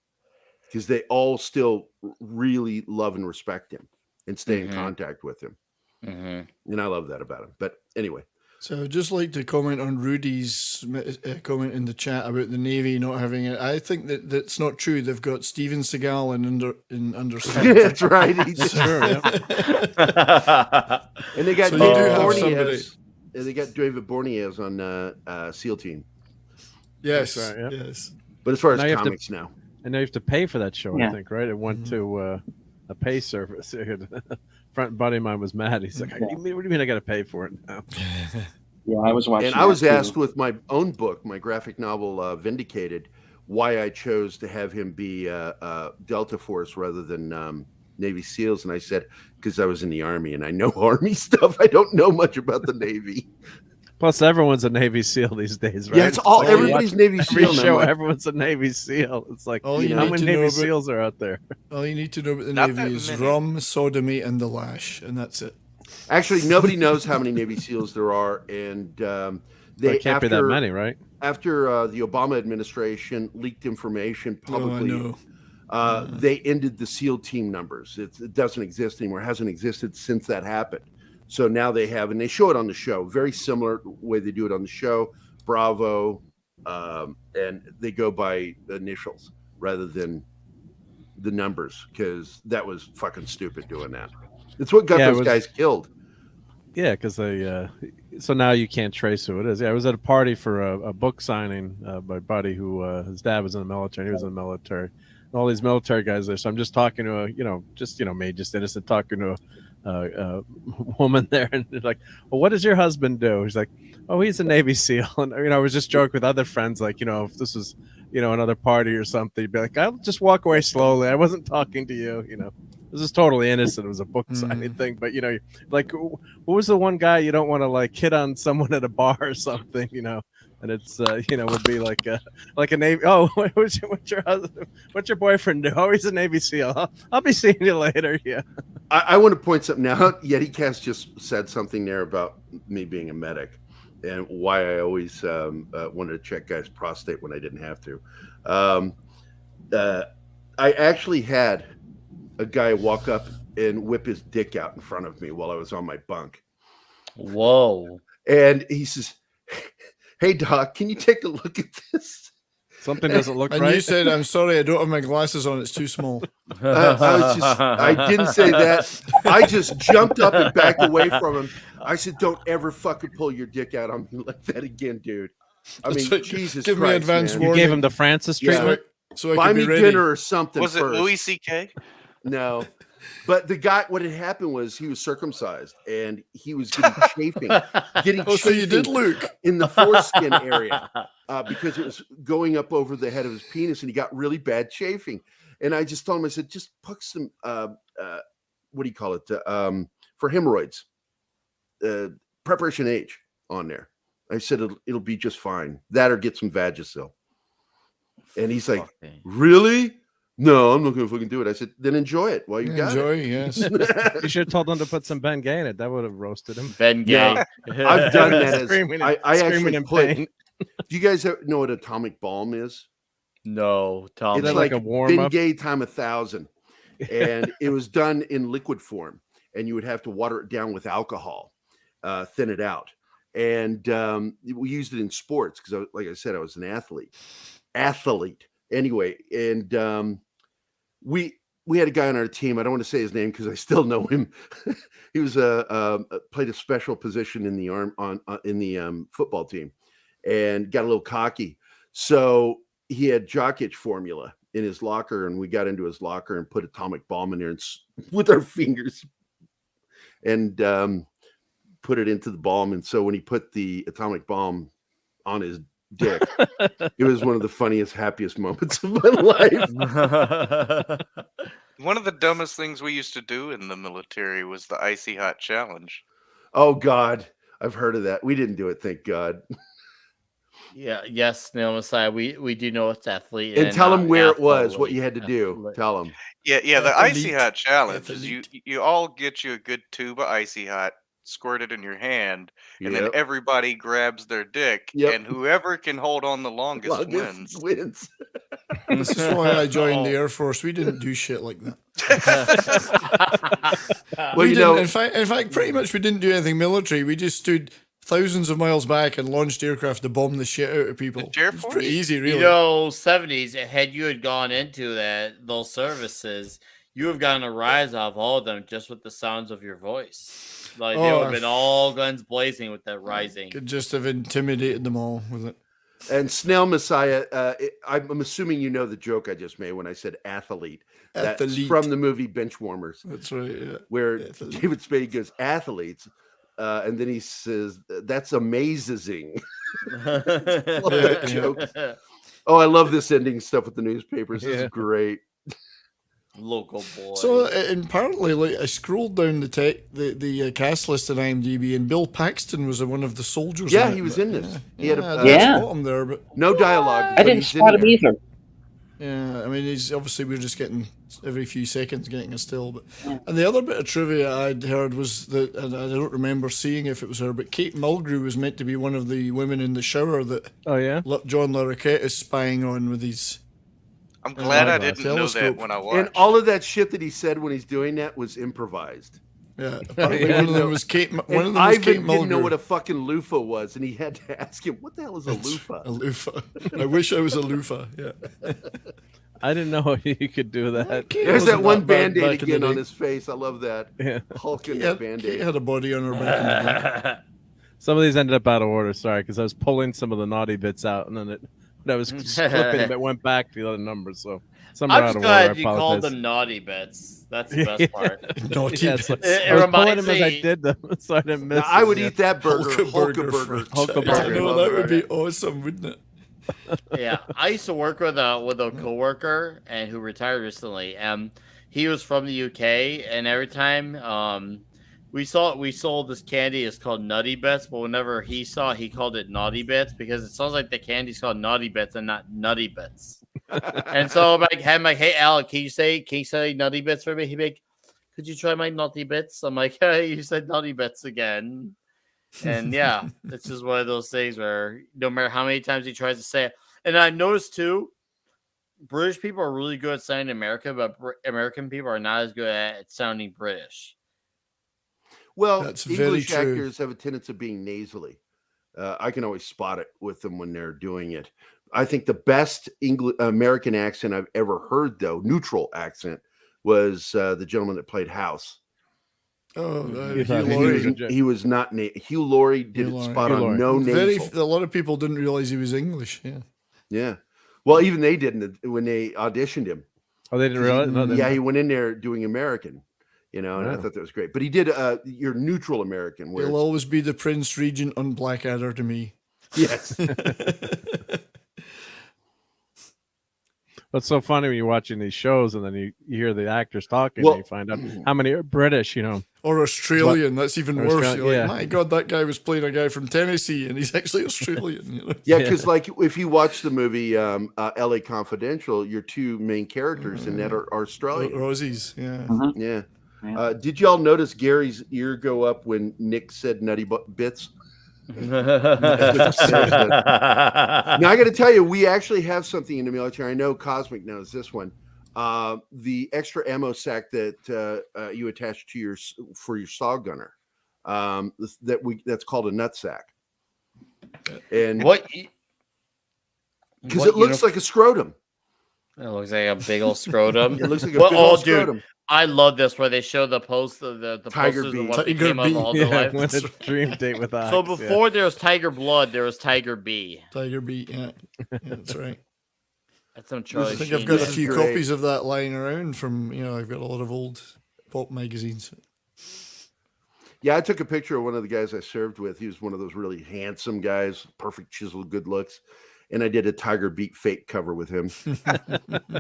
F: because they all still really love and respect him and stay in contact with him. And I love that about him. But anyway.
I: So I'd just like to comment on Rudy's comment in the chat about the Navy not having it. I think that's not true. They've got Steven Seagal in Under Siege.
F: That's right.
I: Sure, yeah.
F: And they got
I: so
F: David Bornez. They got David Bornez on SEAL Team.
I: Yes,
G: right, yep.
I: yes.
F: But as far as comics now.
G: And now you have to pay for that show, I think, right? It went to a pay service. Front buddy of mine was mad. He's like, what do you mean I got to pay for it now?
H: Yeah, I was watching.
F: And I was asked with my own book, my graphic novel, Vindicated, why I chose to have him be Delta Force rather than Navy SEALs. And I said, because I was in the Army and I know Army stuff. I don't know much about the Navy.
G: Plus, everyone's a Navy SEAL these days, right?
F: Yeah, it's all everybody's Navy SEAL.
G: Every show, everyone's a Navy SEAL. It's like, how many Navy SEALs are out there?
I: All you need to know about the Navy is rum, sodomy, and the lash, and that's it.
F: Actually, nobody knows how many Navy SEAls there are, and
G: they can't be that many, right?
F: After the Obama administration leaked information publicly, they ended the SEAL team numbers. It doesn't exist anymore. It hasn't existed since that happened. So now they have, and they show it on the show, very similar way they do it on the show, Bravo, and they go by initials rather than the numbers, because that was fucking stupid doing that. It's what got those guys killed.
G: Yeah, because they, so now you can't trace who it is. Yeah, I was at a party for a book signing by a buddy who, his dad was in the military, he was in the military, and all these military guys there. So I'm just talking to me, just innocent, talking to a woman there, and they're like, well, what does your husband do? He's like, oh, he's a Navy SEAL. And I was just joking with other friends, like, if this was another party or something, you'd be like, I'll just walk away slowly, I wasn't talking to you. This is totally innocent. It was a book signing thing, but like, what was the one guy you don't want to like hit on someone at a bar or something, and it's would be like a Navy. Oh, what's your husband? What's your boyfriend do? Oh, he's a Navy SEAL. I'll be seeing you later. Yeah.
F: I want to point something out. YetiCast just said something there about me being a medic and why I always wanted to check guys' prostate when I didn't have to. I actually had a guy walk up and whip his dick out in front of me while I was on my bunk.
A: Whoa.
F: And he says, hey, Doc, can you take a look at this?
G: Something doesn't look right.
I: And you said, I'm sorry, I don't have my glasses on. It's too small.
F: I didn't say that. I just jumped up and backed away from him. I said, don't ever fucking pull your dick out on me like that again, dude. I mean, Jesus
I: Give
F: Christ,
I: me advance
F: man.
I: warning.
G: You gave him the Francis treatment?
I: So I
F: buy
I: could
F: me
I: be ready.
F: dinner or something
E: Was
F: first.
E: it Louis C.K.?
F: No. But the guy, what had happened was he was circumcised and he was getting chafing.
I: So you did, Luke.
F: In the foreskin area because it was going up over the head of his penis and he got really bad chafing. And I just told him, I said, just put some, what do you call it? For hemorrhoids, Preparation H on there. I said, it'll be just fine. That or get some Vagisil. And he's like, really? No, I'm not going to fucking do it. I said, then enjoy it while you got it.
I: Yes.
G: You should have told him to put some Ben Gay in it. That would have roasted him.
A: Ben Gay.
F: Yeah, I've done that. I actually
G: in
F: put.
G: pain.
F: Do you guys know what atomic balm is?
A: No, Tom.
F: It's
G: like a warm
F: Ben
G: up?
F: Gay time 1,000, and it was done in liquid form, and you would have to water it down with alcohol, thin it out, and we used it in sports because, like I said, I was an athlete. Anyway, and we had a guy on our team. I don't want to say his name because I still know him. He was played a special position in the in the football team, and got a little cocky. So he had jock itch formula in his locker, and we got into his locker and put atomic bomb in there and with our fingers, and put it into the bomb. And so when he put the atomic bomb on his dick, it was one of the funniest, happiest moments of my life.
E: One of the dumbest things we used to do in the military was the Icy Hot challenge.
F: Oh God, I've heard of that. We didn't do it, thank God.
A: Yeah, yes, Snail Messiah. We do know it's athlete.
F: And tell them where it was, what you had to do. Tell them.
E: Yeah. The Icy Hot challenge is you all get you a good tube of Icy Hot, squirt it in your hand, and then everybody grabs their dick, and whoever can hold on the longest wins.
I: This is why I joined the Air Force. We didn't do shit like that.
F: Well, you know,
I: in fact, pretty much we didn't do anything military. We just stood thousands of miles back and launched aircraft to bomb the shit out of people. It's pretty easy, really.
A: You know, 70s, had you had gone into those services, you have gotten a rise off all of them just with the sounds of your voice. Like, they would have been all guns blazing with that rising.
I: Could just have intimidated them all with it.
F: And Snail Messiah, I'm assuming you know the joke I just made when I said athlete. That's from the movie Benchwarmers.
I: That's right, yeah.
F: Where David Spade goes, athletes. And then he says, that's amazing. Love that joke. Oh, I love this ending stuff with the newspapers. This is great.
A: Local boy.
I: So apparently, like, I scrolled down the cast list at IMDb, and Bill Paxton was one of the soldiers.
F: Yeah, he was in this. He had
I: I didn't spot him there, but
F: no dialogue.
H: I didn't spot him either.
I: Yeah, I mean, he's obviously we're just getting every few seconds getting a still. But and the other bit of trivia I'd heard was that, and I don't remember seeing if it was her, but Kate Mulgrew was meant to be one of the women in the shower that John Larroquette is spying on with his.
E: I'm glad I didn't know that when I watched.
F: And all of that shit that he said when he's doing that was improvised.
I: Yeah, apparently one of them was Kate. One of them was
F: Ivan
I: Kate Mulgrew.
F: didn't know what a fucking loofah was, and he had to ask him, "What the hell is a loofah?"
I: A loofah. I wish I was a loofah. Yeah.
G: I didn't know you could do that.
F: There's that one Band-Aid again on his face. I love that.
G: Yeah.
F: Hulking that Band-Aid.
I: Kate had a body on her back.
G: Some of these ended up out of order. Sorry, because I was pulling some of the naughty bits out, and then when I was clipping, it went back to the other numbers. So some are out of order.
A: I'm glad you called them naughty bits. That's the best part.
I: Naughty bits.
A: It reminds me.
G: I did them, so I didn't miss.
F: I would eat that burger.
I: Hulkaburger. That would be awesome, wouldn't it?
A: Yeah, I used to work with a coworker and who retired recently. He was from the UK, and every time we sold this candy. It's called Nutty Bits, but whenever he called it Naughty Bits because it sounds like the candy's called Naughty Bits and not Nutty Bits. And so I'm like, hey Alec, can you say Nutty Bits for me? He'd be like, could you try my Naughty Bits? I'm like, hey, you said Naughty Bits again. And yeah, it's just one of those things where no matter how many times he tries to say it. And I noticed too, British people are really good at sounding American, but American people are not as good at sounding British.
F: Well, English actors have a tendency of being nasally. I can always spot it with them when they're doing it. I think the best American accent I've ever heard, though, neutral accent, was the gentleman that played House.
I: Oh,
F: Hugh Laurie. He was not. Hugh Laurie did it spot on. No nasal.
I: A lot of people didn't realize he was English. Yeah.
F: Yeah. Well, even they didn't when they auditioned him.
G: Oh, they didn't realize. No,
F: yeah, he went in there doing American. You know, and I thought that was great. But he did your neutral American.
I: He'll always be the Prince Regent on Blackadder to me.
F: Yes.
G: What's so funny when you're watching these shows and then you hear the actors talking and you find out how many are British, you know.
I: Or Australian. That's even worse. You're like, my God, that guy was playing a guy from Tennessee and he's actually Australian. You know?
F: Yeah, because like if you watch the movie LA Confidential, your two main characters in that are Australian.
I: Aussies, yeah.
F: Yeah. Did y'all notice Gary's ear go up when Nick said nutty bits? Now I got to tell you, we actually have something in the military. I know Cosmic knows this one. The extra ammo sack that you attach to for your saw gunner. That's called a nut sack. And because it looks like a scrotum.
A: It looks like a big old scrotum.
F: It looks like a big old scrotum.
A: Dude, I love this where they show the post the
F: Tiger
A: posters
F: Bee.
A: of what became of all the life.
G: Went a dream date with Oates.
A: So before there was Tiger Blood, there was Tiger Bee.
I: Tiger Bee, yeah, that's right.
A: That's some Charlie.
I: I think I've got a few copies of that lying around from I've got a lot of old pulp magazines.
F: Yeah, I took a picture of one of the guys I served with. He was one of those really handsome guys, perfect chiseled, good looks. And I did a Tiger Beat fake cover with him.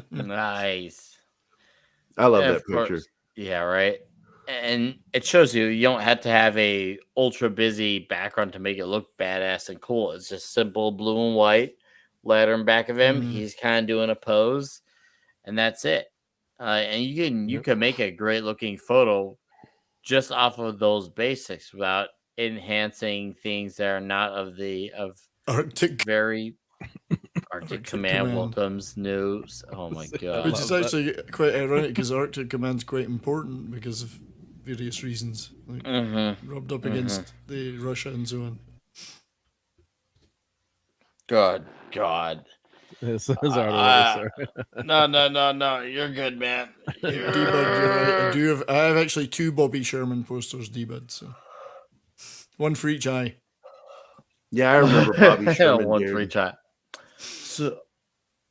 A: Nice.
F: I love that picture.
A: Course. Yeah, right. And it shows you don't have to have a ultra busy background to make it look badass and cool. It's just simple blue and white letter in back of him. He's kind of doing a pose, and that's it. And you can make a great looking photo just off of those basics without enhancing things that are not of
I: Arctic.
A: Very Arctic Command welcomes news. Oh my god!
I: Which is actually quite ironic because Arctic Command's quite important because of various reasons, like rubbed up against the Russia and so on.
A: God.
G: This is our
A: No. You're good, man.
I: D-Bud, you're right. I have actually 2 Bobby Sherman posters, D-Bud. So 1 for each eye.
F: Yeah, I remember Bobby Sherman.
A: 1 for each eye. So,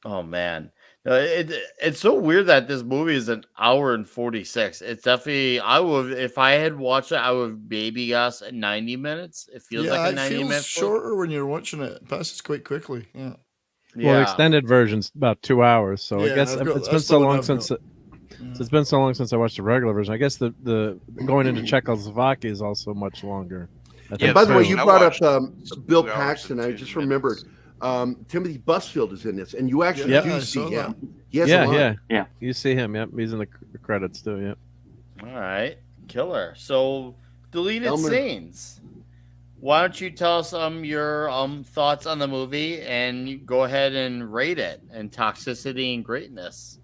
A: oh man, no, it's so weird that this movie is an hour and 46. It's definitely, I would, if I had watched it, I would maybe guess at 90 minutes. It feels like a 90 minutes
I: shorter when you're watching it. It passes quite quickly. Yeah.
G: Well, the extended version's about 2 hours, so I guess it's been so long since it's been so long since I watched the regular version. I guess the going into Czechoslovakia is also much longer.
F: And by the way, you brought up Bill Paxton. I just remembered Timothy Busfield is in this, and you actually do see him.
G: Yeah. You see him. Yep, he's in the credits too. Yep.
A: All right, killer. So deleted scenes. Why don't you tell us your thoughts on the movie and you go ahead and rate it and toxicity and greatness.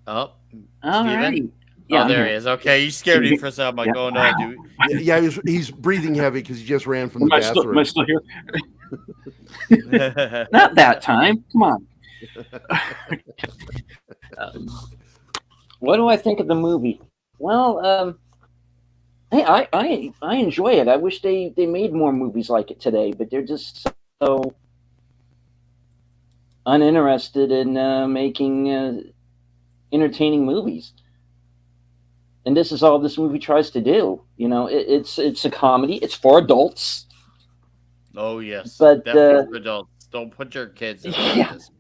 H: All
A: Steven?
H: right. Yeah,
A: there he is. Okay, you scared me for a second. I'm like, oh no, dude.
F: Yeah, he's breathing heavy because he just ran from the bathroom.
H: Am I still here? Not that time. Come on. What do I think of the movie? Well, hey, I enjoy it. I wish they made more movies like it today, but they're just so uninterested in making entertaining movies. And this is all this movie tries to do. You know, it's a comedy. It's for adults.
A: Oh yes,
H: but
A: definitely for adults. Don't put your kids in this,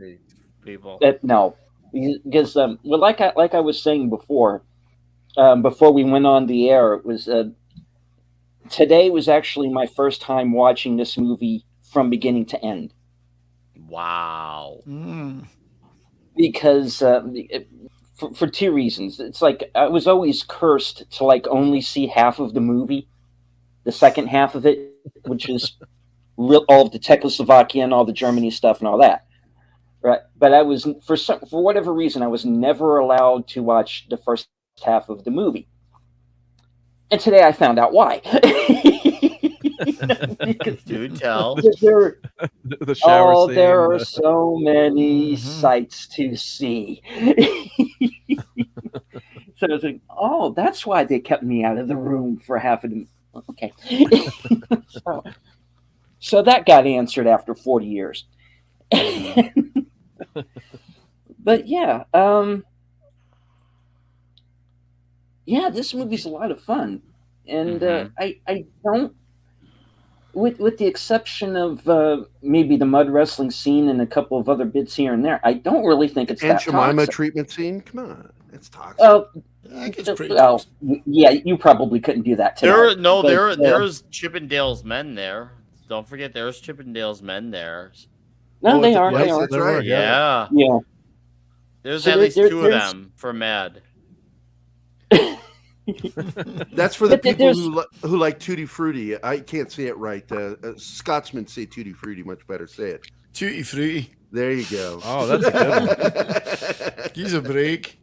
A: people.
H: No, because well, like I was saying before we went on the air, it was today was actually my first time watching this movie from beginning to end.
A: Wow.
H: Because for 2 reasons. It's like I was always cursed to like only see half of the movie, the second half of it, which is all of the Czechoslovakia and all the Germany stuff and all that. Right, but I was for whatever reason I was never allowed to watch the first half of the movie. And today I found out why.
A: Do tell.
G: The shower scene.
H: There are so many sights to see. So I was like, oh, that's why they kept me out of the room for half of the. Okay. So that got answered after 40 years. But yeah, this movie's a lot of fun, and I don't, with the exception of maybe the mud wrestling scene and a couple of other bits here and there, I don't really think it's
F: Aunt
H: that
F: Jemima
H: toxic.
F: treatment scene. Come on, it's toxic.
I: I think it's pretty toxic.
H: Yeah, you probably couldn't do that today.
A: There's Chippendale's men there. Don't forget, there's Chippendale's men there.
H: No, they are.
F: Yes,
H: They are.
F: that's right.
A: Yeah.
H: Yeah.
A: There's
H: So
A: at least 2 of
H: there's-
A: them for Mad.
F: That's for the
H: But
F: people
H: there's-
F: who like Tutti Frutti. I can't say it right. Scotsmen say Tutti Frutti much better. Say it.
I: Tutti Frutti.
F: There you go.
G: Oh, that's a good one.
I: Give us a break.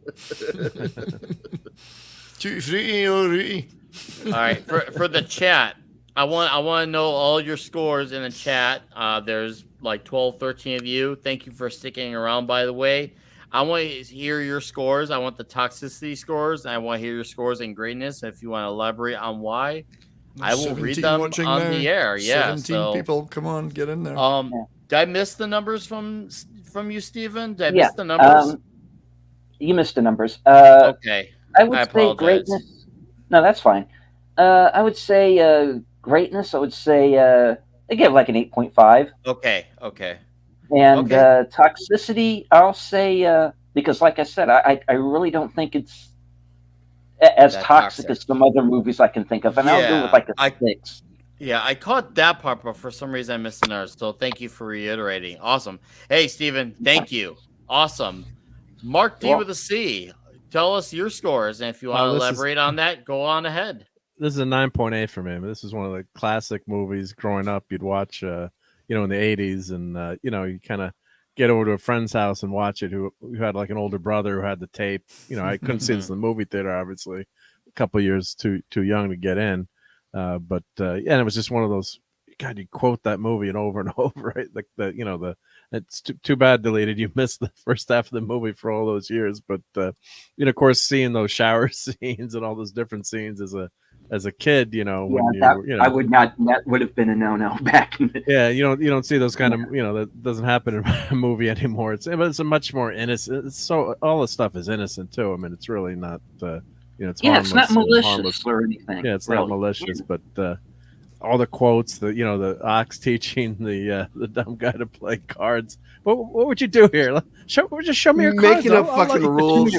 I: Tutti Frutti, oh Rudy.
A: All right, for the chat, I want to know all your scores in the chat. There's like 12, 13 of you. Thank you for sticking around, by the way. I want to hear your scores. I want the toxicity scores. I want to hear your scores in greatness. If you want to elaborate on why, I will read them on the air. Yeah,
I: 17 people, come on, get in there.
A: Did I miss the numbers from you, Steven? Did I miss the numbers?
H: You missed the numbers.
A: Okay.
H: I would say greatness. No, that's fine. I would say greatness. I would say I give like an 8.5.
A: Okay.
H: And toxicity, I'll say because, like I said, I really don't think it's as toxic as some other movies I can think of, and I'll go with like a 6.
A: Yeah, I caught that part, but for some reason I missed the others. So thank you for reiterating. Awesome. Hey, Steven, thank you. Awesome. Mark D with a C. Tell us your scores, and if you want to elaborate on that, go on ahead.
G: This is a 9.8 for me. This is one of the classic movies growing up. You'd watch in the 80s, and you kind of get over to a friend's house and watch it who had like an older brother who had the tape. I couldn't see this in the movie theater, obviously, a couple of years too young to get in. But yeah, and it was just one of those, God, you quote that movie and over, right? Like it's too bad, Deleted. You missed the first half of the movie for all those years. But of course, seeing those shower scenes and all those different scenes as a kid,
H: I would not. That would have been a no back in the
G: Yeah, you don't see those kind of that doesn't happen in a movie anymore. It's a much more innocent. All the stuff is innocent too. I mean, it's really not. It's
H: it's not malicious
G: harmless
H: or anything.
G: Yeah, it's not malicious, but all the quotes, the ox teaching the dumb guy to play cards. What would you do here? Just show me your cards.
F: Making up fucking rules.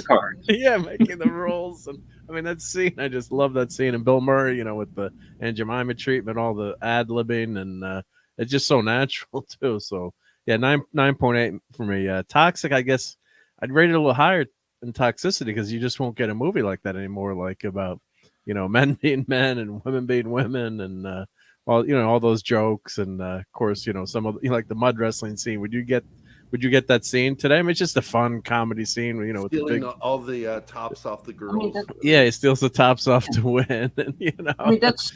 G: Yeah, making the rules. And I mean, that scene, I just love that scene. And Bill Murray, with the Aunt Jemima treatment, all the ad-libbing, and it's just so natural too. So yeah, 9.8 for me. Toxic, I guess I'd rate it a little higher in Toxicity, because you just won't get a movie like that anymore, like about men being men and women being women, and all those jokes, and of course some of like the mud wrestling scene. Would you get that scene today? I mean, it's just a fun comedy scene, with
F: stealing
G: the big,
F: all the tops off the girls.
G: Yeah, he steals the tops off to win, and
H: I mean, that's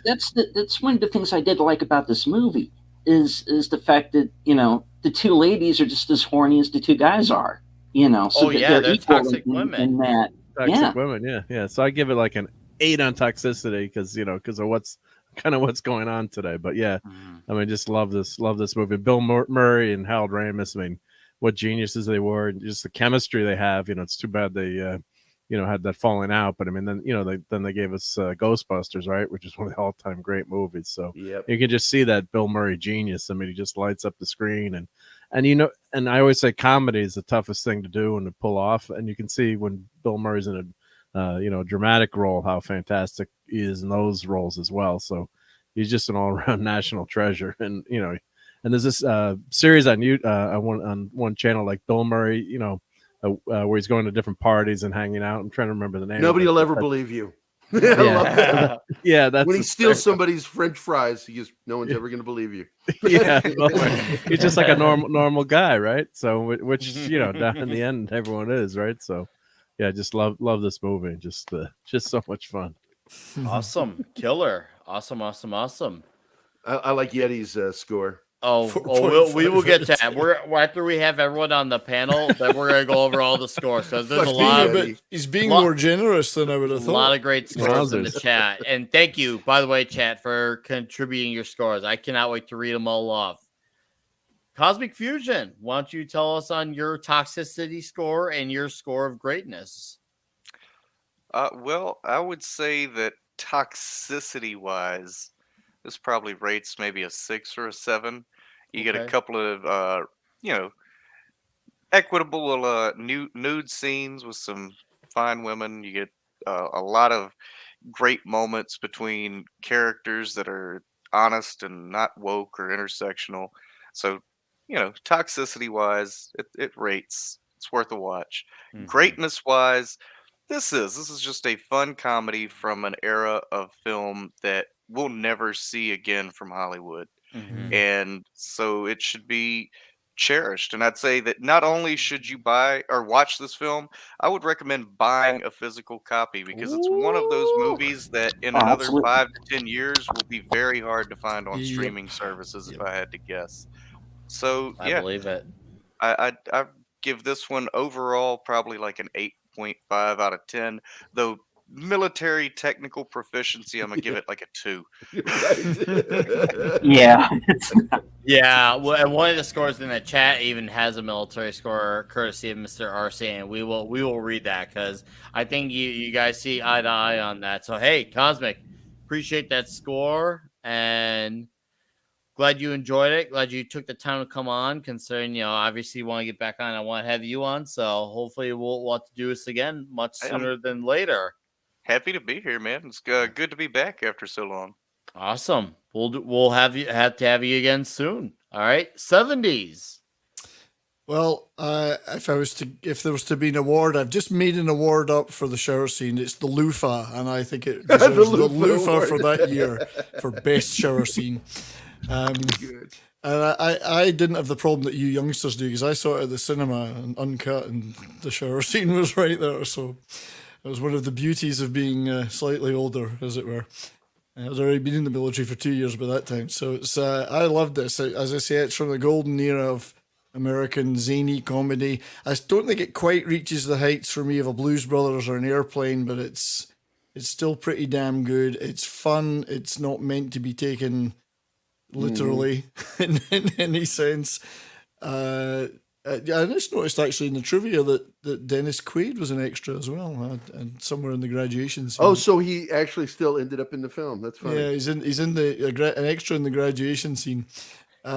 H: one of the things I did like about this movie is the fact that the two ladies are just as horny as the two guys are. So they're
A: toxic women.
H: In that.
G: Toxic women, yeah. So I give it like an 8 on Toxicity, because of what's going on today. But yeah, I mean, just love this movie. Bill Murray and Harold Ramis. I mean, what geniuses they were, and just the chemistry they have. It's too bad they had that falling out. But I mean, then they gave us Ghostbusters, right, which is one of the all-time great movies. So you can just see that Bill Murray genius. I mean, he just lights up the screen, and I always say comedy is the toughest thing to do and to pull off. And you can see when Bill Murray's in a dramatic role, how fantastic he is in those roles as well. So he's just an all-around national treasure. And and there's this series on one channel, like Bill Murray, where he's going to different parties and hanging out. I'm trying to remember the name.
F: Nobody will ever believe you.
G: Yeah, that's
F: when he steals somebody's French fries. No one's ever going to believe you.
G: Yeah, he's just like a normal guy, right? So which down in the end, everyone is, right? So yeah, just love this movie. Just so much fun.
A: Awesome, killer, awesome.
F: I like Yeti's score.
A: We will get to that. We're after we have everyone on the panel, then we're gonna go over all the scores, because there's a lot.
I: He's being more generous than I would have thought.
A: A lot of great scores in the chat, and thank you, by the way, chat, for contributing your scores. I cannot wait to read them all off. Cosmic Fusion, why don't you tell us on your Toxicity score and your score of greatness?
E: Well, I would say that toxicity-wise, this probably rates maybe a 6 or a 7. You get a couple of, equitable nude scenes with some fine women. You get a lot of great moments between characters that are honest and not woke or intersectional. So, toxicity-wise, it rates. It's worth a watch. Greatness-wise, this is just a fun comedy from an era of film that we'll never see again from Hollywood. And so it should be cherished. And I'd say that not only should you buy or watch this film, I would recommend buying a physical copy, because it's one of those movies that in another 5 to 10 years will be very hard to find on streaming services, if I had to guess. So
A: I believe it.
E: I give this one overall probably like an 8.5 out of 10, though military technical proficiency, I'm gonna give it like a 2.
A: Yeah, well, and one of the scores in the chat even has a military score, courtesy of Mr. RC, and we will read that, because I think you guys see eye to eye on that. So hey, Cosmic, appreciate that score, and glad you enjoyed it. Glad you took the time to come on, considering obviously you want to get back on. I want to have you on, so hopefully we'll have to do this again much sooner than later.
E: Happy to be here, man. It's good to be back after so long.
A: Awesome. We'll have to have you again soon. All right, 70s.
I: Well, if there was to be an award, I've just made an award up for the shower scene. It's the loofah, and I think it deserves the loofah for that year for best shower scene. Good. And I didn't have the problem that you youngsters do, because I saw it at the cinema and uncut, and the shower scene was right there. So it was one of the beauties of being slightly older, as it were. I was already been in the military for 2 years by that time. So it's I love this. As I say, it's from the golden era of American zany comedy. I don't think it quite reaches the heights for me of a Blues Brothers or an Airplane, but it's still pretty damn good. It's fun. It's not meant to be taken literally in any sense. I just noticed actually in the trivia that Dennis Quaid was an extra as well, and somewhere in the graduation scene.
F: Oh, so he actually still ended up in the film. That's funny.
I: Yeah, he's in an extra in the graduation scene.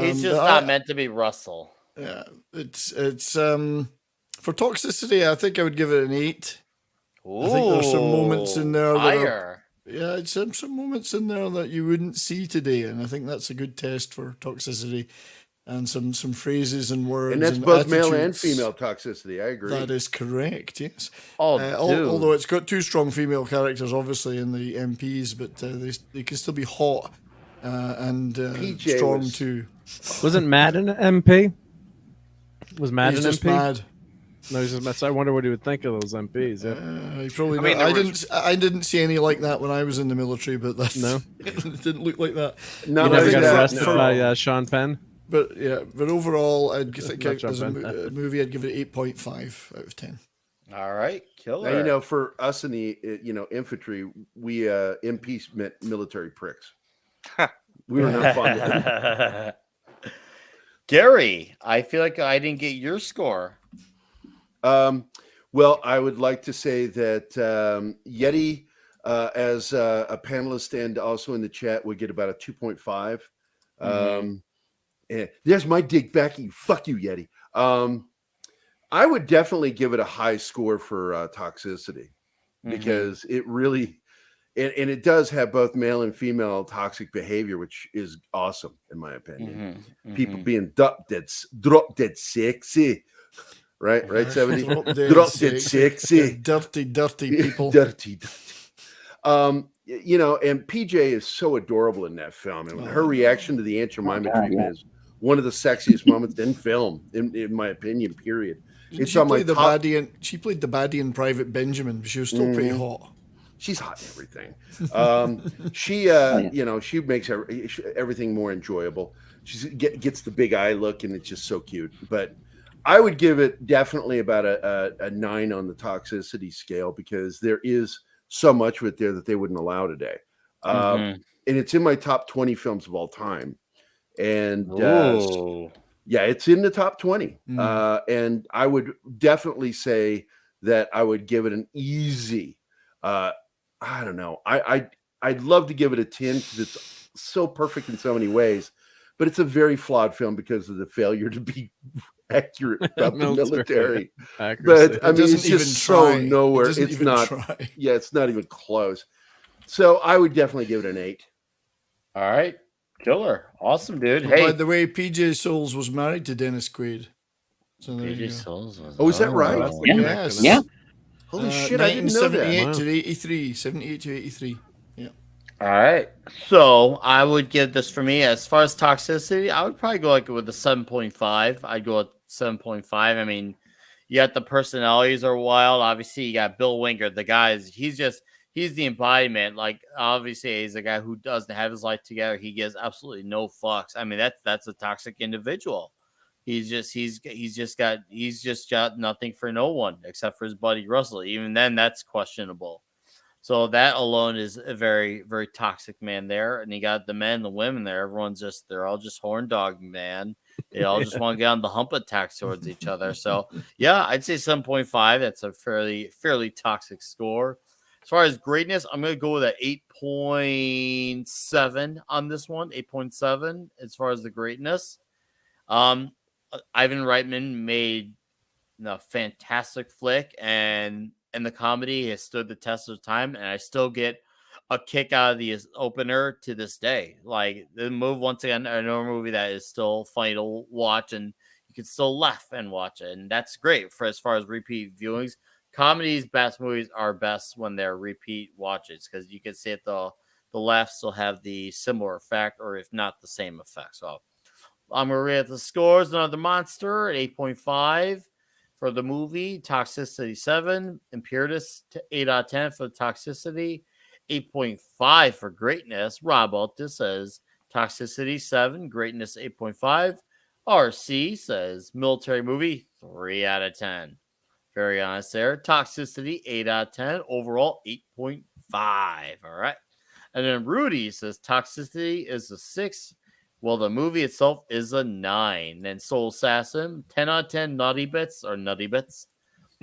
A: He's just not meant to be Russell.
I: Yeah, it's for toxicity. I think I would give it an 8.
A: Ooh,
I: I think there's some moments in there that
A: higher.
I: it's some moments in there that you wouldn't see today, and I think that's a good test for toxicity, and some phrases and words.
F: And that's both male and female toxicity. I agree.
I: That is correct. Yes.
A: Although
I: it's got 2 strong female characters, obviously, in the MPs, but they can still be hot and strong too.
G: Wasn't Matt an MP? Was Matt
I: He's
G: an
I: just
G: MP?
I: mad.
G: No, he's just mad. So I wonder what he would think of those MPs. Yeah.
I: He probably. I didn't see any like that when I was in the military, but that's
G: No.
I: it didn't look like that.
G: You never got arrested by Sean Penn.
I: But overall, I'd think as a movie, I'd give it 8.5 out of 10.
A: All right, killer.
F: Now, you know, for us in the infantry, we MPs meant military pricks. We were not fond of them.
A: Gerry, I feel like I didn't get your score.
F: Well, I would like to say that Yeti, as a panelist and also in the chat, would get about a 2.5. There's my dig back. Fuck you, Yeti. I would definitely give it a high score for toxicity, because it really, and it does have both male and female toxic behavior, which is awesome in my opinion. People being drop dead sexy. Right, 70. Drop dead sexy.
I: Dirty people.
F: Dirty. And PJ is so adorable in that film. And her reaction to the Aunt Jemima treatment is one of the sexiest moments in film, in my opinion, period.
I: She played the baddie in Private Benjamin, but she was still pretty hot.
F: She's hot in everything. She makes everything more enjoyable. She gets the big eye look, and it's just so cute. But I would give it definitely about a 9 on the toxicity scale, because there is so much of it there that they wouldn't allow today. And it's in my top 20 films of all time. And it's in the top 20. And I would definitely say that I would give it an easy, I don't know. I'd love to give it a 10 because it's so perfect in so many ways, but it's a very flawed film because of the failure to be accurate about the military. But I mean, it's just so nowhere. It's not. Yeah, it's not even close. So I would definitely give it an 8.
A: All right, killer, awesome, dude.
I: Hey, by the way, PJ Souls was married to Dennis Quaid. So
A: PJ Souls was.
F: Oh, is that right?
I: Yes.
H: Yeah.
F: Holy shit! I didn't know that.
I: 78 to 83. 78 to 83. Yeah.
A: All right. So I would give this, for me, as far as toxicity, I would probably go with a 7.5. I'd go with 7.5. I mean, you got the personalities are wild. Obviously, you got Bill Winger. The guys, he's the embodiment. Like, obviously, he's a guy who doesn't have his life together. He gives absolutely no fucks. I mean, that's a toxic individual. He's just got nothing for no one except for his buddy Russell. Even then, that's questionable. So that alone is a very, very toxic man there. And you got the men, the women there. They're all just horn dog, man. They all just want to get on the hump attacks towards each other. So yeah, I'd say 7.5. That's a fairly toxic score. As far as greatness, I'm going to go with an 8.7 on this one. 8.7 as far as the greatness. Ivan Reitman made a fantastic flick, and the comedy has stood the test of time, and I still get a kick out of the opener to this day. Like, the move, once again, another movie that is still funny to watch, and you can still laugh and watch it, and that's great for as far as repeat viewings. Comedies, best movies are best when they're repeat watches, because you can sit the the laughs still have the similar effect, or if not the same effect. So I'm going to rate the scores. Another Monster at 8.5 for the movie. Toxicity 7. Imperitus 8 out of 10 for the Toxicity. 8.5 for Greatness. Rob Oates says Toxicity 7. Greatness 8.5. RC says Military Movie 3 out of 10. Very honest there. Toxicity 8 out of 10. Overall 8.5. All right. And then Rudy says Toxicity is a 6. Well, the movie itself is a 9. Then Soul Assassin, 10 out of 10 Naughty Bits or Nutty Bits.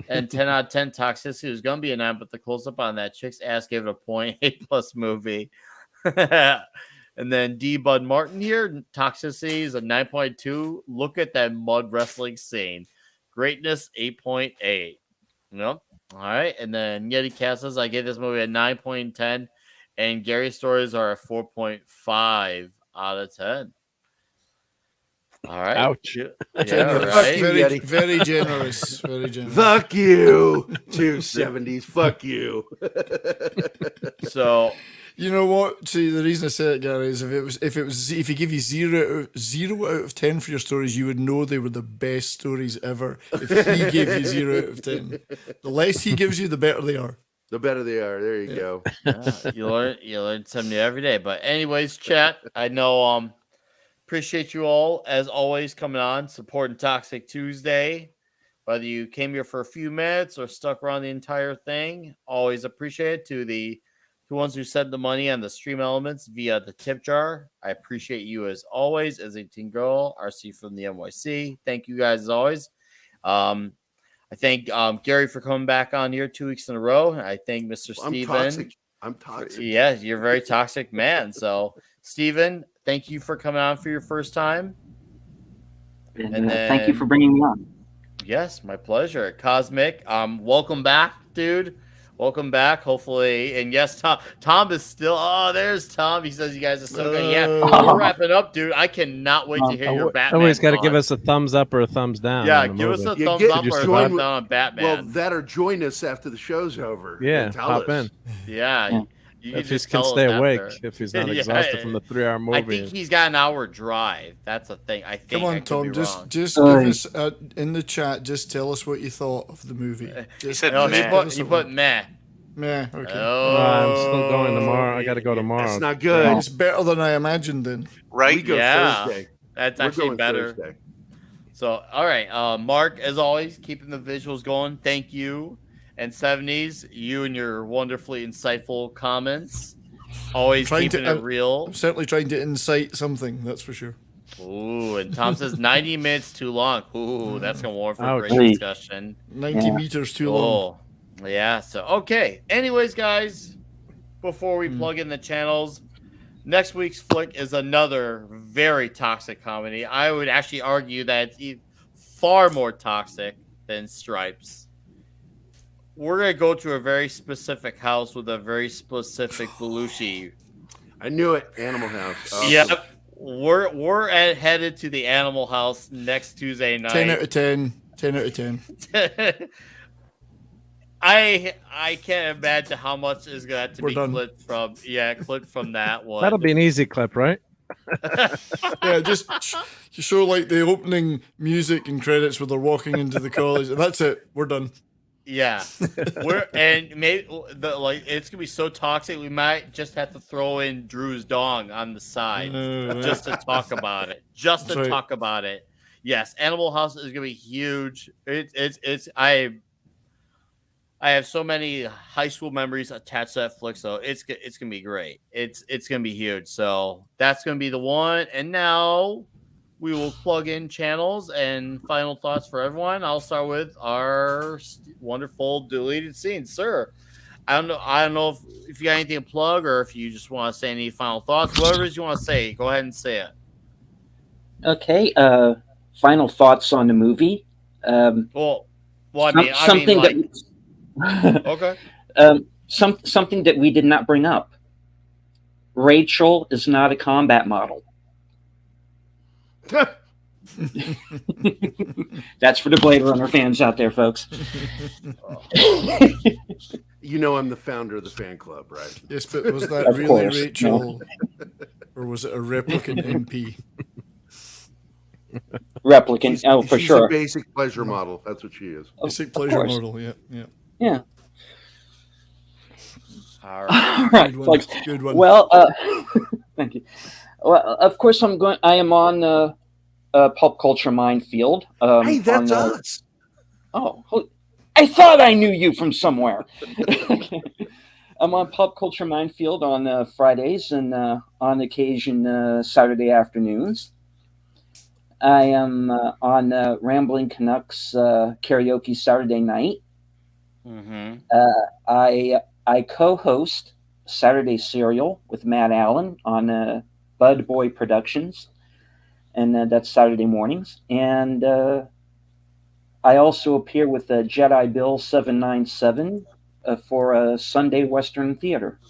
A: And 10 out of 10 Toxicity is going to be a 9, but the close up on that chick's ass gave it a point. A+ movie. And then D. Bud Martin here, Toxicity is a 9.2. Look at that mud wrestling scene. Greatness 8.8. Nope. All right. And then Yeti Cat says I gave this movie a 9.10. And Gerry stories are a 4.5 out of 10. All right.
G: Ouch.
A: Yeah, right.
I: Very, very generous. Very generous.
F: Fuck you, 270s. Fuck you.
A: So,
I: you know what? See, the reason I say it, Gary, is if he gave you 0 out of 10 for your stories, you would know they were the best stories ever. If he gave you 0 out of 10, the less he gives you, the better they are.
F: The better they are. There you go.
A: You learn something new every day. But anyways, chat, I know appreciate you all as always coming on, supporting Toxic Tuesday. Whether you came here for a few minutes or stuck around the entire thing, always appreciate it. To the ones who sent the money on the stream elements via the tip jar, I appreciate you as always. As a teen girl, RC from the NYC, thank you guys as always. I thank Gerry for coming back on here 2 weeks in a row. I thank Mr. Steven.
F: I'm toxic.
A: Yeah, you're a very toxic man. So, Steven, thank you for coming on for your first time.
H: And then, thank you for bringing me on.
A: Yes, my pleasure. Cosmic, welcome back, dude. Welcome back. Hopefully, and yes, Tom is still. Oh, there's Tom. He says you guys are still good. Yeah, we're wrapping up, dude. I cannot wait to hear your Batman.
G: Always got to give us a thumbs up or a thumbs down.
A: Yeah, give us a thumbs up or a thumbs down on Batman.
F: Well, that or join us after the show's over.
G: Yeah, hop in.
A: Yeah. You
G: if he can stay awake, if he's not exhausted from the 3-hour movie.
A: I think he's got an hour drive. That's a thing. I think.
I: Come on, Tom. Just give us in the chat. Just tell us what you thought of the movie.
A: Just, he put meh.
I: Meh. Okay.
A: Oh,
G: I'm still going tomorrow. I got to go tomorrow.
F: That's not good.
I: It's better than I imagined. Then
E: right?
F: We go Thursday.
A: That's actually better.
F: Thursday.
A: So, all right, Mark, as always, keeping the visuals going. Thank you. And 70s, you and your wonderfully insightful comments. Always keeping it real.
I: I'm certainly trying to incite something, that's for sure.
A: Ooh, and Tom says 90 minutes too long. Ooh, that's going to warrant for a great discussion.
I: 90 meters too long.
A: Yeah, so, okay. Anyways, guys, before we plug in the channels, next week's flick is another very toxic comedy. I would actually argue that it's far more toxic than Stripes. We're going to go to a very specific house with a very specific Belushi.
F: I knew it. Animal House. Awesome.
A: Yep. We're headed to the Animal House next Tuesday night.
I: 10 out of 10. 10 out of 10.
A: I can't imagine how much is going to have to be clipped from that one.
G: That'll be an easy clip, right?
I: Yeah, just show like the opening music and credits where they're walking into the college. And that's it. We're done.
A: Yeah, maybe it's gonna be so toxic we might just have to throw in Drew's dong on the side just to talk about it. Talk about it. Yes, Animal House is gonna be huge. I have so many high school memories attached to that flick, so it's gonna be great. It's gonna be huge. So that's gonna be the one. And now we will plug in channels and final thoughts for everyone. I'll start with our wonderful deleted scenes, sir. I don't know if you got anything to plug or if you just want to say any final thoughts. Whatever it is you want to say, go ahead and say it.
H: Okay. Final thoughts on the movie.
A: Okay.
H: Something that we did not bring up. Rachel is not a combat model. That's for the Blade Runner fans out there, folks.
F: You know I'm the founder of the fan club, right?
I: Yes, but was that
H: Of
I: really
H: course.
I: Rachel, or was it a replicant MP?
H: Replicant, for
F: she's
H: sure.
F: a basic pleasure model. That's what she is.
I: Basic pleasure model, yeah.
A: All right.
I: Good one.
H: Like,
I: Good one.
H: Well, thank you. Well, of course, I am on Pop Culture Minefield.
F: Hey, that's us.
H: Oh, I thought I knew you from somewhere. I'm on Pop Culture Minefield on Fridays and on occasion Saturday afternoons. I am on Rambling Canucks karaoke Saturday night.
A: Mm-hmm.
H: I co-host Saturday Serial with Matt Allen on Bud Boy Productions, and that's Saturday mornings. And I also appear with Jedi Bill 797 for Sunday Western Theater.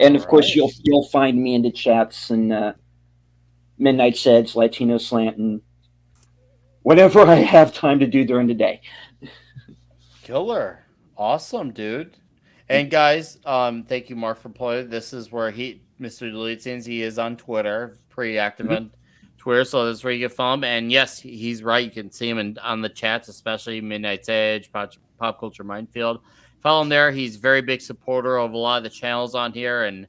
H: And of course, you'll find me in the chats and Midnight Seds, Latino Slant, and whatever I have time to do during the day.
A: Killer. Awesome, dude. And guys, thank you, Mark, for playing. This is where Mr. Deletions, he is on Twitter, pretty active on Twitter, so that's where you can follow him. And yes, he's right. You can see him on the chats, especially Midnight's Edge, Pop Culture Minefield. Follow him there. He's a very big supporter of a lot of the channels on here, and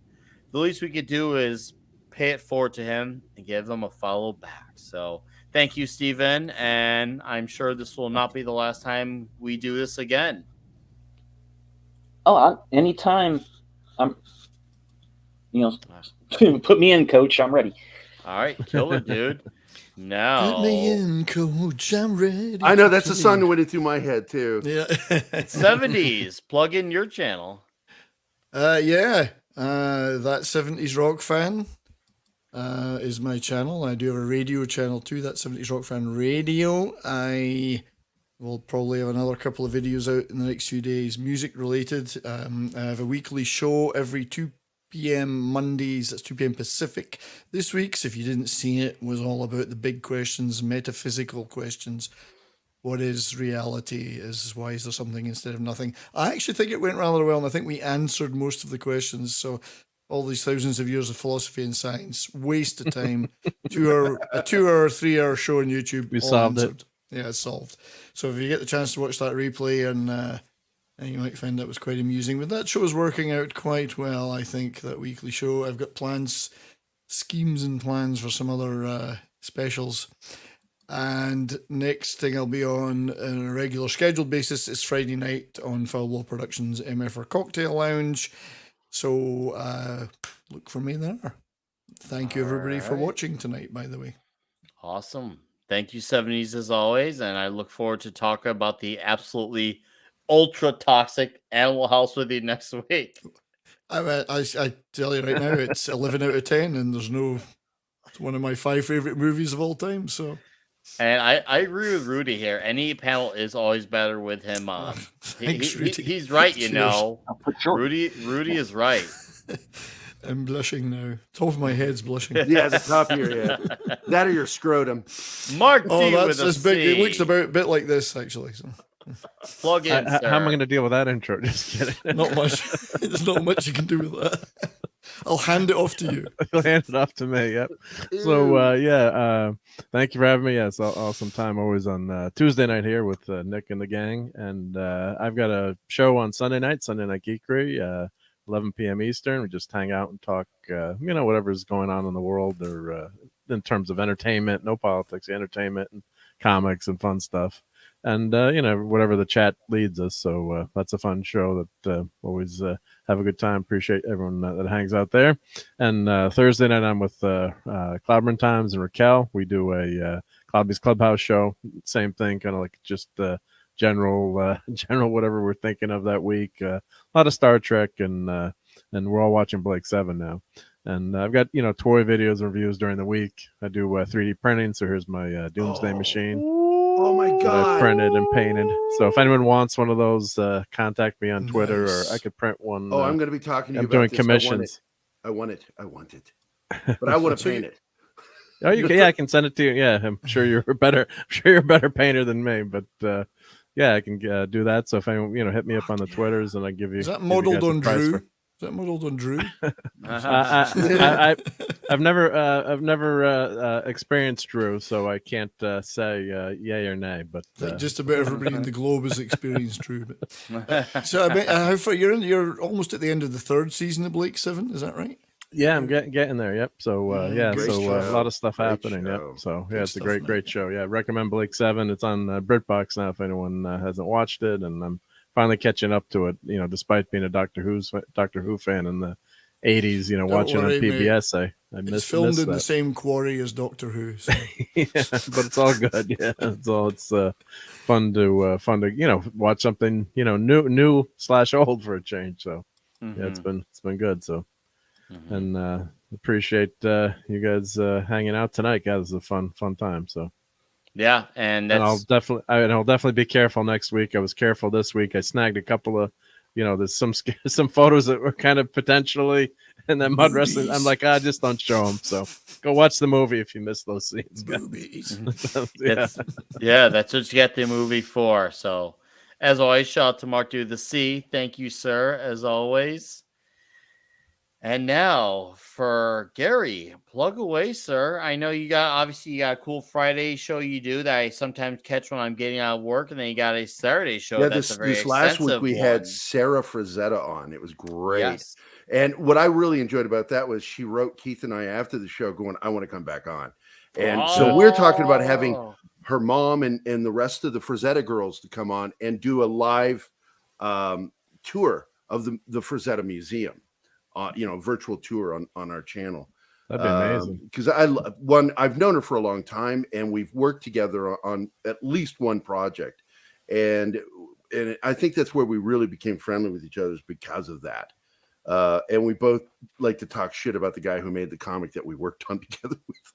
A: the least we could do is pay it forward to him and give them a follow back. So thank you, Steven, and I'm sure this will not be the last time we do this again.
H: Oh, anytime. Put me in, Coach. I'm ready.
A: All right, killer, dude. Now,
I: put me in, Coach. I'm ready.
F: I know that's a song that went into my head too.
I: Yeah,
A: 70s. Plug in your channel.
I: That 70s Rock Fan is my channel. I do have a radio channel too. That 70s Rock Fan Radio. I will probably have another couple of videos out in the next few days, music related. I have a weekly show every 2 p.m. Mondays. That's 2 p.m. Pacific. This week's, if you didn't see it, was all about the big questions, metaphysical questions. What is reality? Why is there something instead of nothing? I actually think it went rather well, and I think we answered most of the questions. So all these thousands of years of philosophy and science, waste of time. a 2-hour, 3-hour show on YouTube.
G: We solved it.
I: Yeah, it's solved. So if you get the chance to watch that replay, and you might find that was quite amusing. But that show is working out quite well, I think, that weekly show. I've got schemes and plans for some other specials. And next thing I'll be on a regular scheduled basis is Friday night on Foul Law Productions MFR Cocktail Lounge. So look for me there. Thank you, everybody, for watching tonight, by the way.
A: Awesome. Thank you, 70s, as always. And I look forward to talking about the absolutely ultra toxic Animal House with you next week.
I: I tell you right now, it's 11 out of 10, and it's one of my 5 favorite movies of all time. So,
A: and I agree with Rudy here. Any panel is always better with him on.
I: Thanks, Rudy.
A: He's right, you know.
H: Sure.
A: Rudy is right.
I: I'm blushing now. Top of my head's blushing.
F: Yeah, the top of your head. That or your scrotum.
A: Mark D
I: that's
A: with
I: as big. It looks a bit like this, actually. So.
A: Plug in,
G: How am I going to deal with that intro? Just kidding.
I: Not much. There's not much you can do with that. I'll hand it off to you.
G: You'll hand it off to me. Yep. So thank you for having me. Yeah, it's awesome time always on Tuesday night here with Nick and the gang, and I've got a show on Sunday Night Geekery, 11 p.m. Eastern. We just hang out and talk, whatever's going on in the world, or in terms of entertainment, no politics, entertainment and comics and fun stuff. And, whatever the chat leads us. So that's a fun show that always have a good time. Appreciate everyone that hangs out there. And Thursday night, I'm with Cloudburn Times and Raquel. We do a Cloudby's Clubhouse show. Same thing, kind of like just general whatever we're thinking of that week. A lot of Star Trek, and we're all watching Blake 7 now. And I've got toy videos and reviews during the week. I do 3D printing, so here's my Doomsday machine.
F: Oh my god!
G: I printed and painted. So if anyone wants one of those, contact me on Twitter, or I could print one.
F: Oh, I'm going to be talking to you
G: I'm
F: about
G: doing
F: this.
G: commissions.
F: I want it. But I want to paint it.
G: Oh, you can. Yeah, I can send it to you. Yeah, I'm sure you're a better painter than me. But yeah, I can do that. So if anyone, hit me up on the Twitters, and I give you.
I: Is that modeled on Drew? Is that modeled on Drew?
G: I've never experienced Drew, so I can't say yay or nay. But
I: just about everybody in the globe has experienced Drew. But so how far you're almost at the end of the third season of Blake 7, is that right?
G: Yeah, I'm getting there. Yep. So a lot of stuff happening.
F: Show.
G: Yep. So yeah, it's a great show. Yeah, recommend Blake 7. It's on BritBox now if anyone hasn't watched it, and I'm finally catching up to it. Despite being a Doctor Who fan in the 80s, watching on PBS, mate. I missed.
I: It's filmed in the same quarry as Doctor Who. So.
G: Yeah, but it's all good. Yeah, it's fun to watch something new / old for a change. So yeah, it's been good. So. And appreciate you guys hanging out tonight, guys. It was a fun time. So
A: yeah, and
G: I'll definitely be careful next week. I was careful this week. I snagged a couple of, there's some photos that were kind of potentially in that mud wrestling. I'm like, just don't show them. So go watch the movie if you missed those scenes.
A: Yeah, that's what you get the movie for. So as always, shout out to Mark Dude the C. Thank you, sir, as always. And now for Gerry, plug away, sir. I know you got a cool Friday show you do that I sometimes catch when I'm getting out of work, and then you got a Saturday show.
F: Yeah,
A: that's
F: this last week we had Sarah Frazetta on. It was great. Yes. And what I really enjoyed about that was she wrote Keith and I after the show going, I want to come back on. And so we're talking about having her mom and the rest of the Frazetta girls to come on and do a live tour of the Frazetta Museum. Virtual tour on our channel.
G: That'd be amazing.
F: Because I've known her for a long time, and we've worked together on at least one project, and I think that's where we really became friendly with each other is because of that. And we both like to talk shit about the guy who made the comic that we worked on together with.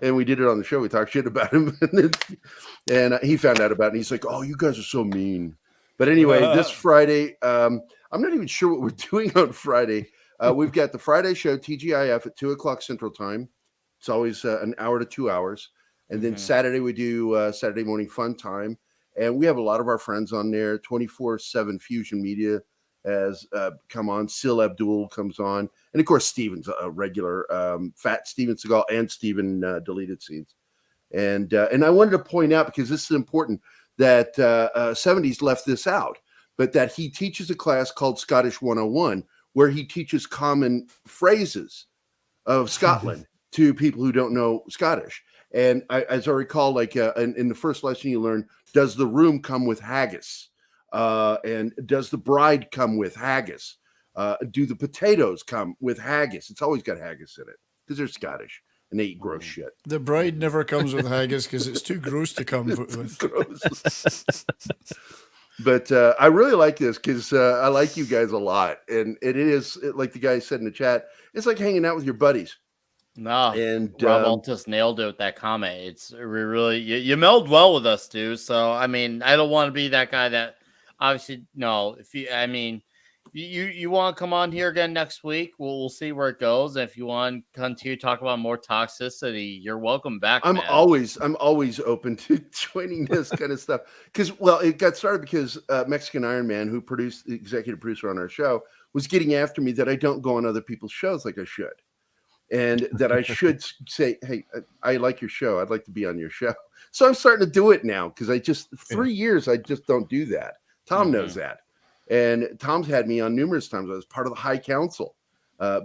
F: And we did it on the show. We talked shit about him, and he found out about it. And he's like, "Oh, you guys are so mean." But anyway, this Friday, I'm not even sure what we're doing on Friday. We've got the Friday show, TGIF, at 2:00 Central Time. It's always an hour to 2 hours. And then Saturday, we do Saturday Morning Fun Time. And we have a lot of our friends on there. 24/7 Fusion Media has come on. Sil Abdul comes on. And, of course, Steven's a regular. Fat Steven Seagal and Steven Deleted Scenes. And I wanted to point out, because this is important, that 70s left this out, but that he teaches a class called Scottish 101, where he teaches common phrases of Scotland to people who don't know Scottish. And as I recall, in the first lesson you learn, does the room come with haggis? And does the bride come with haggis? Do the potatoes come with haggis? It's always got haggis in it because they're Scottish and they eat gross shit.
I: The bride never comes with haggis because it's too gross to come with.
F: But I really like this because I like you guys a lot. And it is, like the guy said in the chat, it's like hanging out with your buddies.
A: No, and Rob just nailed it with that comment. It's really, you meld well with us, dude. So, I mean, I don't want to be that guy that obviously, no, you want to come on here again next week, we'll see where it goes. And if you want to continue to talk about more toxicity, you're welcome back.
F: I'm always open to joining this kind of stuff because, it got started because Mexican Iron Man, who produced the executive producer on our show, was getting after me that I don't go on other people's shows like I should, and that I should say, hey, I like your show, I'd like to be on your show. So I'm starting to do it now because 3 years I just don't do that. Tom knows that. And Tom's had me on numerous times. I was part of the High Council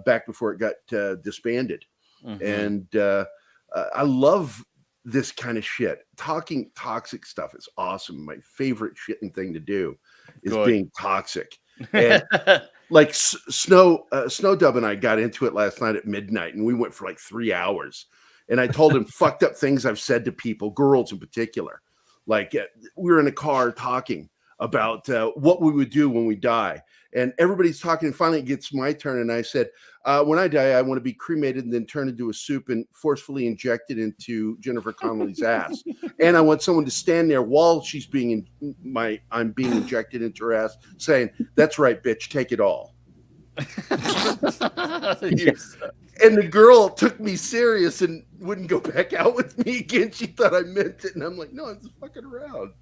F: back before it got disbanded. And I love this kind of shit. Talking toxic stuff is awesome. My favorite shitting thing to do is being toxic. And like Snow Dub and I got into it last night at midnight, and we went for like 3 hours. And I told him fucked up things I've said to people, girls in particular. Like we were in a car talking about what we would do when we die. And everybody's talking, and finally it gets my turn. And I said, when I die, I want to be cremated and then turned into a soup and forcefully injected into Jennifer Connelly's ass. And I want someone to stand there while she's I'm being injected into her ass saying, that's right, bitch, take it all. And the girl took me serious and wouldn't go back out with me again. She thought I meant it. And I'm like, no, I'm just fucking around.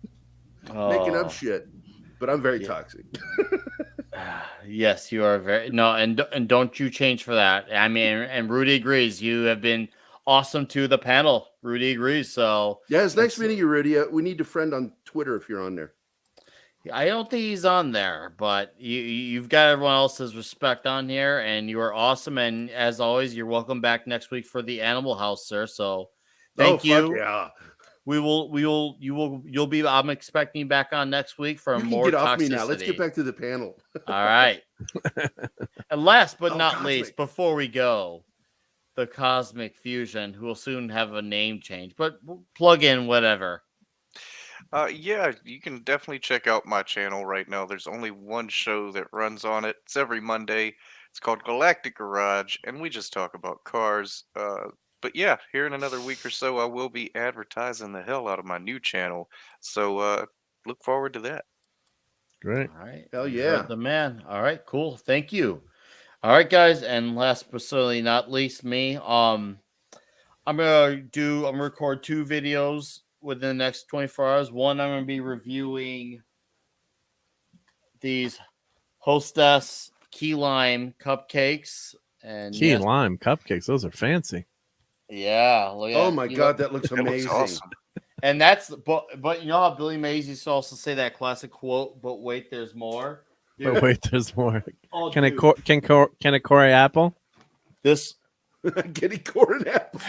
F: making up
A: Oh.
F: shit. But I'm very
A: Yeah.
F: toxic.
A: Yes, you are very no, and don't you change for that. I mean, and Rudy agrees. You have been awesome to the panel. Rudy agrees. So
F: Yeah, it's nice meeting you, Rudy. We need a friend on Twitter if you're on there.
A: I don't think he's on there, but you've got everyone else's respect on here, and you are awesome. And as always, you're welcome back next week for the Animal House, sir. So thank you.
F: Yeah.
A: You'll be. I'm expecting you back on next week for
F: You can
A: more
F: get
A: toxicity.
F: off me now. Let's get back to the panel.
A: All right. And last but not
F: Cosmic.
A: least, before we go, the Cosmic Fusion, who will soon have a name change, but plug in whatever.
E: Yeah, you can definitely check out my channel right now. There's only one show that runs on it. It's every Monday. It's called Galactic Garage, and we just talk about cars. But yeah, here in another week or so, I will be advertising the hell out of my new channel. So look forward to that.
G: Great.
A: All right.
F: Hell
A: You
F: yeah.
A: heard the man. All right, cool. Thank you. All right, guys, and last but certainly not least, me. I'm gonna record 2 videos within the next 24 hours. One, I'm gonna be reviewing these Hostess key lime cupcakes. And
G: Key lime cupcakes, those are fancy.
A: Yeah, look at
F: Oh my god, that looks amazing.
E: Awesome.
A: And that's but you know how Billy Mays used to also say that classic quote, but wait, there's more. Dude.
G: But wait, there's more.
A: Oh,
G: can a Corey apple?
A: This
F: Getty corn apple.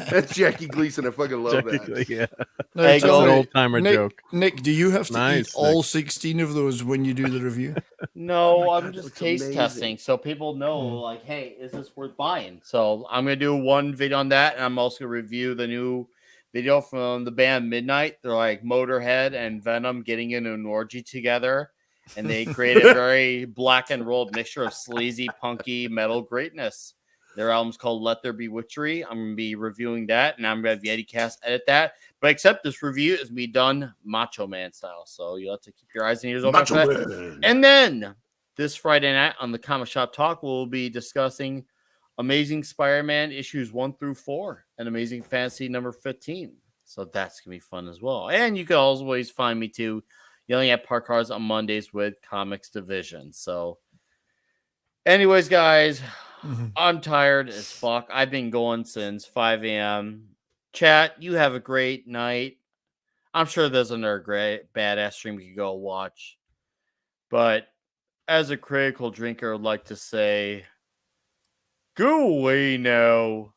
F: That's Jackie Gleason. I fucking love that.
G: Yeah.
I: Now,
A: Hey,
I: tell
G: That's an
I: me,
G: old timer
I: Nick,
G: joke.
I: Nick, do you have to
G: Nice,
I: eat all
G: Nick.
I: 16 of those when you do the review?
A: No,
F: Oh my
A: I'm
F: God, that
A: just
F: looks
A: taste
F: amazing.
A: testing so people know, like, hey, is this worth buying? So I'm gonna do one video on that, and I'm also gonna review the new video from the band Midnight. They're like Motorhead and Venom getting into an orgy together, and they create a very black and rolled mixture of sleazy, punky metal greatness. Their album's called Let There Be Witchery. I'm gonna be reviewing that, and I'm gonna have YetiCast edit that. But except this review is be done Macho Man style, so you have to keep your eyes and ears open.
F: Macho
A: For that.
F: Man.
A: And then this Friday night on the Comic Shop Talk, we'll be discussing Amazing Spider-Man issues 1 through 4 and Amazing Fantasy number 15. So that's gonna be fun as well. And you can always find me too yelling at park cars on Mondays with Comics Division. So, anyways, guys, I'm tired as fuck. I've been going since 5 a.m. Chat, you have a great night. I'm sure there's another great badass stream you could go watch. But as a critical drinker, I'd like to say, go away now.